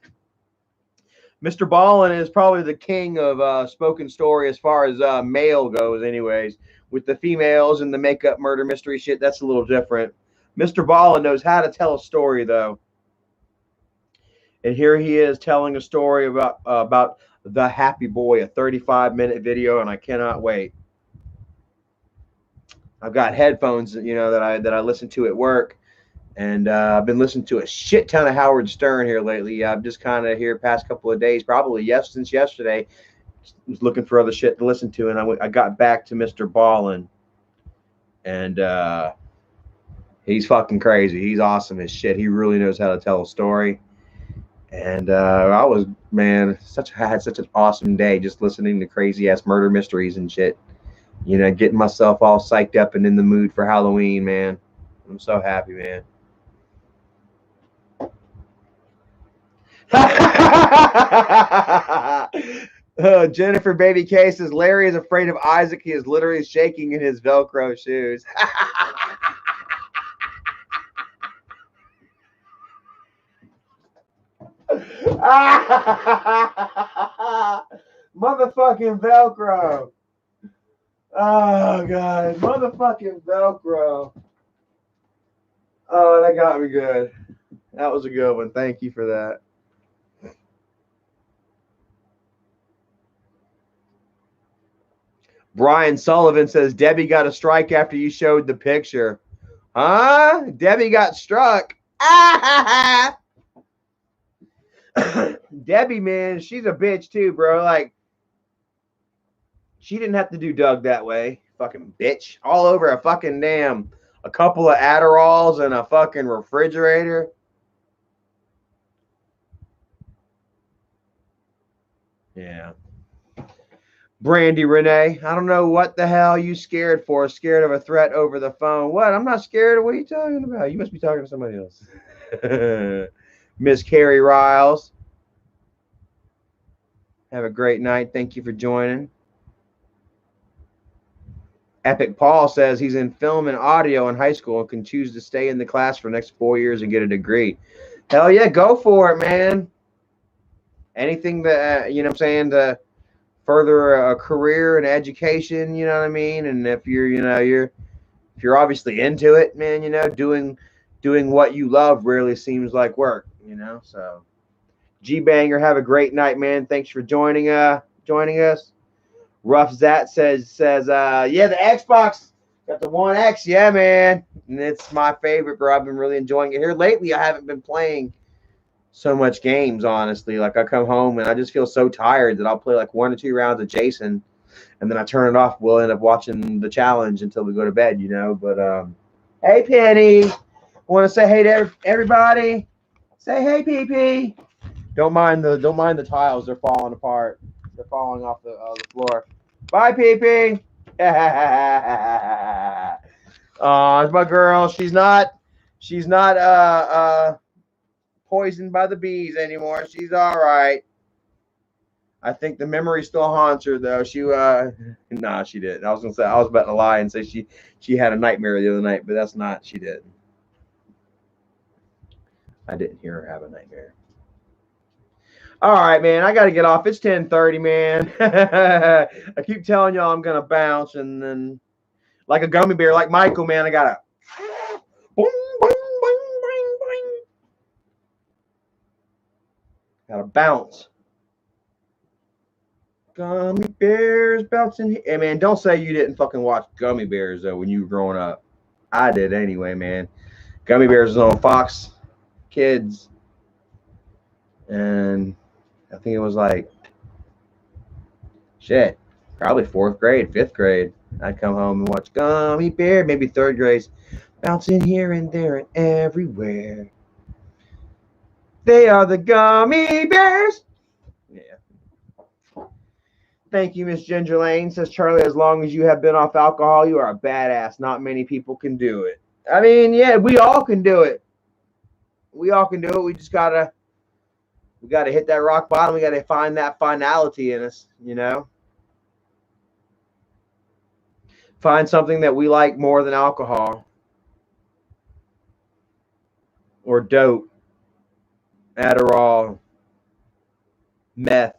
Mr. Ballin is probably the king of spoken story as far as male goes anyways. With the females and the makeup murder mystery shit, that's a little different. Mr. Ballin knows how to tell a story, though. And here he is telling a story about the Happy Boy, a 35-minute video, and I cannot wait. I've got headphones, that I listen to at work, and I've been listening to a shit ton of Howard Stern here lately. I'm just kind of here past couple of days, probably since yesterday, was looking for other shit to listen to, and I got back to Mr. Ballin, and he's fucking crazy. He's awesome as shit. He really knows how to tell a story. And I had such an awesome day just listening to crazy ass murder mysteries and shit. Getting myself all psyched up and in the mood for Halloween, man. I'm so happy, man. Jennifer Baby K says Larry is afraid of Isaac. He is literally shaking in his Velcro shoes. Motherfucking Velcro. Oh, God. Motherfucking Velcro. Oh, that got me good. That was a good one. Thank you for that. Brian Sullivan says, Debbie got a strike after you showed the picture. Huh? Debbie got struck. Debbie, man, she's a bitch too, bro. Like, she didn't have to do Doug that way. Fucking bitch. All over a fucking a couple of Adderalls and a fucking refrigerator. Yeah. Brandy Renee, I don't know what the hell you scared for. Scared of a threat over the phone. What? I'm not scared. What are you talking about? You must be talking to somebody else. Miss Carrie Riles. Have a great night. Thank you for joining. Epic Paul says he's in film and audio in high school and can choose to stay in the class for the next 4 years and get a degree. Hell yeah, go for it, man. Anything that, to further a career and education, you know what I mean? And if you're obviously into it, man, doing what you love rarely seems like work, So G-Banger, have a great night, man. Thanks for joining us. Rough Zat says, yeah, the Xbox got the One X, yeah, man. And it's my favorite, bro. I've been really enjoying it. Here lately, I haven't been playing so much games, honestly. Like, I come home and I just feel so tired that I'll play like 1 or 2 rounds of Jason, and then I turn it off. We'll end up watching the challenge until we go to bed, But hey, Penny, want to say hey to everybody? Say hey, PP. Don't mind the tiles; they're falling apart. They're falling off the floor. Bye, PP. It's my girl. She's not poisoned by the bees anymore. She's all right. I think the memory still haunts her, though. She nah, she didn't. I was about to lie and say she had a nightmare the other night, but that's not. She didn't. I didn't hear her have a nightmare. All right, man. I got to get off. It's 10:30, man. I keep telling y'all I'm gonna bounce, and then like a gummy bear, like Michael, man, I gotta boing, boing, boing, boing, boing. Gotta bounce. Gummy bears bouncing. Hey, man, don't say you didn't fucking watch Gummy Bears, though, when you were growing up. I did anyway, man. Gummy Bears was on Fox Kids. And I think it was like, shit, probably 4th grade, 5th grade. I'd come home and watch Gummy Bear, maybe 3rd grade. Bouncing here and there and everywhere. They are the Gummy Bears. Yeah. Thank you, Miss Ginger Lane. Says Charlie, as long as you have been off alcohol, you are a badass. Not many people can do it. I mean, yeah, we all can do it. We all can do it. We just gotta hit that rock bottom. We gotta find that finality in us, Find something that we like more than alcohol. Or dope. Adderall. Meth.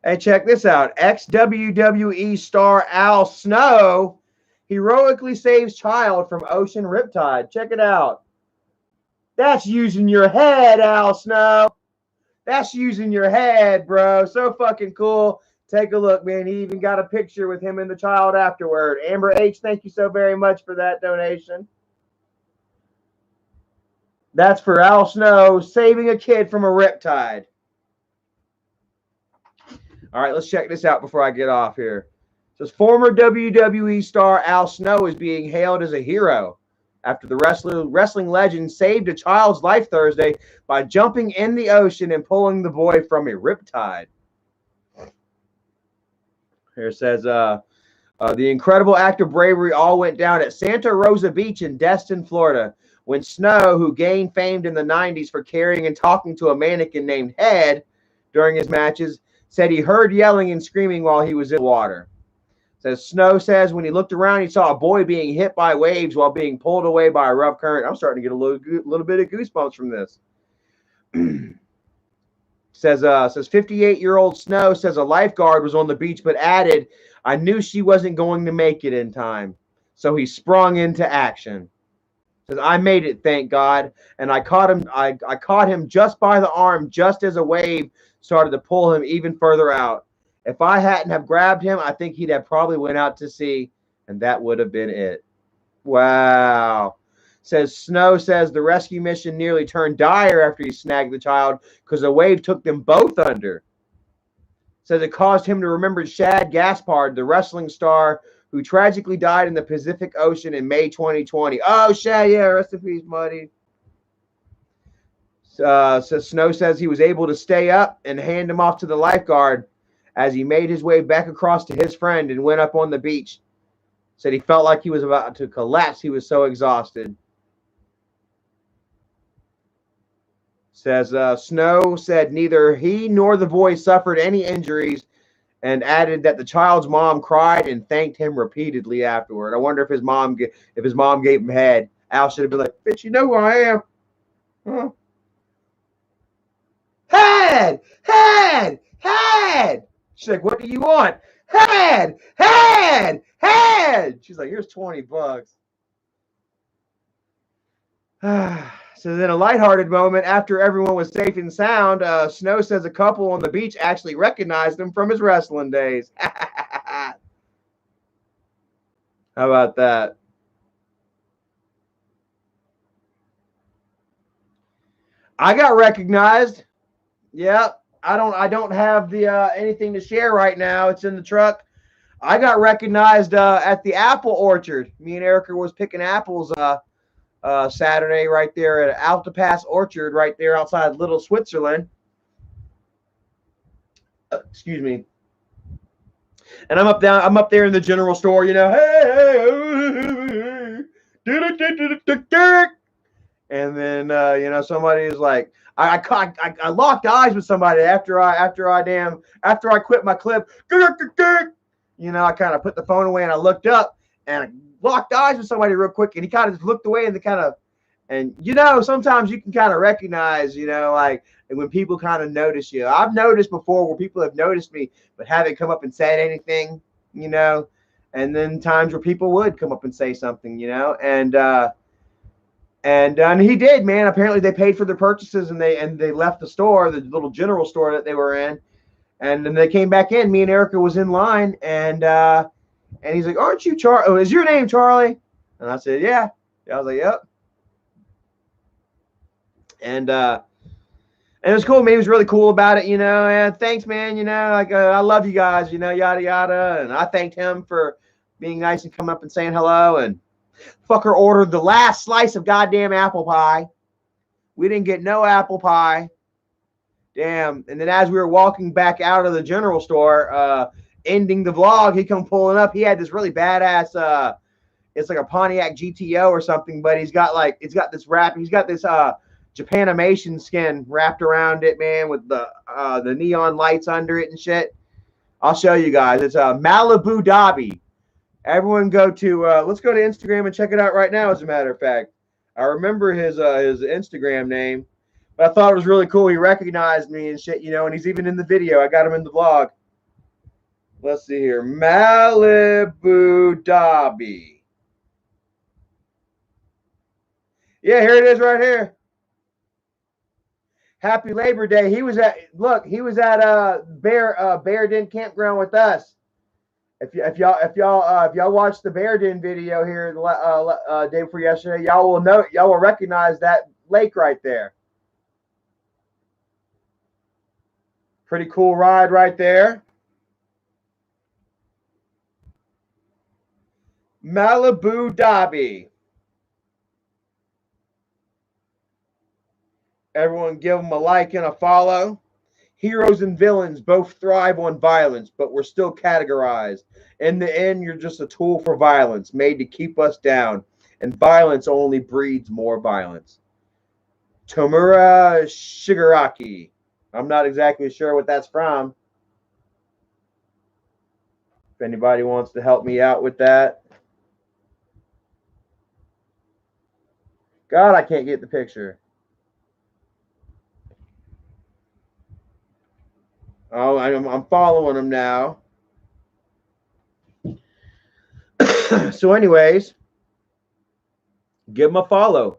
Hey, check this out. Ex-WWE star Al Snow. Heroically saves child from ocean riptide. Check it out. That's using your head, Al Snow. That's using your head, bro. So fucking cool. Take a look, man. He even got a picture with him and the child afterward. Amber H, thank you so very much for that donation. That's for Al Snow saving a kid from a riptide. All right, let's check this out before I get off here. It says former WWE star Al Snow is being hailed as a hero after the wrestling legend saved a child's life Thursday by jumping in the ocean and pulling the boy from a riptide. Here it says, the incredible act of bravery all went down at Santa Rosa Beach in Destin, Florida, when Snow, who gained fame in the 90s for carrying and talking to a mannequin named Head during his matches, said he heard yelling and screaming while he was in the water. Says Snow says when he looked around, he saw a boy being hit by waves while being pulled away by a rough current. I'm starting to get a little bit of goosebumps from this. Says 58-year-old Snow says a lifeguard was on the beach, but added, I knew she wasn't going to make it in time. So he sprung into action. Says, I made it, thank God. And I caught him. I caught him just by the arm, just as a wave started to pull him even further out. If I hadn't have grabbed him, I think he'd have probably went out to sea, and that would have been it. Wow. Says Snow says the rescue mission nearly turned dire after he snagged the child because the wave took them both under. Says it caused him to remember Shad Gaspard, the wrestling star who tragically died in the Pacific Ocean in May 2020. Oh, Shad, yeah, rest in peace, buddy. Says Snow says he was able to stay up and hand him off to the lifeguard as he made his way back across to his friend and went up on the beach. Said he felt like he was about to collapse. He was so exhausted. Says Snow said neither he nor the boy suffered any injuries and added that the child's mom cried and thanked him repeatedly afterward. I wonder if his mom gave him head. Al should have been like, bitch, you know who I am. Huh? Head. She's like, what do you want? Head. She's like, here's $20. So then a lighthearted moment after everyone was safe and sound, Snow says a couple on the beach actually recognized him from his wrestling days. How about that? I got recognized. Yeah, I don't have the anything to share right now. It's in the truck. I got recognized at the apple orchard. Me and Erica was picking apples Saturday right there at Altapass Orchard right there outside Little Switzerland. Excuse me. And I'm up there in the general store, you know, hey, and then you know, somebody is like, I locked eyes with somebody after I quit my clip. You know, I kind of put the phone away and I looked up and I locked eyes with somebody real quick, and he kind of just looked away and you know, sometimes you can kind of recognize, you know, like when people kind of notice you. I've noticed before where people have noticed me but haven't come up and said anything, you know, and then times where people would come up and say something, you know, and he did, man. Apparently they paid for their purchases and they left the store, the little general store that they were in, and then they came back in. Me and Erica was in line, and he's like, aren't you Charlie? Oh, is your name Charlie? And I said, yeah. I was like, yep. And it was cool, man. He was really cool about it, you know. And thanks, man. You know, like I love you guys, you know, yada yada. And I thanked him for being nice and coming up and saying hello. And fucker ordered the last slice of goddamn apple pie. We didn't get no apple pie. Damn. And then as we were walking back out of the general store, ending the vlog, he come pulling up. He had this really badass it's like a Pontiac GTO or something, but he's got this wrap. He's got this Japanimation skin wrapped around it, man, with the neon lights under it and shit. I'll show you guys. It's a Malibu Dobby. Everyone go to let's go to Instagram and check it out right now, as a matter of fact. I remember his Instagram name, but I thought it was really cool. He recognized me and shit, you know, and he's even in the video. I got him in the vlog. Let's see here. Malibu Dobby. Yeah, here it is right here. Happy Labor Day. He was at Bear Den campground with us. If y'all watched the Bear Den video here the day before yesterday, y'all will recognize that lake right there. Pretty cool ride right there. Malibu Dobby. Everyone give them a like and a follow. Heroes and villains both thrive on violence, but we're still categorized. In the end, you're just a tool for violence, made to keep us down. And violence only breeds more violence. Tomura Shigaraki. I'm not exactly sure what that's from. If anybody wants to help me out with that. God, I can't get the picture. Oh, I'm following him now. So anyways, give him a follow.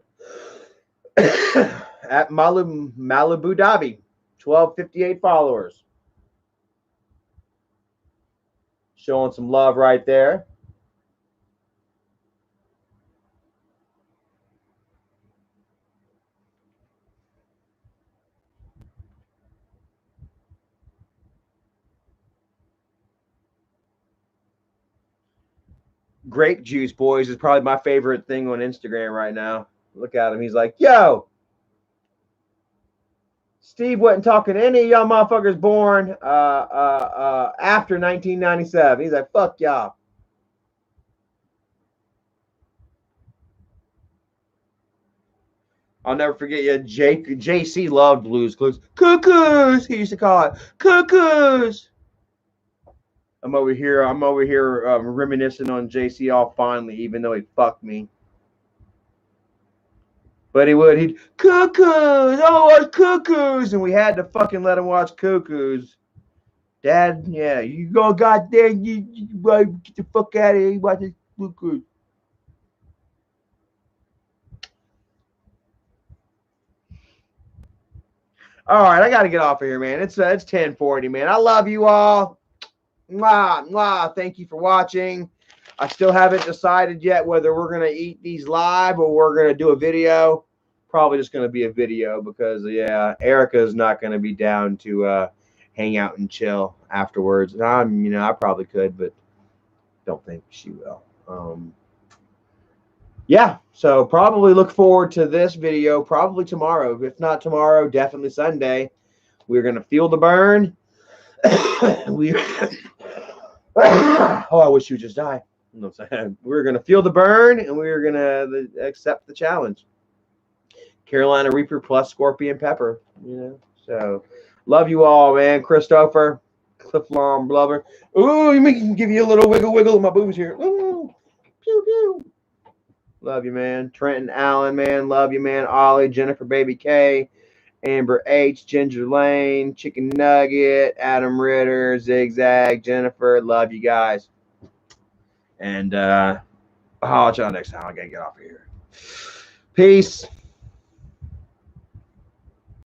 At Malibu Dhabi, 1258 followers. Showing some love right there. Grape juice, boys, is probably my favorite thing on Instagram right now. Look at him. He's like, yo, Steve wasn't talking to any of y'all motherfuckers born after 1997. He's like, fuck y'all. I'll never forget you. JC loved Blues Clues. Cuckoos, he used to call it. Cuckoos. I'm over here reminiscing on JC all fondly, even though he fucked me. But he'd Cuckoos, oh, watch Cuckoos, and we had to fucking let him watch Cuckoos. Dad, yeah, you go goddamn, you get the fuck out of here, you watch this Cuckoos. All right, I got to get off of here, man. It's 10:40, man. I love you all. Mwah, mwah. Thank you for watching. I still haven't decided yet whether we're going to eat these live or we're going to do a video. Probably just going to be a video because, yeah, Erica's not going to be down to hang out and chill afterwards. I probably could, but don't think she will. Yeah, so probably look forward to this video probably tomorrow. If not tomorrow, definitely Sunday. We're going to feel the burn. Oh, I wish you would just die. No, we're going to feel the burn, and we're going to accept the challenge. Carolina Reaper plus Scorpion Pepper, So, love you all, man. Christopher, Cliff Long, Blubber. Ooh, you can give you a little wiggle with my boobs here. Ooh, pew, pew. Love you, man. Trenton Allen, man. Love you, man. Ollie, Jennifer Baby K, Amber H, Ginger Lane, Chicken Nugget, Adam Ritter, Zigzag, Jennifer. Love you guys. And I'll catch y'all next time. I gotta get off of here. Peace.